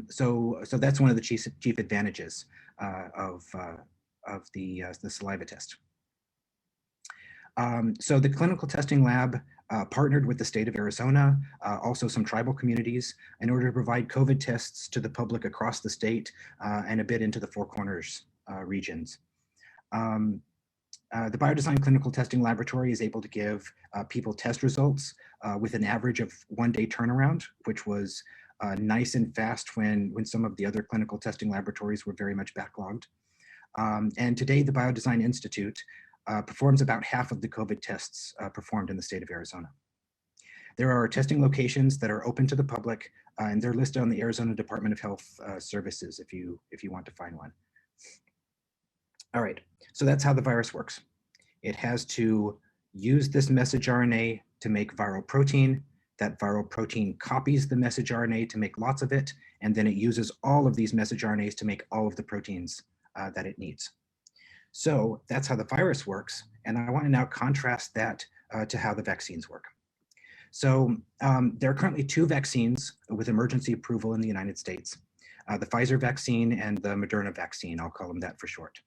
so that's one of the chief advantages of the saliva test. So the clinical testing lab partnered with the state of Arizona, also some tribal communities, in order to provide COVID tests to the public across the state and a bit into the Four Corners regions. The Biodesign Clinical Testing Laboratory is able to give people test results with an average of 1-day turnaround, which was nice and fast when some of the other clinical testing laboratories were very much backlogged. And today, the Biodesign Institute performs about half of the COVID tests performed in the state of Arizona. There are testing locations that are open to the public, and they're listed on the Arizona Department of Health Services if you want to find one. All right, so that's how the virus works. It has to use this message RNA to make viral protein. That viral protein copies the message RNA to make lots of it, and then it uses all of these message RNAs to make all of the proteins that it needs. So that's how the virus works, and I want to now contrast that to how the vaccines work. So there are currently 2 vaccines with emergency approval in the United States, the Pfizer vaccine and the Moderna vaccine. I'll call them that for short.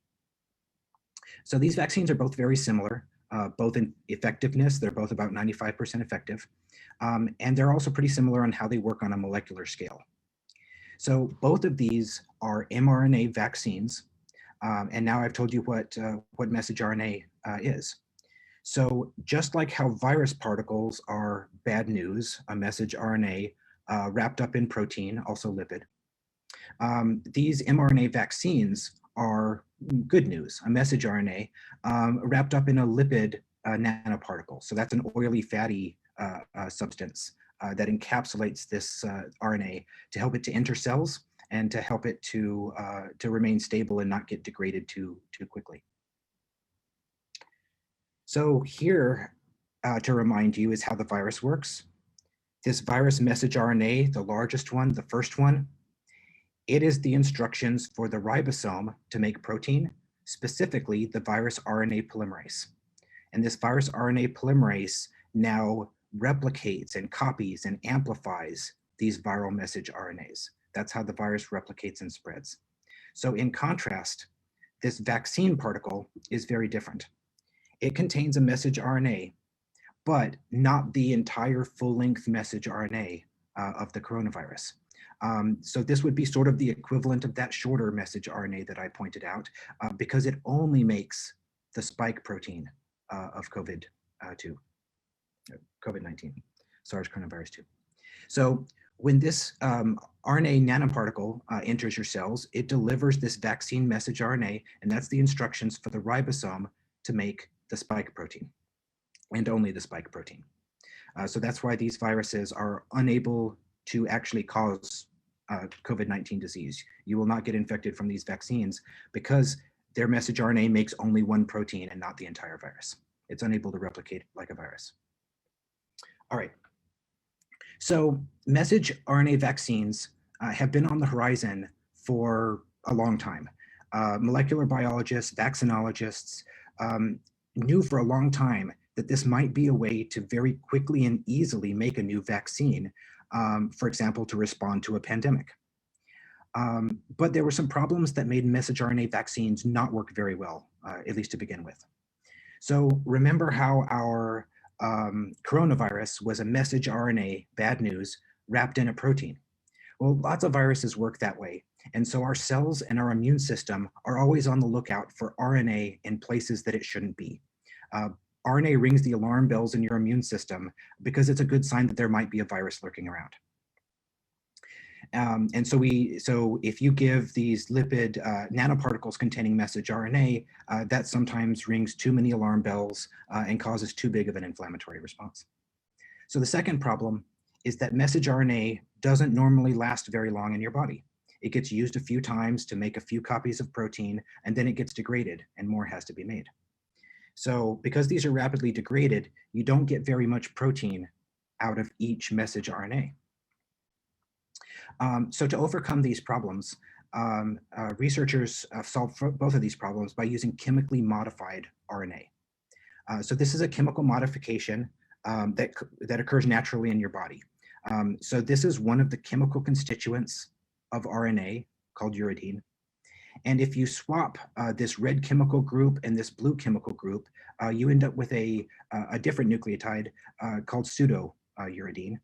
So these vaccines are both very similar, both in effectiveness. They're both about 95% effective. And they're also pretty similar on how they work on a molecular scale. So both of these are mRNA vaccines. And now I've told you what message RNA is. So just like how virus particles are bad news, a message RNA wrapped up in protein, also lipid, these mRNA vaccines are good news, a message RNA wrapped up in a lipid nanoparticle. So that's an oily fatty substance that encapsulates this RNA to help it to enter cells and to help it to remain stable and not get degraded too quickly. So here, to remind you, is how the virus works. This virus message RNA, the largest one, the first one, it is the instructions for the ribosome to make protein, specifically the virus RNA polymerase. And this virus RNA polymerase now replicates and copies and amplifies these viral message RNAs. That's how the virus replicates and spreads. So in contrast, this vaccine particle is very different. It contains a message RNA, but not the entire full-length message RNA of the coronavirus. So this would be sort of the equivalent of that shorter message RNA that I pointed out, because it only makes the spike protein of COVID-19, SARS coronavirus 2. So when this RNA nanoparticle enters your cells, it delivers this vaccine message RNA, and that's the instructions for the ribosome to make the spike protein, and only the spike protein. So that's why these viruses are unable to actually cause COVID-19 disease. You will not get infected from these vaccines because their message RNA makes only one protein and not the entire virus. It's unable to replicate like a virus. All right. So message RNA vaccines have been on the horizon for a long time. Molecular biologists, vaccinologists knew for a long time that this might be a way to very quickly and easily make a new vaccine, for example, to respond to a pandemic. But there were some problems that made message RNA vaccines not work very well, at least to begin with. So remember how our coronavirus was a message RNA, bad news, wrapped in a protein. Well, lots of viruses work that way. And so our cells and our immune system are always on the lookout for RNA in places that it shouldn't be. RNA rings the alarm bells in your immune system because it's a good sign that there might be a virus lurking around. And so if you give these lipid nanoparticles containing message RNA, that sometimes rings too many alarm bells and causes too big of an inflammatory response. So the second problem is that message RNA doesn't normally last very long in your body. It gets used a few times to make a few copies of protein, and then it gets degraded and more has to be made. So because these are rapidly degraded, you don't get very much protein out of each message RNA. So to overcome these problems, researchers solved both of these problems by using chemically modified RNA. So this is a chemical modification that occurs naturally in your body. So this is one of the chemical constituents of RNA called uridine. And if you swap this red chemical group and this blue chemical group, you end up with a different nucleotide called pseudo-uridine.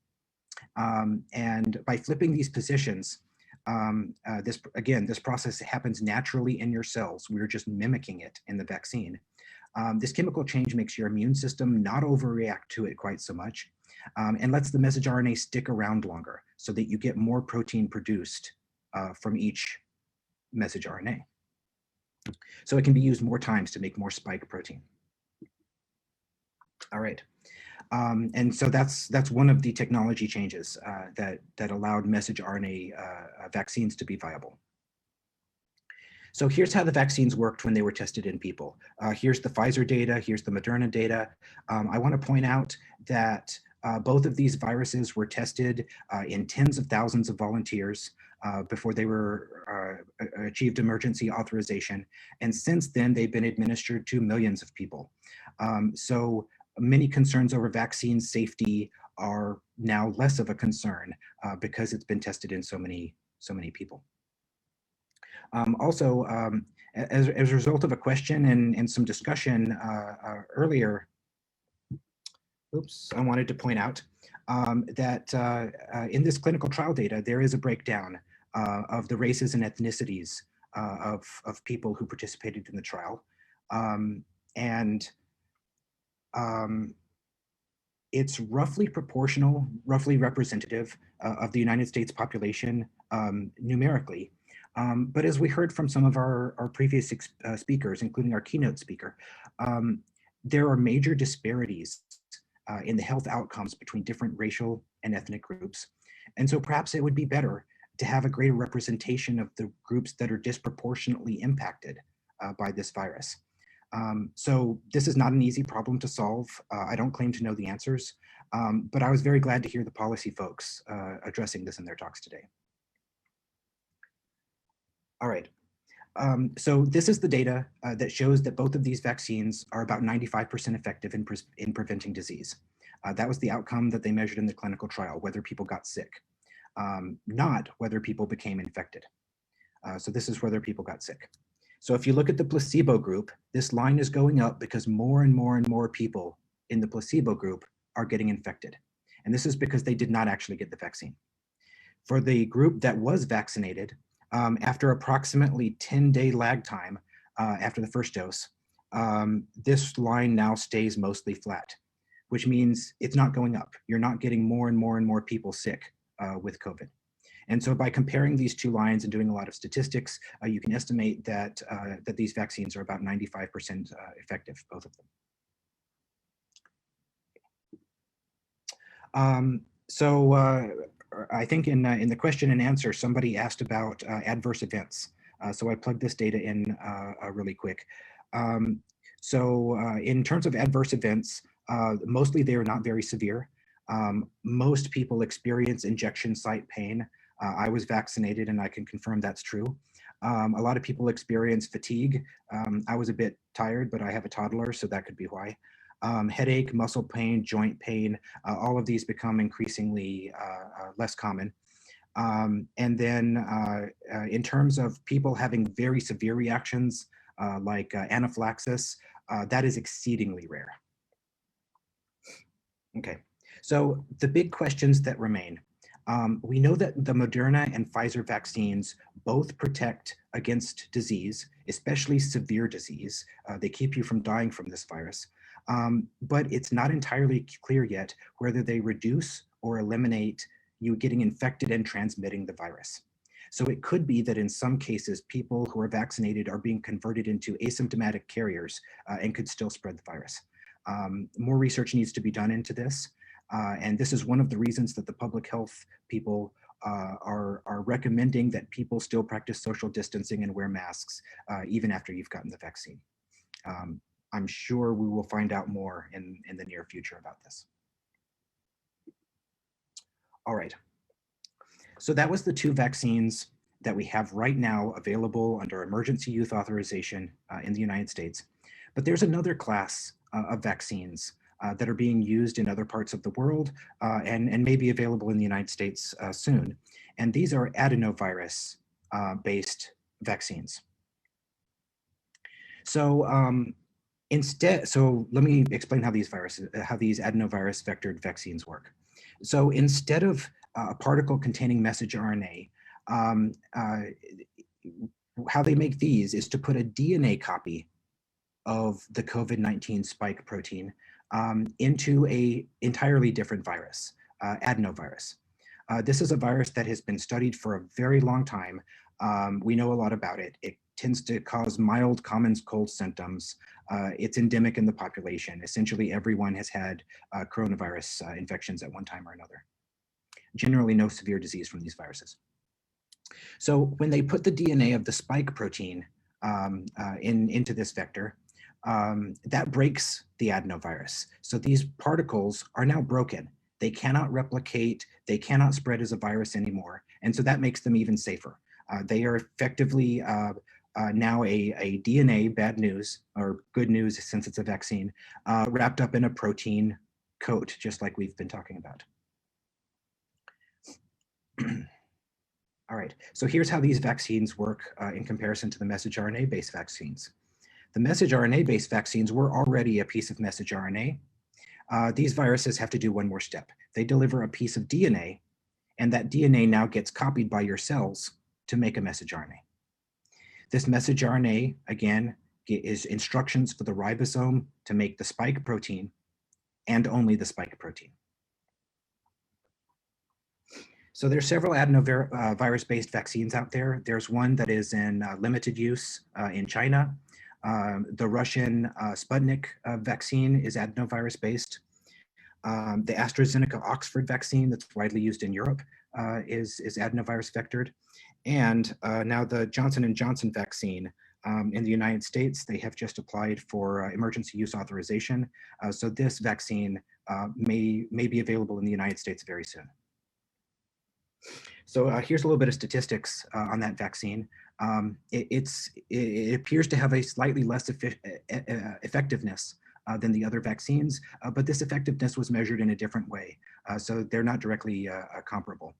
And by flipping these positions, this process happens naturally in your cells. We're just mimicking it in the vaccine. This chemical change makes your immune system not overreact to it quite so much, and lets the message RNA stick around longer so that you get more protein produced from each message RNA. So it can be used more times to make more spike protein. All right. And so that's one of the technology changes that allowed message RNA vaccines to be viable. So here's how the vaccines worked when they were tested in people. Here's the Pfizer data, here's the Moderna data. I want to point out that both of these viruses were tested in tens of thousands of volunteers before they were achieved emergency authorization. And since then, they've been administered to millions of people. So many concerns over vaccine safety are now less of a concern because it's been tested in so many people. Also, as a result of a question and some discussion earlier, I wanted to point out that in this clinical trial data, there is a breakdown of the races and ethnicities of people who participated in the trial. It's roughly proportional, roughly representative of the United States population numerically. But as we heard from some of our previous speakers, including our keynote speaker, there are major disparities in the health outcomes between different racial and ethnic groups. And so perhaps it would be better to have a greater representation of the groups that are disproportionately impacted by this virus. So this is not an easy problem to solve. I don't claim to know the answers, but I was very glad to hear the policy folks addressing this in their talks today. All right, so this is the data that shows that both of these vaccines are about 95% effective in preventing disease. That was the outcome that they measured in the clinical trial, whether people got sick, not whether people became infected. So this is whether people got sick. So if you look at the placebo group, this line is going up because more and more and more people in the placebo group are getting infected. And this is because they did not actually get the vaccine. For the group that was vaccinated, after approximately 10-day lag time after the first dose, this line now stays mostly flat, which means it's not going up. You're not getting more and more and more people sick with COVID. And so by comparing these two lines and doing a lot of statistics, you can estimate that, that these vaccines are about 95% effective, both of them. I think in the question and answer, somebody asked about adverse events. So I plugged this data in really quick. In terms of adverse events, mostly they are not very severe. Most people experience injection site pain. I was vaccinated and I can confirm that's true. A lot of people experience fatigue. I was a bit tired, but I have a toddler, so that could be why. Headache, muscle pain, joint pain, all of these become increasingly less common. And then in terms of people having very severe reactions like anaphylaxis, that is exceedingly rare. Okay, so the big questions that remain. We know that the Moderna and Pfizer vaccines both protect against disease, especially severe disease. They keep you from dying from this virus. But it's not entirely clear yet whether they reduce or eliminate you getting infected and transmitting the virus. So it could be that in some cases, people who are vaccinated are being converted into asymptomatic carriers and could still spread the virus. More research needs to be done into this. And this is one of the reasons that the public health people are recommending that people still practice social distancing and wear masks even after you've gotten the vaccine. I'm sure we will find out more in the near future about this. All right. So that was the 2 vaccines that we have right now available under emergency use authorization in the United States. But there's another class of vaccines that are being used in other parts of the world and may be available in the United States soon. And these are adenovirus based vaccines. So so let me explain how these adenovirus vectored vaccines work. So instead of a particle containing message RNA, how they make these is to put a DNA copy of the COVID-19 spike protein into a entirely different virus, adenovirus. This is a virus that has been studied for a very long time. We know a lot about it. It tends to cause mild common cold symptoms. It's endemic in the population. Essentially, everyone has had coronavirus infections at one time or another. Generally, no severe disease from these viruses. So when they put the DNA of the spike protein into this vector, that breaks the adenovirus. So these particles are now broken. They cannot replicate, they cannot spread as a virus anymore. And so that makes them even safer. They are effectively now a DNA, bad news, or good news since it's a vaccine, wrapped up in a protein coat, just like we've been talking about. All right, so here's how these vaccines work in comparison to the messenger RNA-based vaccines. The messenger RNA-based vaccines were already a piece of messenger RNA. These viruses have to do one more step. They deliver a piece of DNA, and that DNA now gets copied by your cells to make a messenger RNA. This messenger RNA, again, is instructions for the ribosome to make the spike protein and only the spike protein. So there's several adenovirus-based vaccines out there. There's one that is in limited use in China. The Russian Sputnik vaccine is adenovirus-based. The AstraZeneca Oxford vaccine that's widely used in Europe is adenovirus vectored. And now the Johnson & Johnson vaccine in the United States, they have just applied for emergency use authorization. So this vaccine may be available in the United States very soon. So here's a little bit of statistics on that vaccine. It appears to have a slightly less effectiveness than the other vaccines, but this effectiveness was measured in a different way. So they're not directly comparable.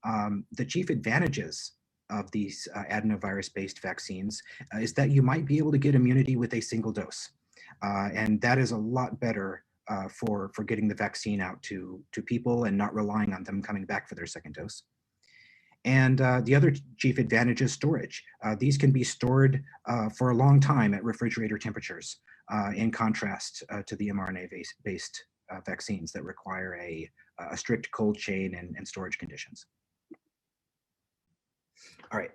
The chief advantages of these adenovirus-based vaccines is that you might be able to get immunity with a single dose. And that is a lot better for getting the vaccine out to people and not relying on them coming back for their second dose. And the other chief advantage is storage. These can be stored for a long time at refrigerator temperatures, in contrast to the mRNA-based vaccines that require a strict cold chain and storage conditions. All right,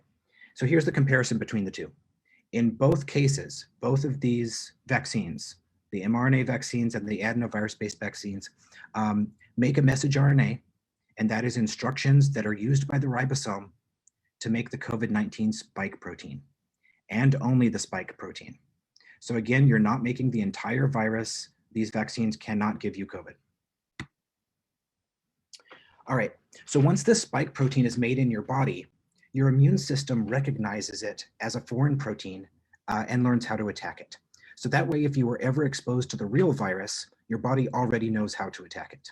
so here's the comparison between the two. In both cases, both of these vaccines, the mRNA vaccines and the adenovirus-based vaccines, make a messenger RNA, and that is instructions that are used by the ribosome to make the COVID-19 spike protein, and only the spike protein. So again, you're not making the entire virus. These vaccines cannot give you COVID. All right, so once this spike protein is made in your body, your immune system recognizes it as a foreign protein and learns how to attack it. So that way, if you were ever exposed to the real virus, your body already knows how to attack it.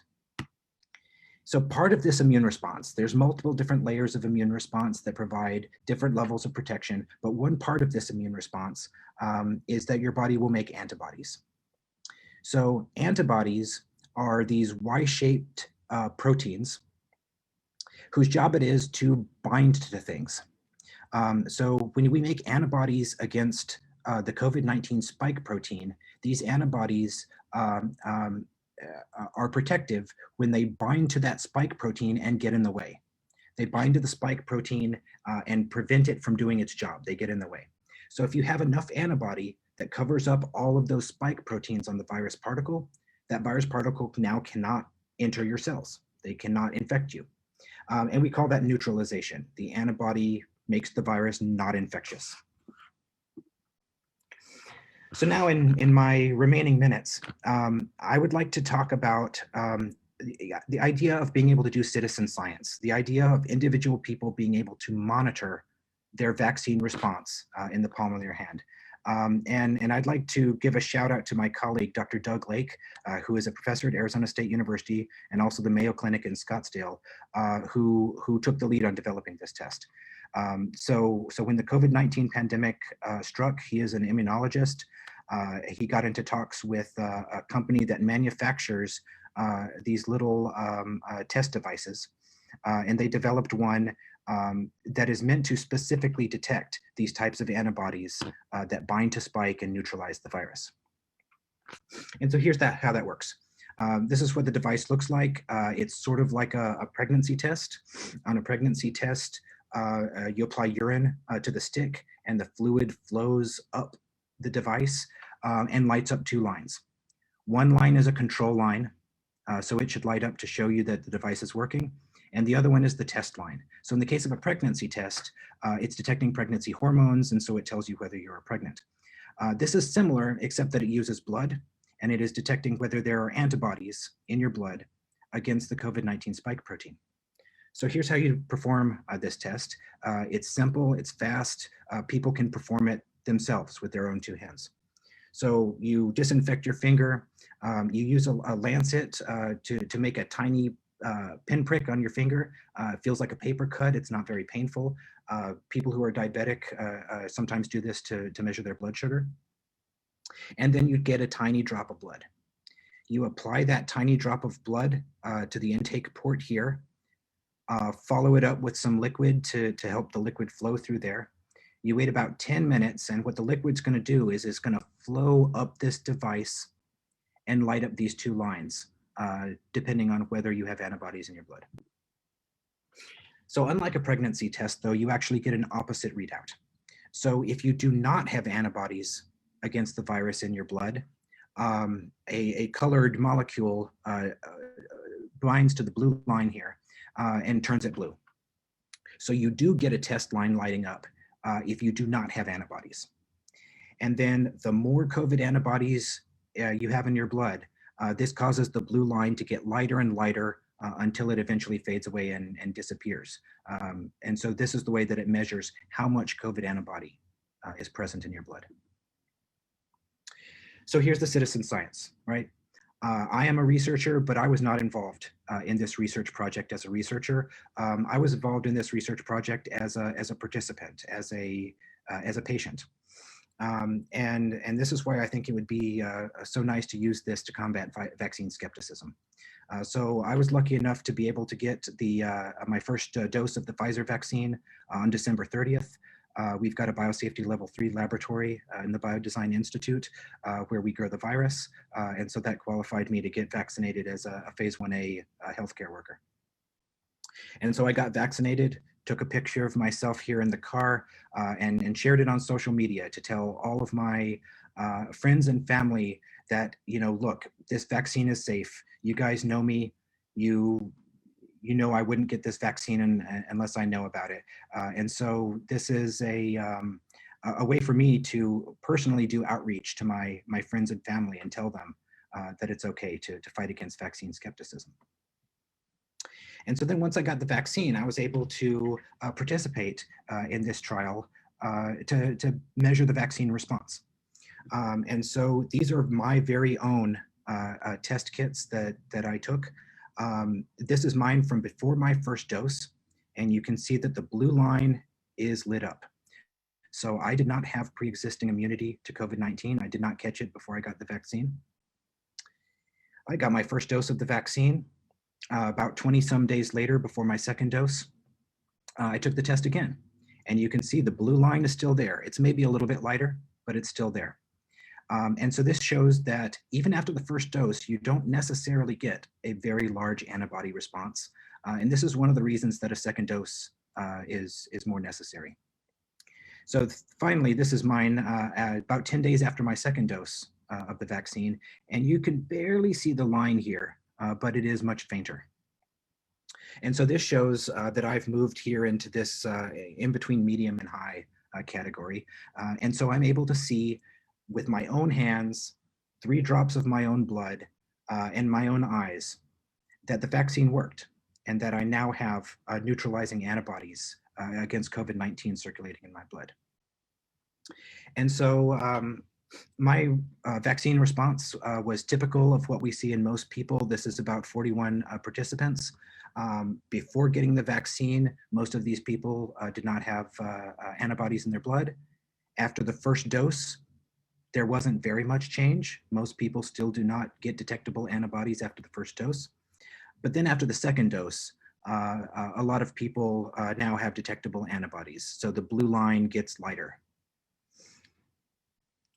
So part of this immune response, there's multiple different layers of immune response that provide different levels of protection, but one part of this immune response is that your body will make antibodies. So antibodies are these Y-shaped proteins whose job it is to bind to things. So when we make antibodies against the COVID-19 spike protein, these antibodies are protective when they bind to that spike protein and get in the way. They bind to the spike protein and prevent it from doing its job. They get in the way. So if you have enough antibody that covers up all of those spike proteins on the virus particle, that virus particle now cannot enter your cells. They cannot infect you. And we call that neutralization. The antibody makes the virus not infectious. So now in my remaining minutes, I would like to talk about the idea of being able to do citizen science, the idea of individual people being able to monitor their vaccine response in the palm of their hand. And I'd like to give a shout out to my colleague, Dr. Doug Lake, who is a professor at Arizona State University and also the Mayo Clinic in Scottsdale, who took the lead on developing this test. So when the COVID-19 pandemic struck, he is an immunologist. He got into talks with a company that manufactures these little test devices. And they developed one that is meant to specifically detect these types of antibodies that bind to spike and neutralize the virus. And so here's how that works. This is what the device looks like. It's sort of like a pregnancy test. On a pregnancy test, you apply urine to the stick and the fluid flows up the device and lights up 2 lines. One line is a control line, so it should light up to show you that the device is working. And the other one is the test line. So in the case of a pregnancy test, it's detecting pregnancy hormones, and so it tells you whether you're pregnant. This is similar, except that it uses blood, and it is detecting whether there are antibodies in your blood against the COVID-19 spike protein. So here's how you perform this test. It's simple, it's fast, people can perform it themselves with their own 2 hands. So you disinfect your finger, you use a lancet to make a tiny pinprick on your finger. It feels like a paper cut, it's not very painful. People who are diabetic sometimes do this to measure their blood sugar. And then you get a tiny drop of blood. You apply that tiny drop of blood to the intake port here, follow it up with some liquid to help the liquid flow through there. You wait about 10 minutes, and what the liquid's gonna do is it's gonna flow up this device and light up these 2 lines, depending on whether you have antibodies in your blood. So unlike a pregnancy test, though, you actually get an opposite readout. So if you do not have antibodies against the virus in your blood, a colored molecule binds to the blue line here and turns it blue. So you do get a test line lighting up if you do not have antibodies. And then the more COVID antibodies you have in your blood, this causes the blue line to get lighter and lighter until it eventually fades away and disappears. And so this is the way that it measures how much COVID antibody is present in your blood. So here's the citizen science, right? I am a researcher, but I was not involved in this research project as a researcher. I was involved in this research project as a participant, as a patient. And this is why I think it would be so nice to use this to combat vaccine skepticism. So I was lucky enough to be able to get my first dose of the Pfizer vaccine on December 30th. We've got a biosafety level 3 laboratory in the Biodesign Institute where we grow the virus. And so that qualified me to get vaccinated as a phase 1A healthcare worker. And so I got vaccinated, took a picture of myself here in the car and shared it on social media to tell all of my friends and family that, you know, look, this vaccine is safe. You guys know me. You know I wouldn't get this vaccine unless I know about it. And so this is a way for me to personally do outreach to my friends and family and tell them that it's okay to fight against vaccine skepticism. And so then once I got the vaccine, I was able to participate in this trial to measure the vaccine response. And so these are my very own test kits that I took. This is mine from before my first dose, and you can see that the blue line is lit up. So I did not have pre-existing immunity to COVID-19. I did not catch it before I got the vaccine. I got my first dose of the vaccine about 20 some days later before my second dose. I took the test again, and you can see the blue line is still there. It's maybe a little bit lighter, but it's still there. And so this shows that even after the first dose, you don't necessarily get a very large antibody response. And this is one of the reasons that a second dose is more necessary. So finally, this is mine about 10 days after my second dose of the vaccine. And you can barely see the line here, but it is much fainter. And so this shows that I've moved here into this in between medium and high category. And so I'm able to see with my own hands, 3 drops of my own blood and my own eyes that the vaccine worked and that I now have neutralizing antibodies against COVID-19 circulating in my blood. And so my vaccine response was typical of what we see in most people. This is about 41 participants. Before getting the vaccine, most of these people did not have antibodies in their blood. After the first dose, there wasn't very much change. Most people still do not get detectable antibodies after the first dose. But then after the second dose, a lot of people now have detectable antibodies. So the blue line gets lighter.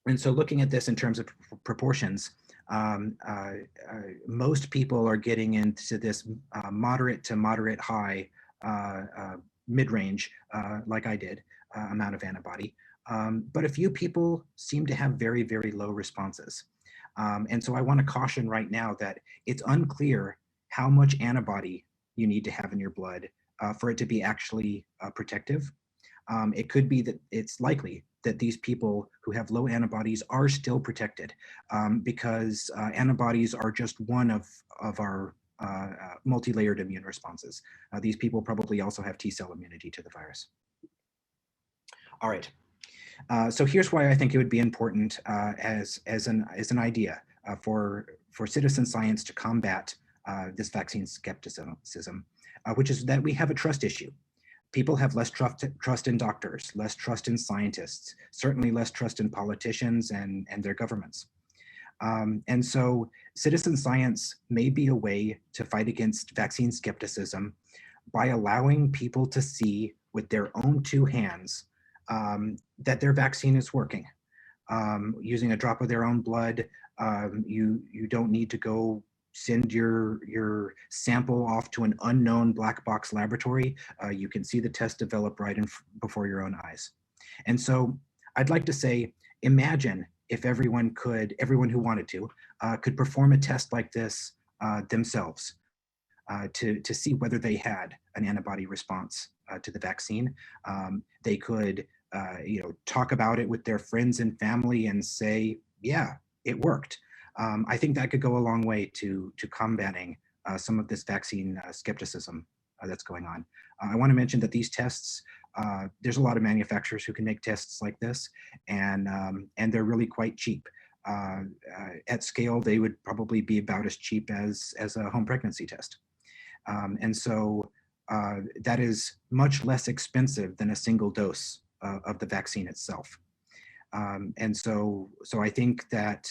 And so looking at this in terms of proportions, most people are getting into this moderate to moderate high mid-range, like I did, amount of antibody. But a few people seem to have very, very low responses. And so I want to caution right now that it's unclear how much antibody you need to have in your blood for it to be actually protective. It could be that it's likely that these people who have low antibodies are still protected because antibodies are just one of our multi-layered immune responses. These people probably also have T-cell immunity to the virus. All right. So here's why I think it would be important as an idea for citizen science to combat this vaccine skepticism, which is that we have a trust issue. People have less trust in doctors, less trust in scientists, certainly less trust in politicians and their governments. And so citizen science may be a way to fight against vaccine skepticism by allowing people to see with their own 2 hands that their vaccine is working. Using a drop of their own blood, you don't need to go send your sample off to an unknown black box laboratory. You can see the test develop right before your own eyes. And so I'd like to say, imagine if everyone who wanted to, could perform a test like this themselves to see whether they had an antibody response to the vaccine. They could talk about it with their friends and family and say, yeah, it worked. I think that could go a long way to combating some of this vaccine skepticism that's going on. I want to mention that these tests, there's a lot of manufacturers who can make tests like this, and they're really quite cheap. At scale, they would probably be about as cheap as a home pregnancy test. And so that is much less expensive than a single dose of the vaccine itself. And so I think that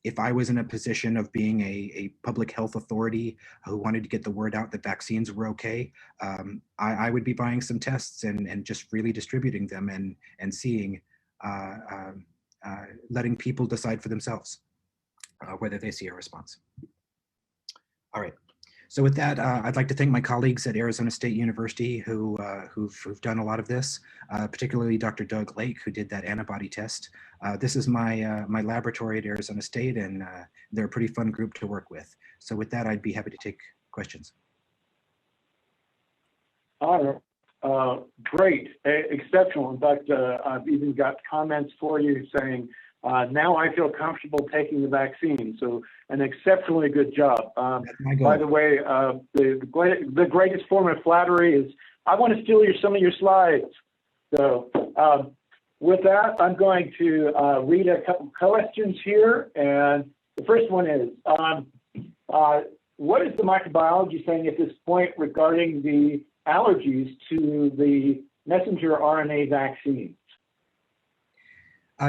if I was in a position of being a public health authority who wanted to get the word out that vaccines were okay, I would be buying some tests and just freely distributing them and seeing, letting people decide for themselves whether they see a response. All right. So with that, I'd like to thank my colleagues at Arizona State University who've done a lot of this, particularly Dr. Doug Lake, who did that antibody test. This is my laboratory at Arizona State, and they're a pretty fun group to work with. So with that, I'd be happy to take questions. Great, exceptional. In fact, I've even got comments for you saying, now I feel comfortable taking the vaccine. So an exceptionally good job. By the way, the greatest form of flattery is, I want to steal some of your slides. So with that, I'm going to read a couple questions here. And the first one is, what is the microbiology saying at this point regarding the allergies to the messenger RNA vaccines?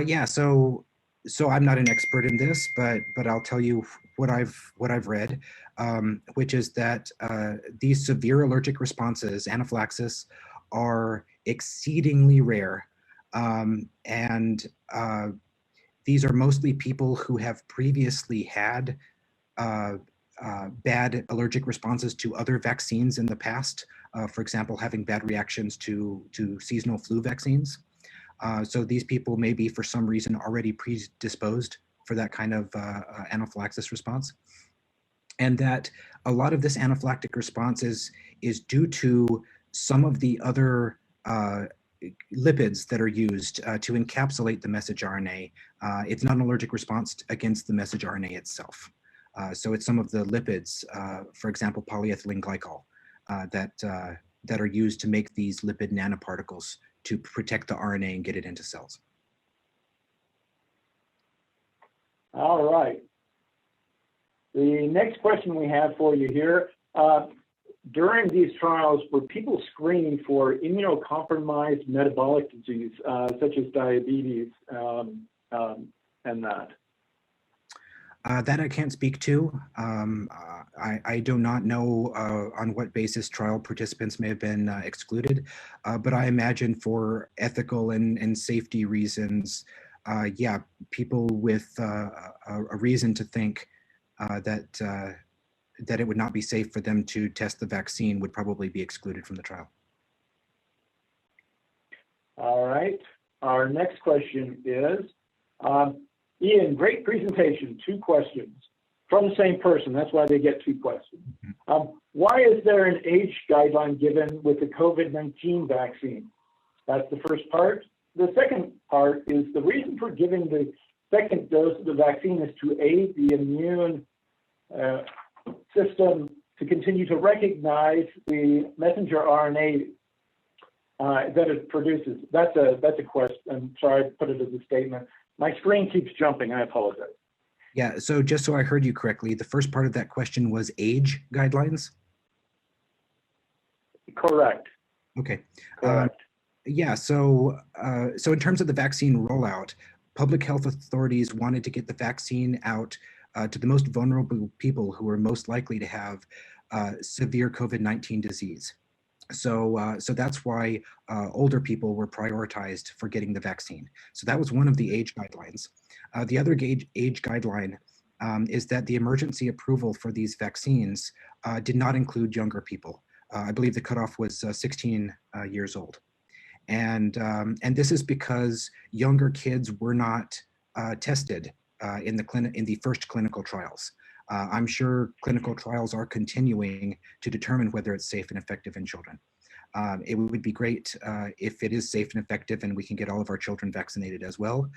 Yeah, so So I'm not an expert in this, but I'll tell you what I've read, which is that these severe allergic responses, anaphylaxis, are exceedingly rare, and these are mostly people who have previously had bad allergic responses to other vaccines in the past. For example, having bad reactions to seasonal flu vaccines. So these people may be, for some reason, already predisposed for that kind of anaphylaxis response. And that a lot of this anaphylactic response is due to some of the other lipids that are used to encapsulate the message RNA. It's not an allergic response against the message RNA itself. So it's some of the lipids, for example, polyethylene glycol, that are used to make these lipid nanoparticles to protect the RNA and get it into cells. All right. The next question we have for you here, during these trials, were people screened for immunocompromised metabolic disease, such as diabetes and that? That I can't speak to. I do not know on what basis trial participants may have been excluded, but I imagine for ethical and safety reasons, yeah, people with a reason to think that it would not be safe for them to test the vaccine would probably be excluded from the trial. All right. Our next question is, Ian, great presentation. 2 questions from the same person. That's why they get 2 questions. Why is there an age guideline given with the COVID-19 vaccine? That's the first part. The second part is the reason for giving the second dose of the vaccine is to aid the immune system to continue to recognize the messenger RNA that it produces. That's a question. I'm sorry, I put it as a statement. My screen keeps jumping. I apologize. Yeah, so just so I heard you correctly, the first part of that question was age guidelines? Correct. Okay. Correct. Yeah, so in terms of the vaccine rollout, public health authorities wanted to get the vaccine out to the most vulnerable people who are most likely to have severe COVID-19 disease. So that's why older people were prioritized for getting the vaccine. So that was one of the age guidelines. The other age guideline is that the emergency approval for these vaccines did not include younger people. I believe the cutoff was 16 years old. And this is because younger kids were not tested in the first clinical trials. I'm sure clinical trials are continuing to determine whether it's safe and effective in children. It would be great if it is safe and effective and we can get all of our children vaccinated as well.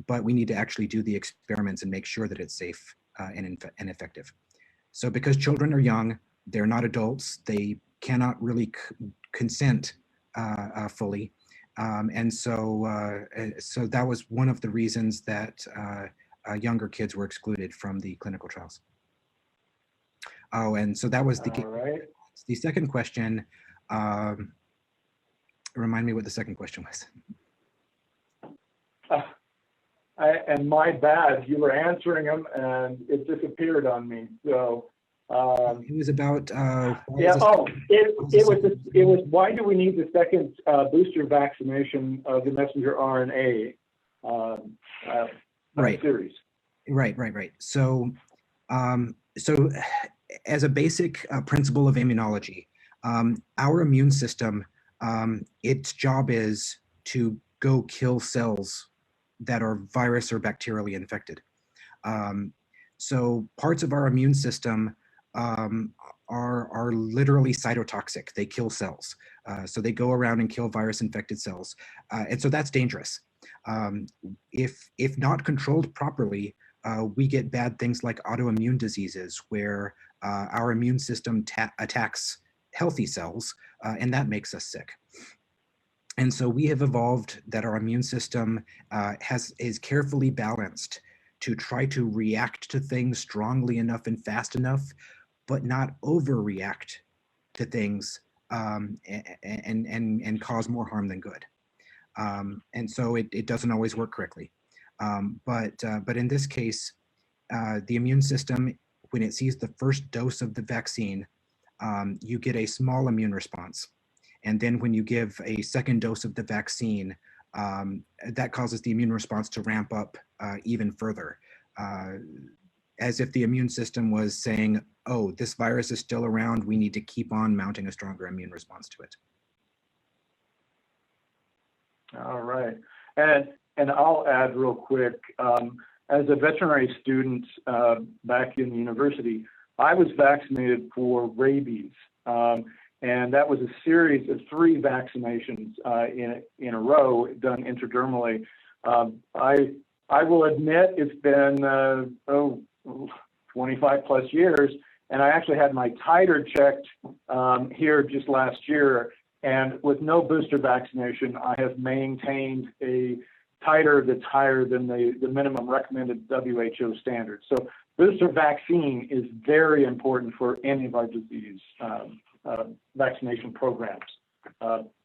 But we need to actually do the experiments and make sure that it's safe and effective. So because children are young, they're not adults, they cannot really consent fully. And so that was one of the reasons that younger kids were excluded from the clinical trials. Oh, and so that was the second question. Remind me what the second question was. And my bad, you were answering them and it disappeared on me. So it was about it was why do we need the second booster vaccination of the messenger RNA right series? Right. So so as a basic principle of immunology, our immune system, its job is to go kill cells that are virus or bacterially infected. So parts of our immune system are literally cytotoxic. They kill cells. So they go around and kill virus infected cells. And so that's dangerous. If not controlled properly, we get bad things like autoimmune diseases where our immune system attacks healthy cells and that makes us sick. And so we have evolved that our immune system is carefully balanced to try to react to things strongly enough and fast enough, but not overreact to things and cause more harm than good. And so it doesn't always work correctly. But in this case, the immune system, when it sees the first dose of the vaccine, you get a small immune response. And then when you give a second dose of the vaccine, that causes the immune response to ramp up even further, as if the immune system was saying, oh, this virus is still around, we need to keep on mounting a stronger immune response to it. All right. And I'll add real quick, as a veterinary student back in the university, I was vaccinated for rabies. And that was a series of 3 vaccinations in a row done intradermally. I will admit it's been 25 plus years, and I actually had my titer checked here just last year. And with no booster vaccination, I have maintained a titer that's higher than the minimum recommended WHO standard. So booster vaccine is very important for any of our disease vaccination programs.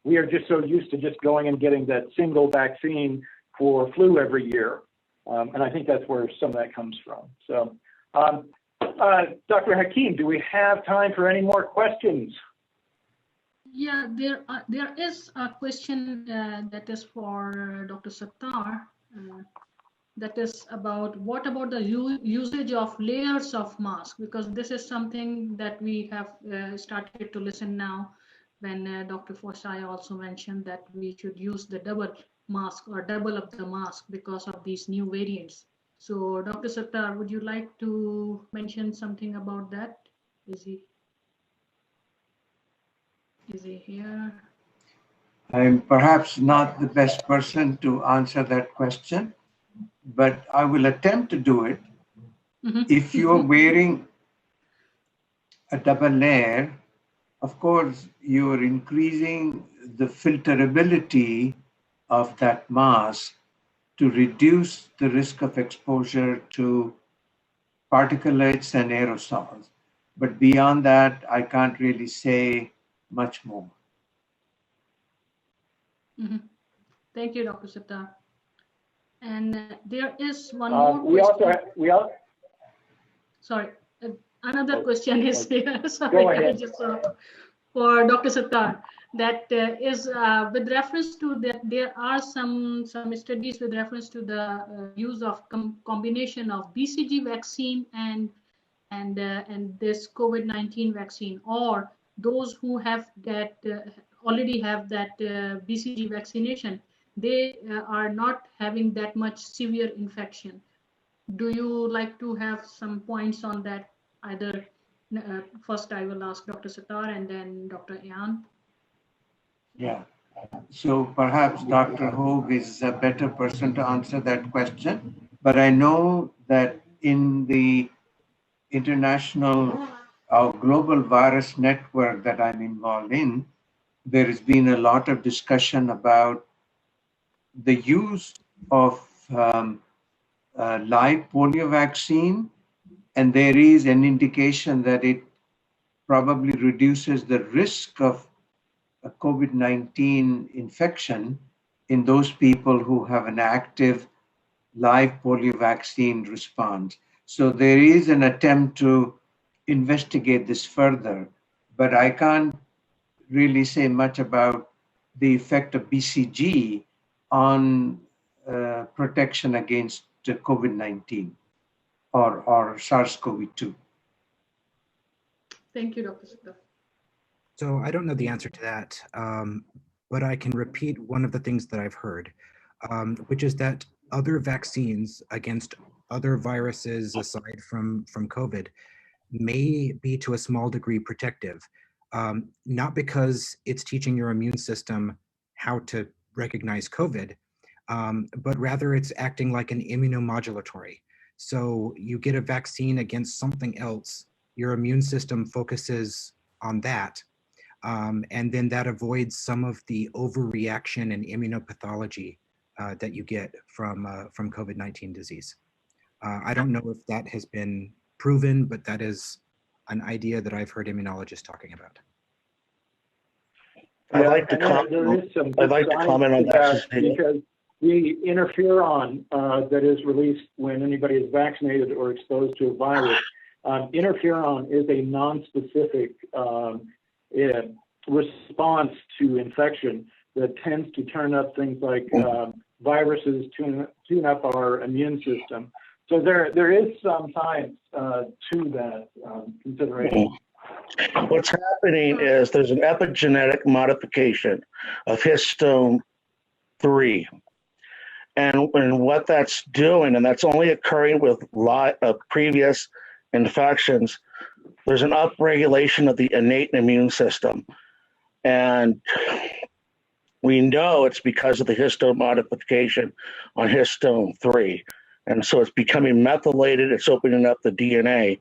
We are just so used to just going and getting that single vaccine for flu every year. And I think that's where some of that comes from. So, Dr. Hakim, do we have time for any more questions? Yeah, there is a question that is for Dr. Sattar. That is about what about the usage of layers of mask, because this is something that we have started to listen now when Dr. Forsai also mentioned that we should use the double mask or double up the mask because of these new variants. So Dr. Sattar, would you like to mention something about that? Is he here? I'm perhaps not the best person to answer that question, but I will attempt to do it. Mm-hmm. If you're wearing a double layer, of course, you're increasing the filterability of that mask to reduce the risk of exposure to particulates and aerosols. But beyond that, I can't really say much more. Mm-hmm. Thank you, Dr. Sattar. And there is one more question. Sorry, another question is here. Sorry, I just saw for Dr. Sattar. That is with reference to that there are some studies with reference to the use of combination of BCG vaccine and this COVID-19 vaccine, or those who have that already have that BCG vaccination, they are not having that much severe infection. Do you like to have some points on that? Either first I will ask Dr. Sattar and then Dr. Ayan. Yeah. So perhaps Dr. Hogue is a better person to answer that question. But I know that in the international global virus network that I'm involved in, there has been a lot of discussion about the use of live polio vaccine, and there is an indication that it probably reduces the risk of a COVID-19 infection in those people who have an active live polio vaccine response. So there is an attempt to investigate this further, but I can't really say much about the effect of BCG on protection against COVID-19 or SARS-CoV-2. Thank you, Dr. Sattar. So I don't know the answer to that, but I can repeat one of the things that I've heard, which is that other vaccines against other viruses aside from COVID may be to a small degree protective, not because it's teaching your immune system how to recognize COVID, but rather it's acting like an immunomodulatory. So you get a vaccine against something else, your immune system focuses on that, and then that avoids some of the overreaction and immunopathology that you get from COVID-19 disease. I don't know if that has been proven, but that is an idea that I've heard immunologists talking about. I'd like to comment on that. Because the interferon that is released when anybody is vaccinated or exposed to a virus. Interferon is a non-specific response to infection that tends to turn up things like viruses, tune up our immune system. So there is some science to that consideration. What's happening is there's an epigenetic modification of histone 3. And what that's doing, and that's only occurring with previous infections, there's an upregulation of the innate immune system. And we know it's because of the histone modification on histone 3. And so it's becoming methylated, it's opening up the DNA,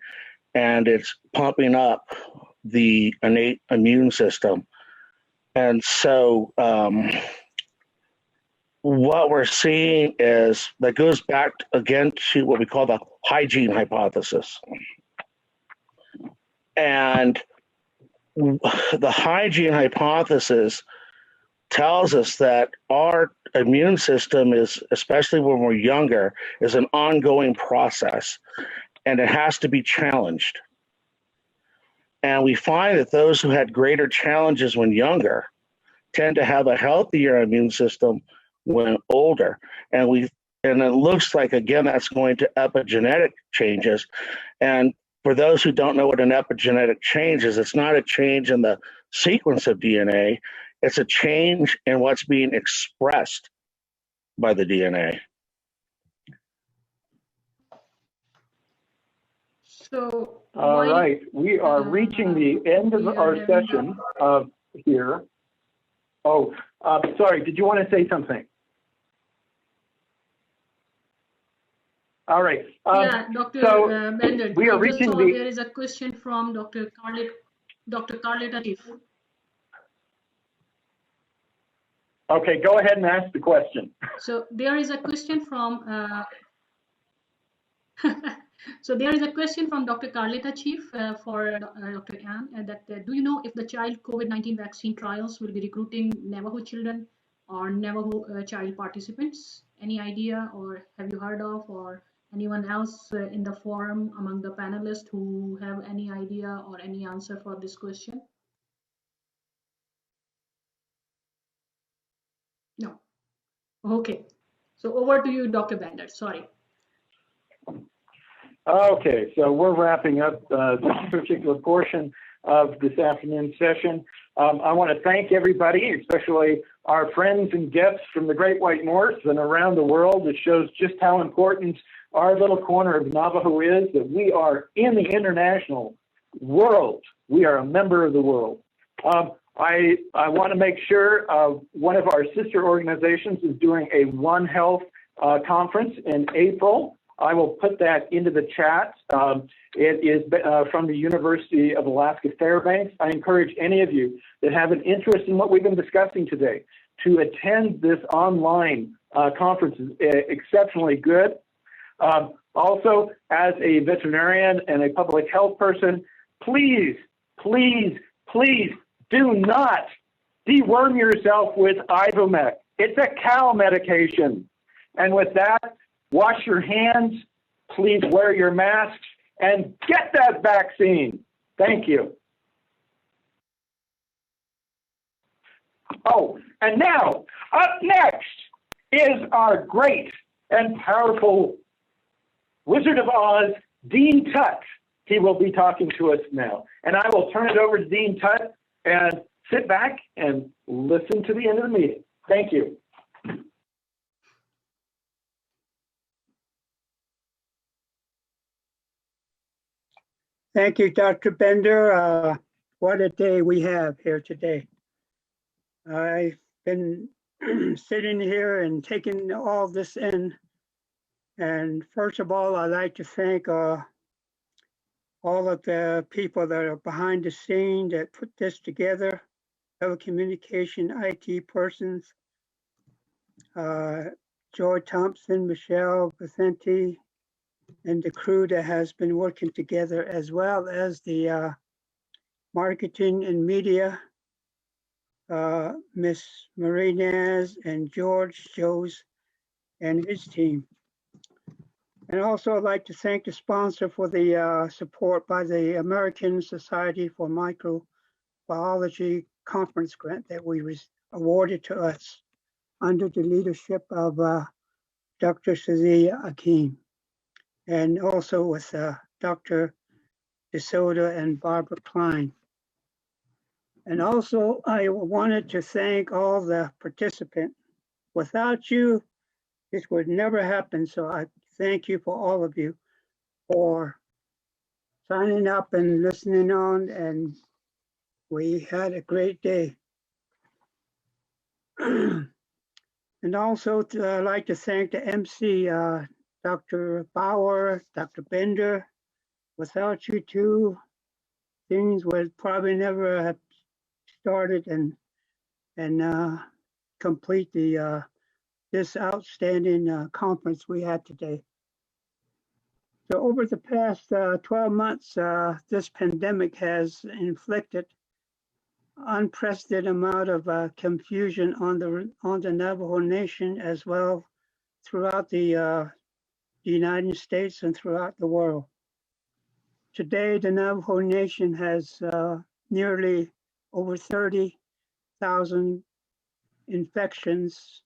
and it's pumping up the innate immune system. And so what we're seeing is that goes back again to what we call the hygiene hypothesis. And the hygiene hypothesis tells us that our immune system is, especially when we're younger, is an ongoing process, and it has to be challenged. And we find that those who had greater challenges when younger tend to have a healthier immune system when older. And it looks like, again, that's going to epigenetic changes. And for those who don't know what an epigenetic change is, it's not a change in the sequence of DNA, it's a change in what's being expressed by the DNA. So, all right, we are reaching the end of our session here. Oh, sorry, did you want to say something? All right. Yeah, Dr. Bender, we are reaching there is a question from Dr. Carletta Chief. Okay, go ahead and ask the question. So there is a question from Dr. Carletta Chief for Dr. Ann, that do you know if the child COVID-19 vaccine trials will be recruiting Navajo children or Navajo child participants? Any idea, or have you heard of, or anyone else in the forum among the panelists who have any idea or any answer for this question? No. Okay. So over to you, Dr. Bender. Sorry. Okay, so we're wrapping up this particular portion of this afternoon session. I want to thank everybody, especially our friends and guests from the Great White North and around the world. It shows just how important our little corner of Navajo is, that we are in the international world. We are a member of the world. I want to make sure one of our sister organizations is doing a One Health conference in April. I will put that into the chat. It is from the University of Alaska Fairbanks. I encourage any of you that have an interest in what we've been discussing today to attend this online conference. Is exceptionally good. Also, as a veterinarian and a public health person, please, please, please do not deworm yourself with Ivomec. It's a cow medication. And with that, wash your hands, please wear your masks, and get that vaccine. Thank you. Oh, and now, up next is our great and powerful Wizard of Oz, Dean Tutt. He will be talking to us now. And I will turn it over to Dean Tutt and sit back and listen to the end of the meeting. Thank you. Thank you, Dr. Bender. What a day we have here today. I've been sitting here and taking all this in. And first of all, I'd like to thank all of the people that are behind the scene that put this together, telecommunication IT persons, Joy Thompson, Michelle Vicente, and the crew that has been working together, as well as the marketing and media, Miss Marie Naz and Joe's and his team. And also I'd like to thank the sponsor for the support by the American Society for Microbiology conference grant that we awarded to us under the leadership of Dr. Shazia Akeem, and also with Dr. DeSoto and Barbara Klein. And also I wanted to thank all the participants. Without you, this would never happen. So I thank you for all of you for signing up and listening on, and we had a great day. And also I'd like to thank the MC, Dr. Bauer, Dr. Bender. Without you two, things would probably never have started and complete the this outstanding conference we had today. So over the past 12 months, this pandemic has inflicted unprecedented amount of confusion on the Navajo Nation, as well throughout the United States and throughout the world. Today, the Navajo Nation has nearly over 30,000 infections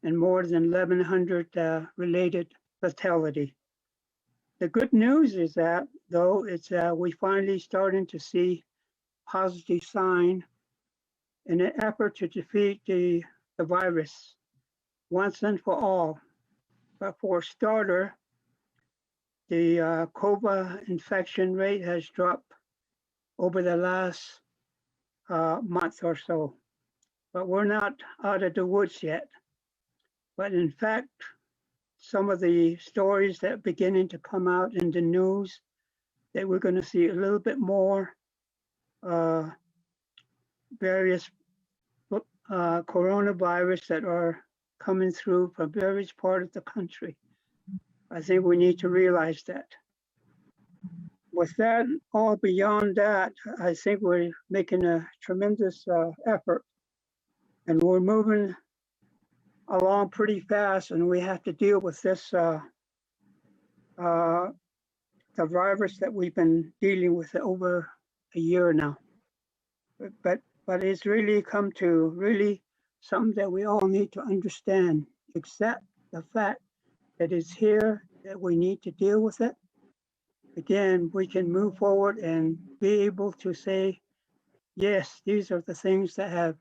and more than 1,100 related fatality. The good news is that, though, it's we finally starting to see positive sign in an effort to defeat the virus once and for all. But for a starter, the COVID infection rate has dropped over the last month or so. But we're not out of the woods yet. But in fact, some of the stories that are beginning to come out in the news, that we're going to see a little bit more various coronavirus that are coming through from various parts of the country. I think we need to realize that. With that, all beyond that, I think we're making a tremendous effort, and we're moving along pretty fast, and we have to deal with this the virus that we've been dealing with over a year now. But it's really come to really something that we all need to understand, accept the fact that it's here, that we need to deal with it. Again, we can move forward and be able to say, yes, these are the things that have,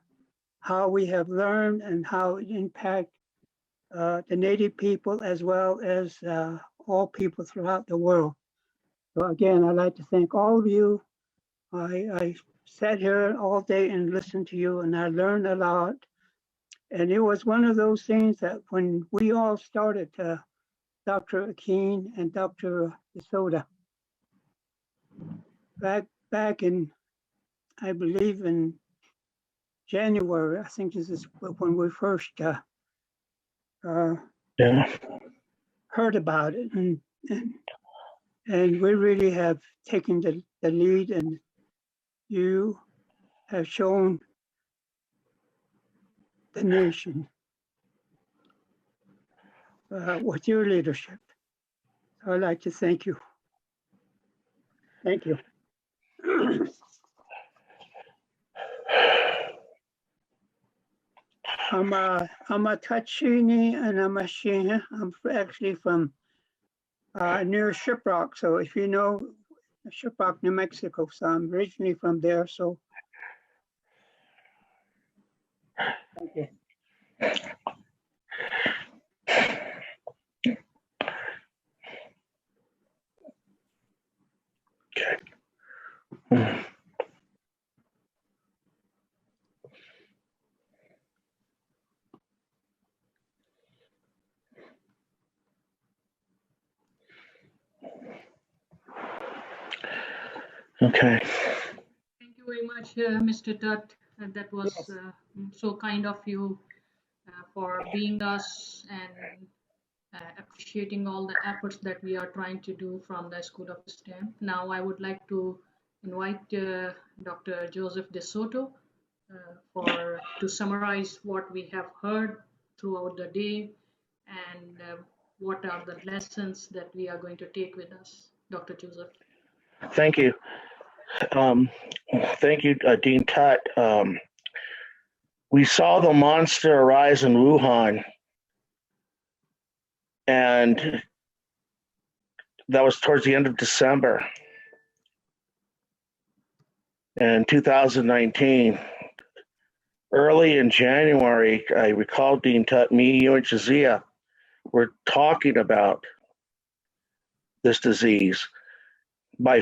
how we have learned and how it impact the Native people as well as all people throughout the world. So again, I'd like to thank all of you. I sat here all day and listened to you, and I learned a lot. And it was one of those things that when we all started, Dr. Akeem and Dr. DeSoto, back in, I believe in January, I think this is when we first heard about it, and we really have taken the lead, and you have shown the nation with your leadership. I'd like to thank you. Thank you. I'm a Tachini and I'm a Shina. I'm actually from near Shiprock. So if you know Shiprock, New Mexico, so I'm originally from there. So thank you. Okay. Okay. Thank you very much, Mr. Tutt. That was so kind of you for being us and appreciating all the efforts that we are trying to do from the School of STEM. Now I would like to invite Dr. Joseph DeSoto to summarize what we have heard throughout the day and what are the lessons that we are going to take with us? Dr. Joseph. Thank you. Thank you, Dean Tutt. We saw the monster arise in Wuhan, and that was towards the end of December in 2019. Early in January, I recall Dean Tutt, me, you, and Shazia were talking about this disease. By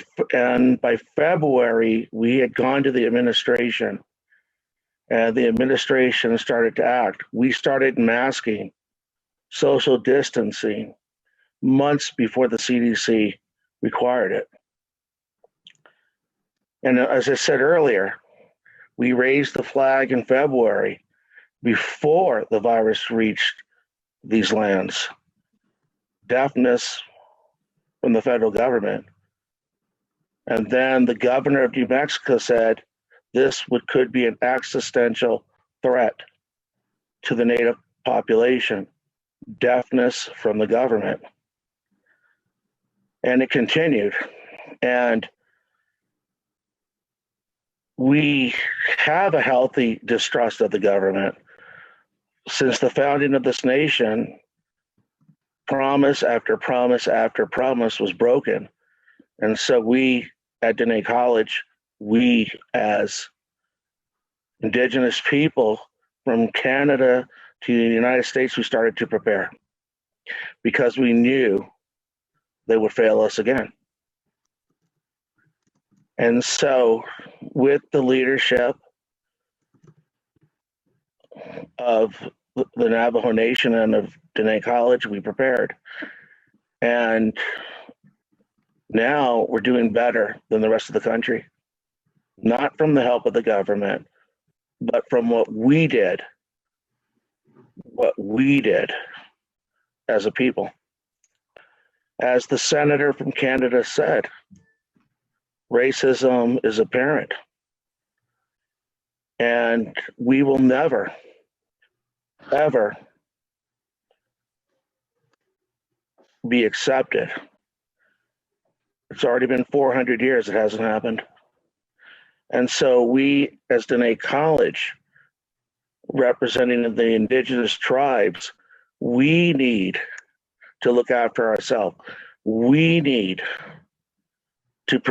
February, we had gone to the administration, and the administration started to act. We started masking, social distancing, months before the CDC required it. And as I said earlier, we raised the flag in February before the virus reached these lands. Deafness from the federal government. And then the governor of New Mexico said this could be an existential threat to the native population. Deafness from the government. And it continued. And we have a healthy distrust of the government. Since the founding of this nation, promise after promise after promise was broken. And so we at Diné College, we as Indigenous people from Canada to the United States, we started to prepare because we knew they would fail us again. And so with the leadership of the Navajo Nation and of Diné College, we prepared. And now we're doing better than the rest of the country. Not from the help of the government, but from what we did as a people. As the senator from Canada said, racism is apparent. And we will never, ever be accepted. It's already been 400 years, it hasn't happened. And so we, as Diné College, representing the indigenous tribes, we need to look after ourselves. We need to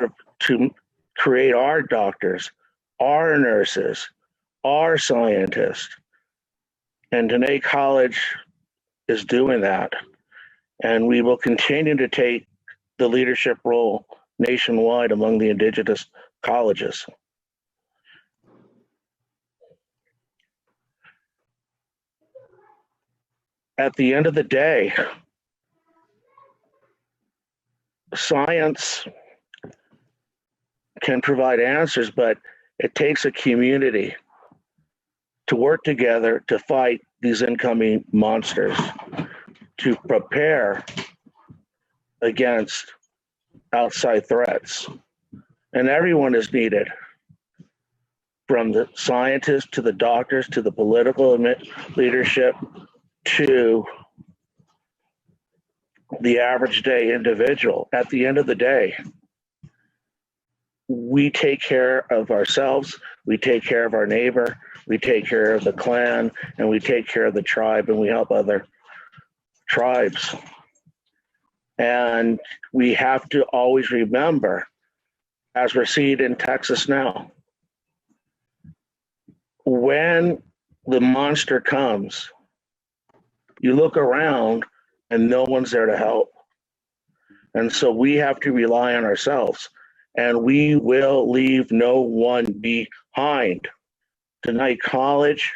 create our doctors, our nurses, our scientists. And Diné College is doing that. And we will continue to take the leadership role nationwide among the indigenous colleges. At the end of the day, science can provide answers, but it takes a community to work together to fight these incoming monsters, to prepare against outside threats. And everyone is needed, from the scientists to the doctors to the political leadership to the average day individual. At the end of the day, we take care of ourselves, we take care of our neighbor, we take care of the clan, and we take care of the tribe, and we help other tribes. And we have to always remember, as we're seeing in Texas now, when the monster comes, you look around and no one's there to help. And so we have to rely on ourselves, and we will leave no one behind. Diné College,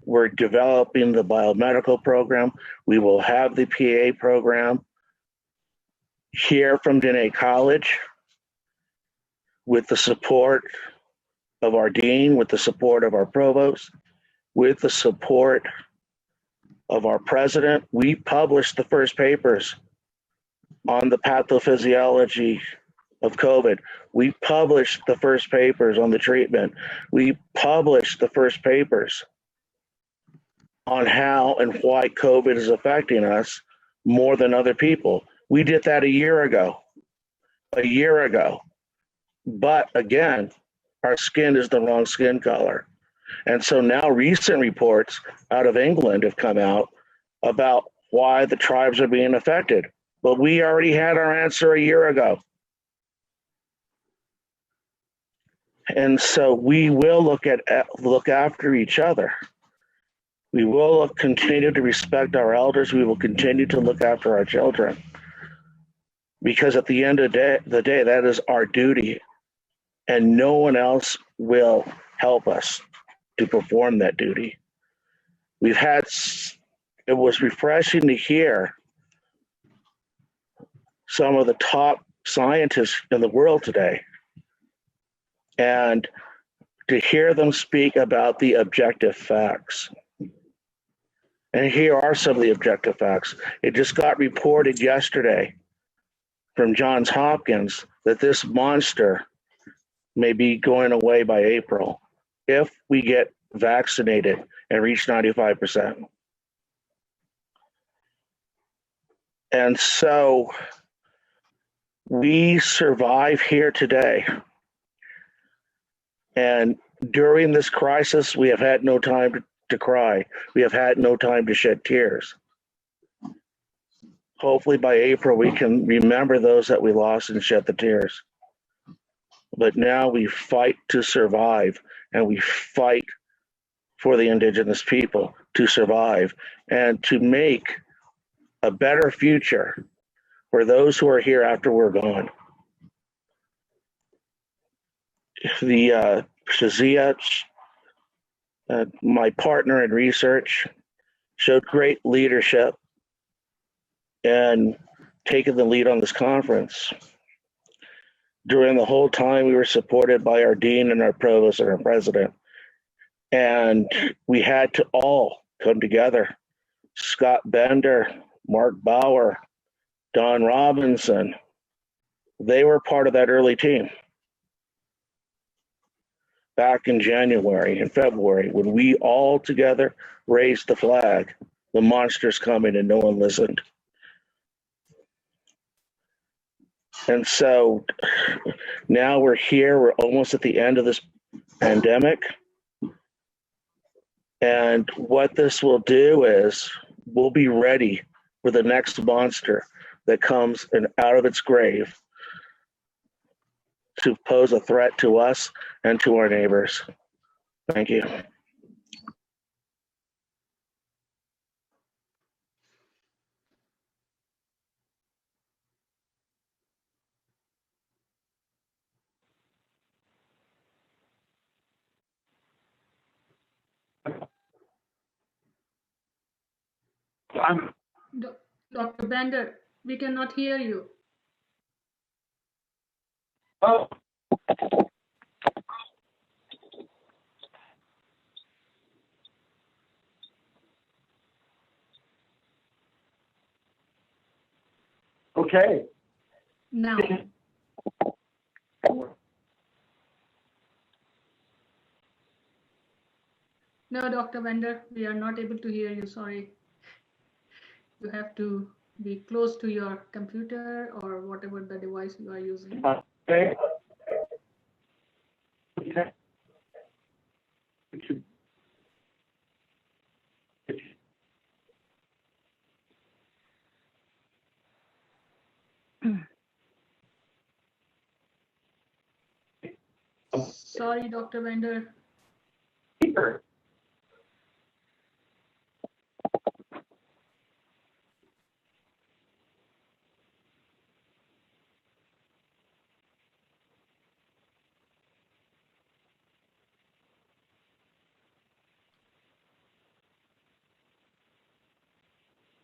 we're developing the biomedical program. We will have the PA program here from Diné College with the support of our dean, with the support of our provost, with the support of our president. We published the first papers on the pathophysiology of COVID. We published the first papers on the treatment. We published the first papers on how and why COVID is affecting us more than other people. We did that a year ago. But again, our skin is the wrong skin color. And so now recent reports out of England have come out about why the tribes are being affected. But we already had our answer a year ago. And so we will look after each other. We will continue to respect our elders. We will continue to look after our children. Because at the end of the day, that is our duty. And no one else will help us to perform that duty. It was refreshing to hear some of the top scientists in the world today and to hear them speak about the objective facts. And here are some of the objective facts. It just got reported yesterday from Johns Hopkins that this monster may be going away by April if we get vaccinated and reach 95%. And so we survive here today. And during this crisis, we have had no time to cry. We have had no time to shed tears. Hopefully by April, we can remember those that we lost and shed the tears. But now we fight to survive, and we fight for the indigenous people to survive and to make a better future for those who are here after we're gone. The Shazia, my partner in research, showed great leadership and taking the lead on this conference. During the whole time, we were supported by our dean and our provost and our president. And we had to all come together. Scott Bender, Mark Bauer, Don Robinson, they were part of that early team. Back in January and February, when we all together raised the flag, the monster's coming and no one listened. And so now we're here, we're almost at the end of this pandemic. And what this will do is we'll be ready for the next monster that comes out of its grave to pose a threat to us and to our neighbors. Thank you. Dr. Bender, we cannot hear you. Oh. Okay. Now. No, Dr. Bender, we are not able to hear you, sorry. You have to be close to your computer or whatever the device you are using. Okay. Sorry, Dr. Bender. Here.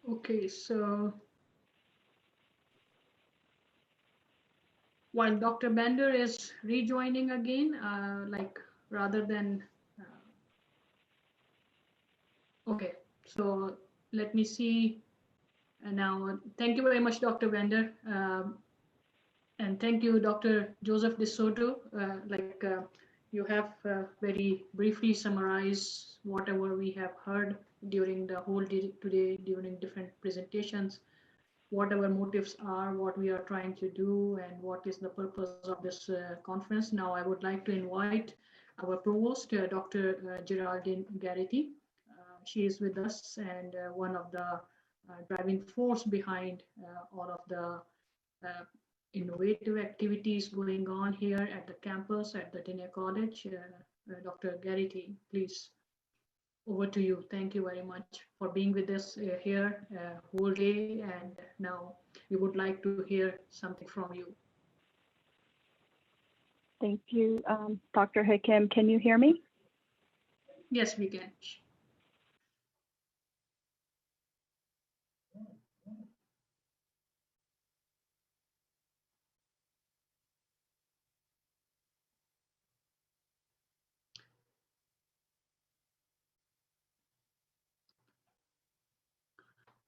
Okay, so while Dr. Bender is rejoining again, rather than, okay, so let me see now. Thank you very much, Dr. Bender. And thank you, Dr. Joseph De Soto. You have very briefly summarized whatever we have heard during the whole day today, during different presentations, what our motives are, what we are trying to do, and what is the purpose of this conference. Now, I would like to invite our provost, Dr. Geraldine Garrity. She is with us and one of the driving force behind all of the innovative activities going on here at the campus at the Diné College. Dr. Garrity, please, over to you. Thank you very much for being with us here whole day, and now we would like to hear something from you. Thank you, Dr. Hakim. Can you hear me? Yes, we can.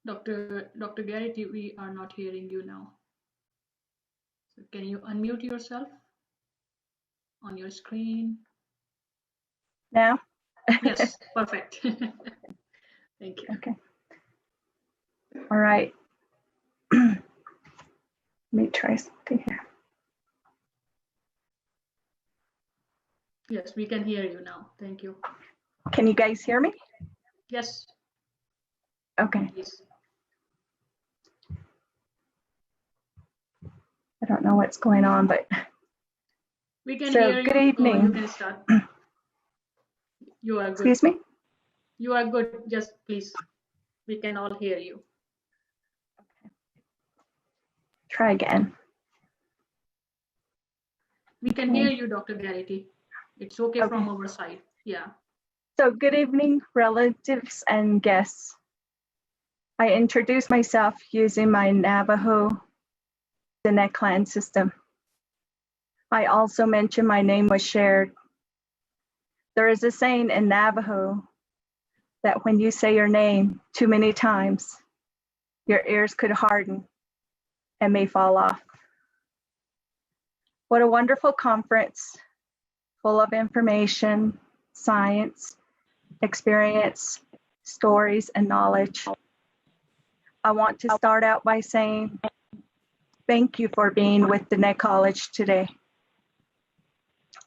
Dr. Garrity, we are not hearing you now. So can you unmute yourself on your screen? Now? Yes, perfect. Thank you. Okay. All right. Let me try something here. Yes, we can hear you now. Thank you. Can you guys hear me? Yes. Okay. Please. I don't know what's going on, but We can so hear good you. evening. You can start. You are good. Excuse me? You are good. Just please. We can all hear you. Okay. Try again. We can Okay. hear you, Dr. Garrity. It's okay from our side. Yeah. So good evening, relatives and guests. I introduce myself using my Navajo Diné clan system. I also mention my name was shared. There is a saying in Navajo that when you say your name too many times, your ears could harden and may fall off. What a wonderful conference, full of information, science, experience, stories, and knowledge. I want to start out by saying thank you for being with Diné College today.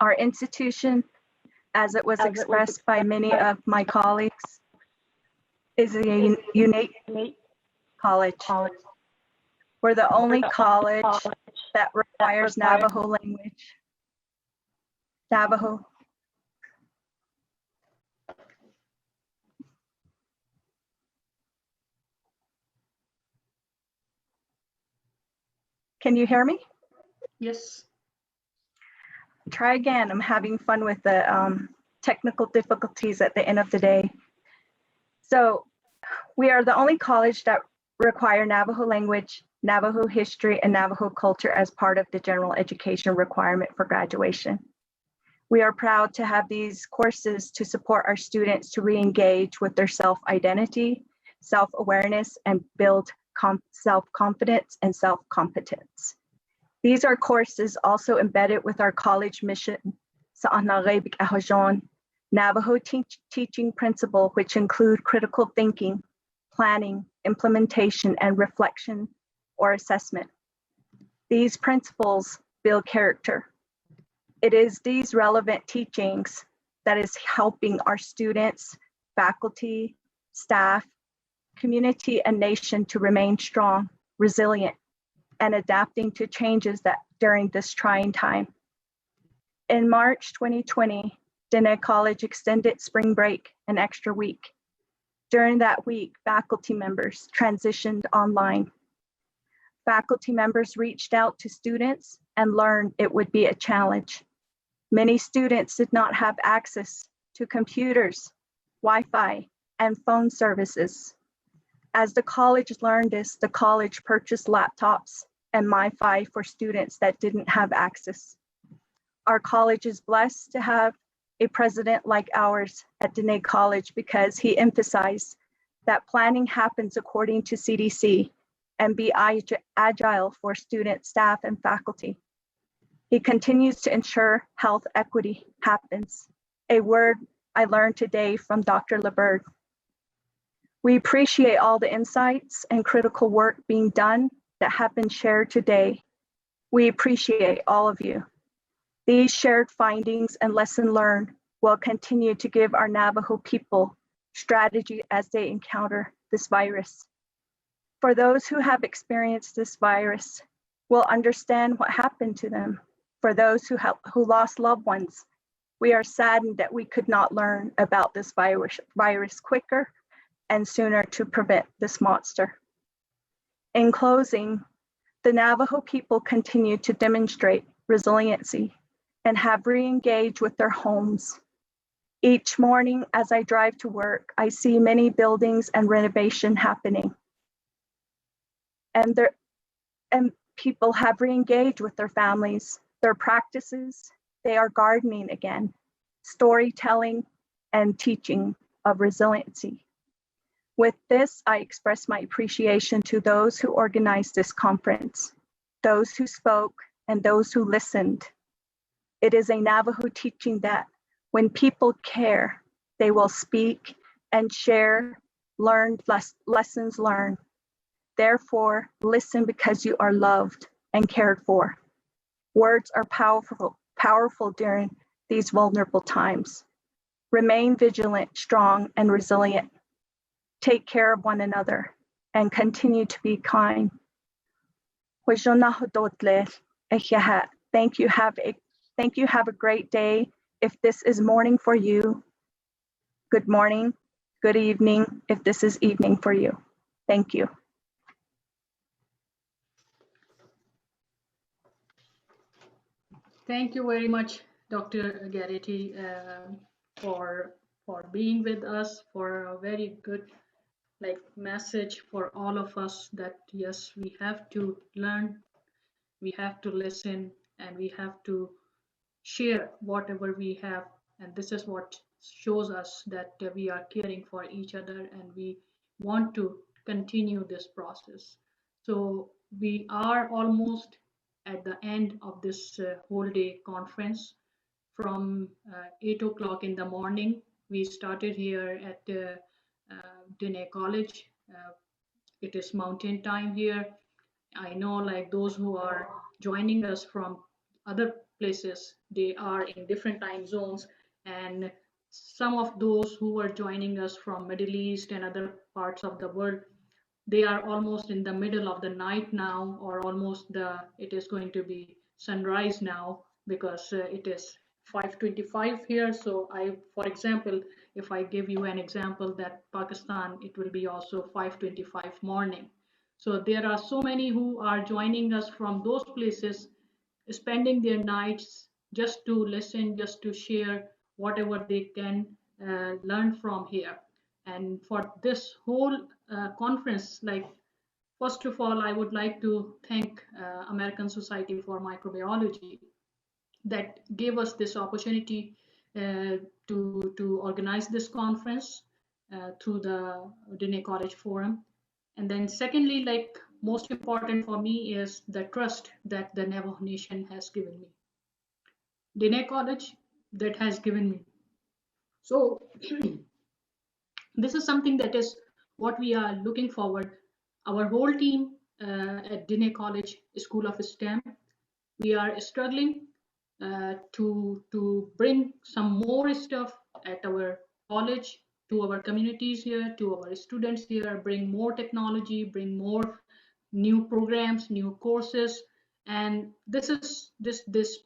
Our institution, as it was expressed by many of my colleagues, is a unique college. We're the only college that requires Navajo language. Navajo. Can you hear me? Yes. Try again. I'm having fun with the technical difficulties at the end of the day. So we are the only college that require Navajo language, Navajo history, and Navajo culture as part of the general education requirement for graduation. We are proud to have these courses to support our students to re-engage with their self-identity, self-awareness, and build self-confidence and self-competence. These are courses also embedded with our college mission, Navajo teaching principle, which include critical thinking, planning, implementation, and reflection or assessment. These principles build character. It is these relevant teachings that is helping our students, faculty, staff, community, and nation to remain strong, resilient, and adapting to changes that during this trying time. In March 2020, Diné College extended spring break an extra week. During that week, faculty members transitioned online. Faculty members reached out to students and learned it would be a challenge. Many students did not have access to computers, Wi-Fi, and phone services. As the college learned this, the college purchased laptops and MiFi for students that didn't have access. Our college is blessed to have a president like ours at Diné College because he emphasized that planning happens according to CDC and be agile for students, staff, and faculty. He continues to ensure health equity happens, a word I learned today from Dr. LeBird. We appreciate all the insights and critical work being done that have been shared today. We appreciate all of you. These shared findings and lesson learned will continue to give our Navajo people strategy as they encounter this virus. For those who have experienced this virus, will understand what happened to them. For those who lost loved ones, we are saddened that we could not learn about this virus quicker and sooner to prevent this monster. In closing, the Navajo people continue to demonstrate resiliency and have re-engaged with their homes. Each morning as I drive to work, I see many buildings and renovation happening. And people have re-engaged with their families, their practices. They are gardening again, storytelling and teaching of resiliency. With this, I express my appreciation to those who organized this conference, those who spoke, and those who listened. It is a Navajo teaching that when people care, they will speak and share lessons learned. Therefore, listen because you are loved and cared for. Words are powerful during these vulnerable times. Remain vigilant, strong, and resilient. Take care of one another and continue to be kind. Thank you. Have a great day. If this is morning for you, good morning, good evening, if this is evening for you. Thank you. Thank you very much, Dr. Garrity, for being with us, for a very good message for all of us that yes, we have to learn, we have to listen, and we have to share whatever we have. And this is what shows us that we are caring for each other and we want to continue this process. So we are almost at the end of this whole day conference. From 8 o'clock in the morning, we started here at Diné College. It is mountain time here. I know those who are joining us from other places, they are in different time zones, and some of those who are joining us from Middle East and other parts of the world, they are almost in the middle of the night now, or almost it is going to be sunrise now, because it is 5:25 here. So for example, if I give you an example that Pakistan, it will be also 5:25 morning. So there are so many who are joining us from those places, spending their nights just to listen, just to share whatever they can learn from here. And for this whole conference, first of all, I would like to thank American Society for Microbiology that gave us this opportunity to organize this conference through the Diné College Forum. And then secondly, most important for me is the trust that the Navajo Nation has given me. Diné College that has given me. So this is something that is what we are looking forward. Our whole team at Diné College School of STEM, we are struggling to bring some more stuff at our college, to our communities here, to our students here, bring more technology, bring more new programs, new courses. And this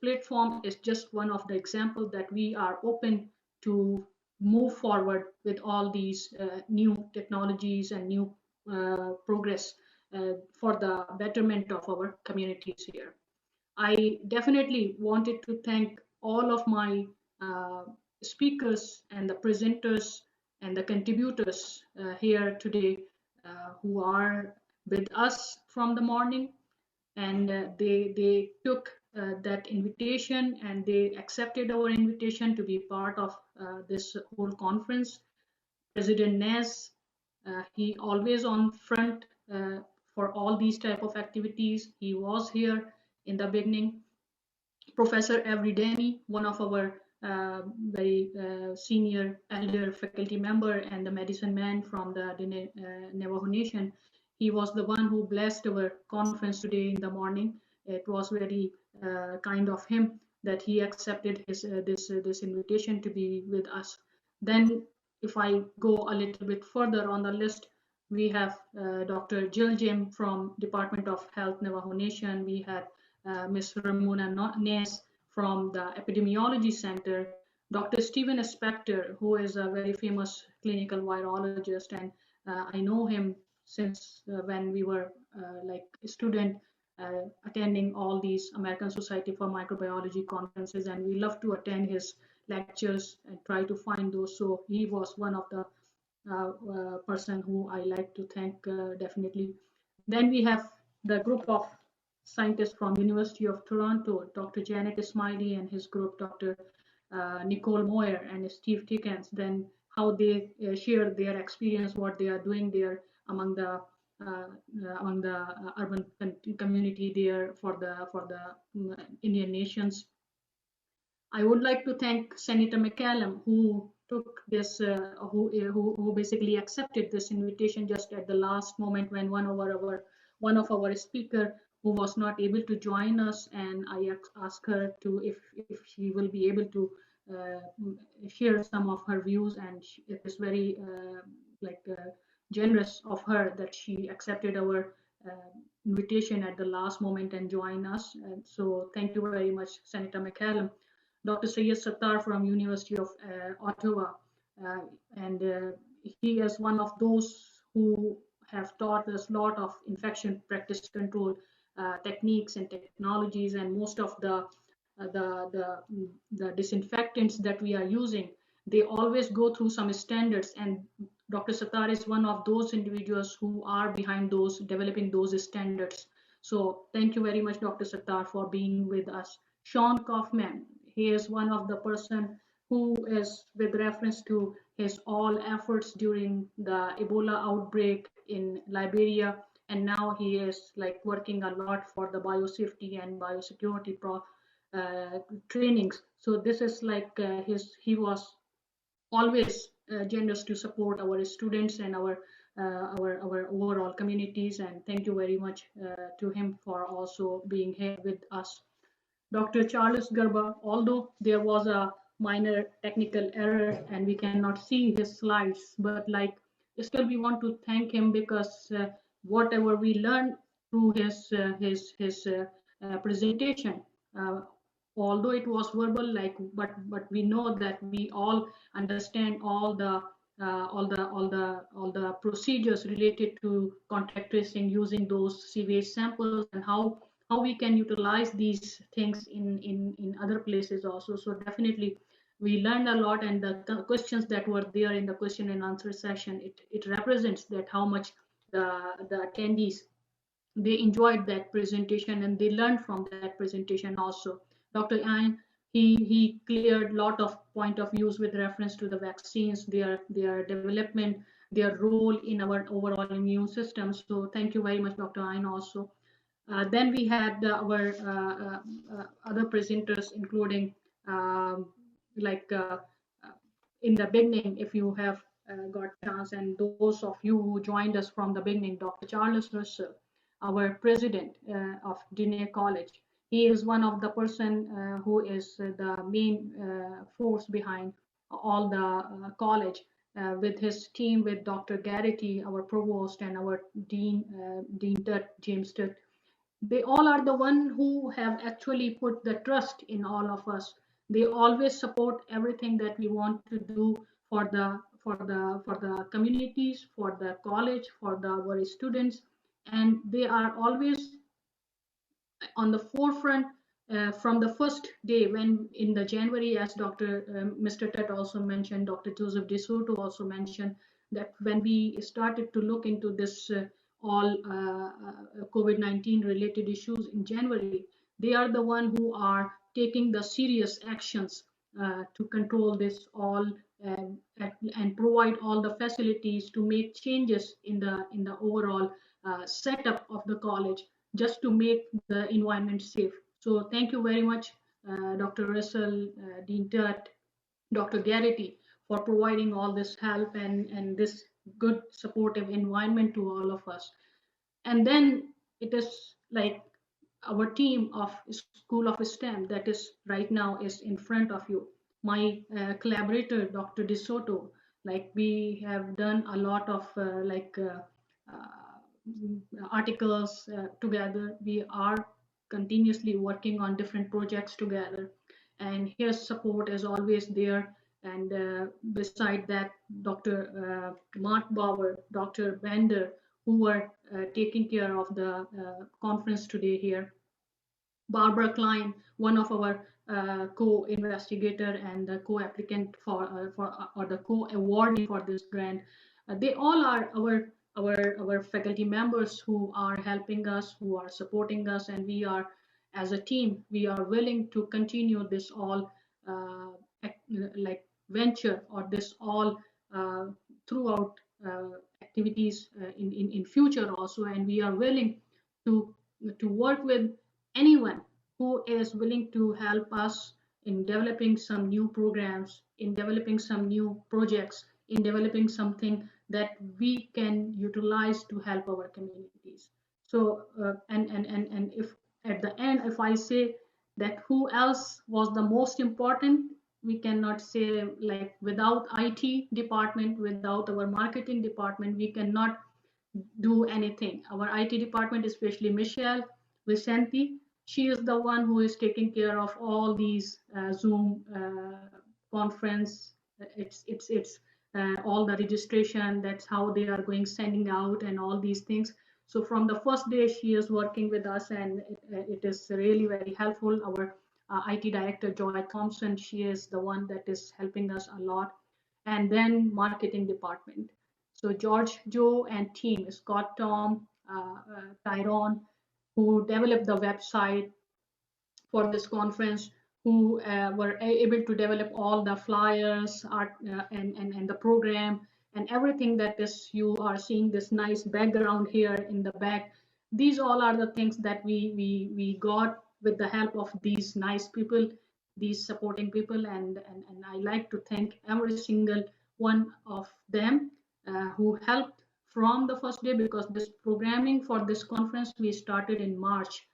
platform is just one of the examples that we are open to move forward with all these new technologies and new progress for the betterment of our communities here. I definitely wanted to thank all of my speakers and the presenters and the contributors here today who are with us from the morning, and they took that invitation and they accepted our invitation to be part of this whole conference. President Nez, he always on front for all these type of activities. He was here in the beginning. Professor Everydemy, one of our very senior elder faculty member and the medicine man from the Diné Navajo Nation. He was the one who blessed our conference today in the morning. It was very kind of him that he accepted this invitation to be with us. Then, if I go a little bit further on the list, we have Dr. Jill Jim from Department of Health Navajo Nation. We had Ms. Ramona Nez from the Epidemiology Center, Dr. Stephen Spector, who is a very famous clinical virologist, and I know him since when we were like a student attending all these American Society for Microbiology conferences, and we love to attend his lectures and try to find those. So he was one of the person who I like to thank definitely. Then we have the group of scientists from University of Toronto, Dr. Janet Smiley and his group, Dr. Nicole Moyer and Steve Tickens, then how they share their experience, what they are doing there among the urban community there for the Indian nations. I would like to thank Senator McCallum, who took this, who basically accepted this invitation just at the last moment when one of our speaker who was not able to join us, and I asked her to if she will be able to share some of her views, and it is very generous of her that she accepted our invitation at the last moment and join us. And so thank you very much, Senator McCallum. Dr. Syed Sattar from University of Ottawa, and he is one of those who have taught us a lot of infection practice control techniques and technologies, and most of the disinfectants that we are using, they always go through some standards, and Dr. Sattar is one of those individuals who are behind those, developing those standards. So thank you very much, Dr. Sattar, for being with us. Sean Kaufman, he is one of the person who is, with reference to his all efforts during the Ebola outbreak in Liberia, and now he is like working a lot for the biosafety and biosecurity trainings. So this is like he was always generous to support our students and our overall communities, and thank you very much to him for also being here with us. Dr. Charles Garba, although there was a minor technical error and we cannot see his slides, but like still we want to thank him because whatever we learned through his presentation, although it was verbal, like but we know that we all understand all the procedures related to contact tracing using those sewage samples, and how we can utilize these things in other places also. So definitely we learned a lot, and the questions that were there in the question and answer session, it represents that how much the attendees, they enjoyed that presentation and they learned from that presentation also. Dr. Ayn, he cleared a lot of point of views with reference to the vaccines, their development, their role in our overall immune system. So thank you very much, Dr. Ayn also. Then we had our other presenters, including in the beginning, if you have got chance, and those of you who joined us from the beginning, Dr. Charles Russell, our president of Diné College. He is one of the person who is the main force behind all the college with his team, with Dr. Garrity, our provost, and our dean, Dean Tutt, James Tutt. They all are the one who have actually put the trust in all of us. They always support everything that we want to do for the communities, for the college, for our students, and they are always on the forefront from the first day when in the January, as Mr. Tutt also mentioned, Dr. Joseph DeSoto also mentioned, that when we started to look into this all COVID-19 related issues in January, they are the one who are taking the serious actions to control this all and provide all the facilities to make changes in the overall setup of the college, just to make the environment safe. So thank you very much, Dr. Russell, Dean Tutt, Dr. Garrity for providing all this help and this good supportive environment to all of us. And then it is like our team of School of STEM that is right now is in front of you. My collaborator, Dr. DeSoto, like we have done a lot of articles together. We are continuously working on different projects together. And his support is always there. And beside that, Dr. Mark Bauer, Dr. Bender, who were taking care of the conference today here. Barbara Klein, one of our co-investigator and the co-applicant for or the co-awardee for this grant. They all are our faculty members who are helping us, who are supporting us, and we are, as a team, we are willing to continue this all like venture or this all throughout activities in future also, and we are willing to work with anyone who is willing to help us in developing some new programs, in developing some new projects, in developing something that we can utilize to help our communities. So and if at the end, if I say that who else was the most important, we cannot say, like, without IT department, without our marketing department, we cannot do anything. Our IT department, especially Michelle Vicenti, she is the one who is taking care of all these Zoom conference. It's all the registration. That's how they are going sending out and all these things. So from the first day, she is working with us, and it is really very helpful. Our IT director, Joy Thompson, she is the one that is helping us a lot. And then marketing department. So George, Joe, and team, Scott, Tom, Tyrone, who developed the website for this conference, who were able to develop all the flyers, art, and the program, and everything that is, you are seeing this nice background here in the back. These all are the things that we got with the help of these nice people, these supporting people, and I like to thank every single one of them who helped from the first day, because this programming for this conference we started in March,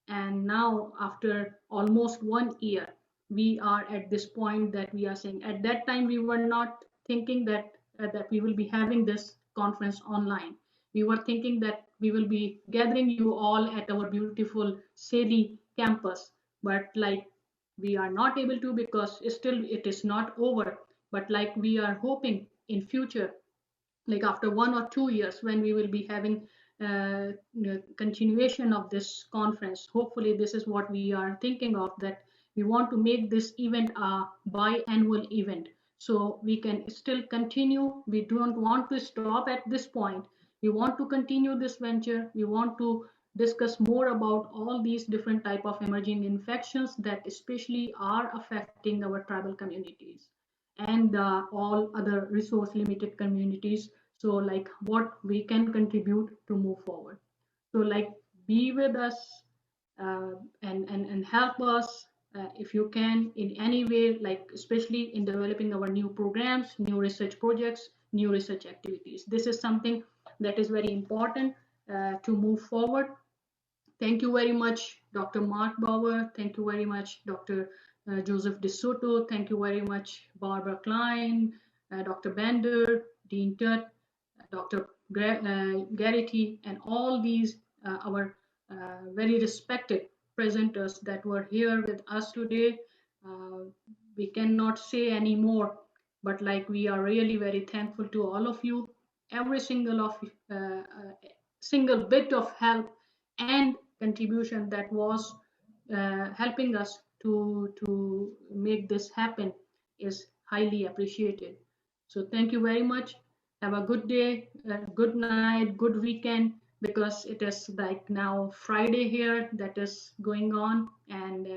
and now after almost 1 year we are at this point that we are saying, at that time we were not thinking that that we will be having this conference online. We were thinking that we will be gathering you all at our beautiful Sali campus, but like we are not able to, because still it is not over. But like we are hoping in future, like after 1 or 2 years, when we will be having continuation of this conference, hopefully this is what we are thinking of, that we want to make this event a biannual event, so we can still continue. We don't want to stop at this point. We want to continue this venture. We want to discuss more about all these different type of emerging infections that especially are affecting our tribal communities and all other resource limited communities. So like what we can contribute to move forward. So like be with us and help us if you can in any way, like especially in developing our new programs, new research projects, new research activities. This is something that is very important to move forward. Thank you very much, Dr. Mark Bauer. Thank you very much, Dr. Joseph DeSoto. Thank you very much, Barbara Klein, Dr. Bender, Dean Tutt, Dr. Garrity, and all these our very respected presenters that were here with us today. We cannot say any more, but like we are really very thankful to all of you. Every single bit of help and contribution that was helping us to make this happen is highly appreciated. So thank you very much. Have a good day, good night, good weekend, because it is like now Friday here that is going on, and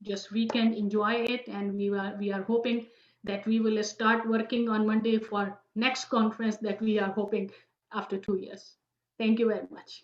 just weekend, enjoy it. And we are hoping that we will start working on Monday for next conference that we are hoping after 2 years. Thank you very much.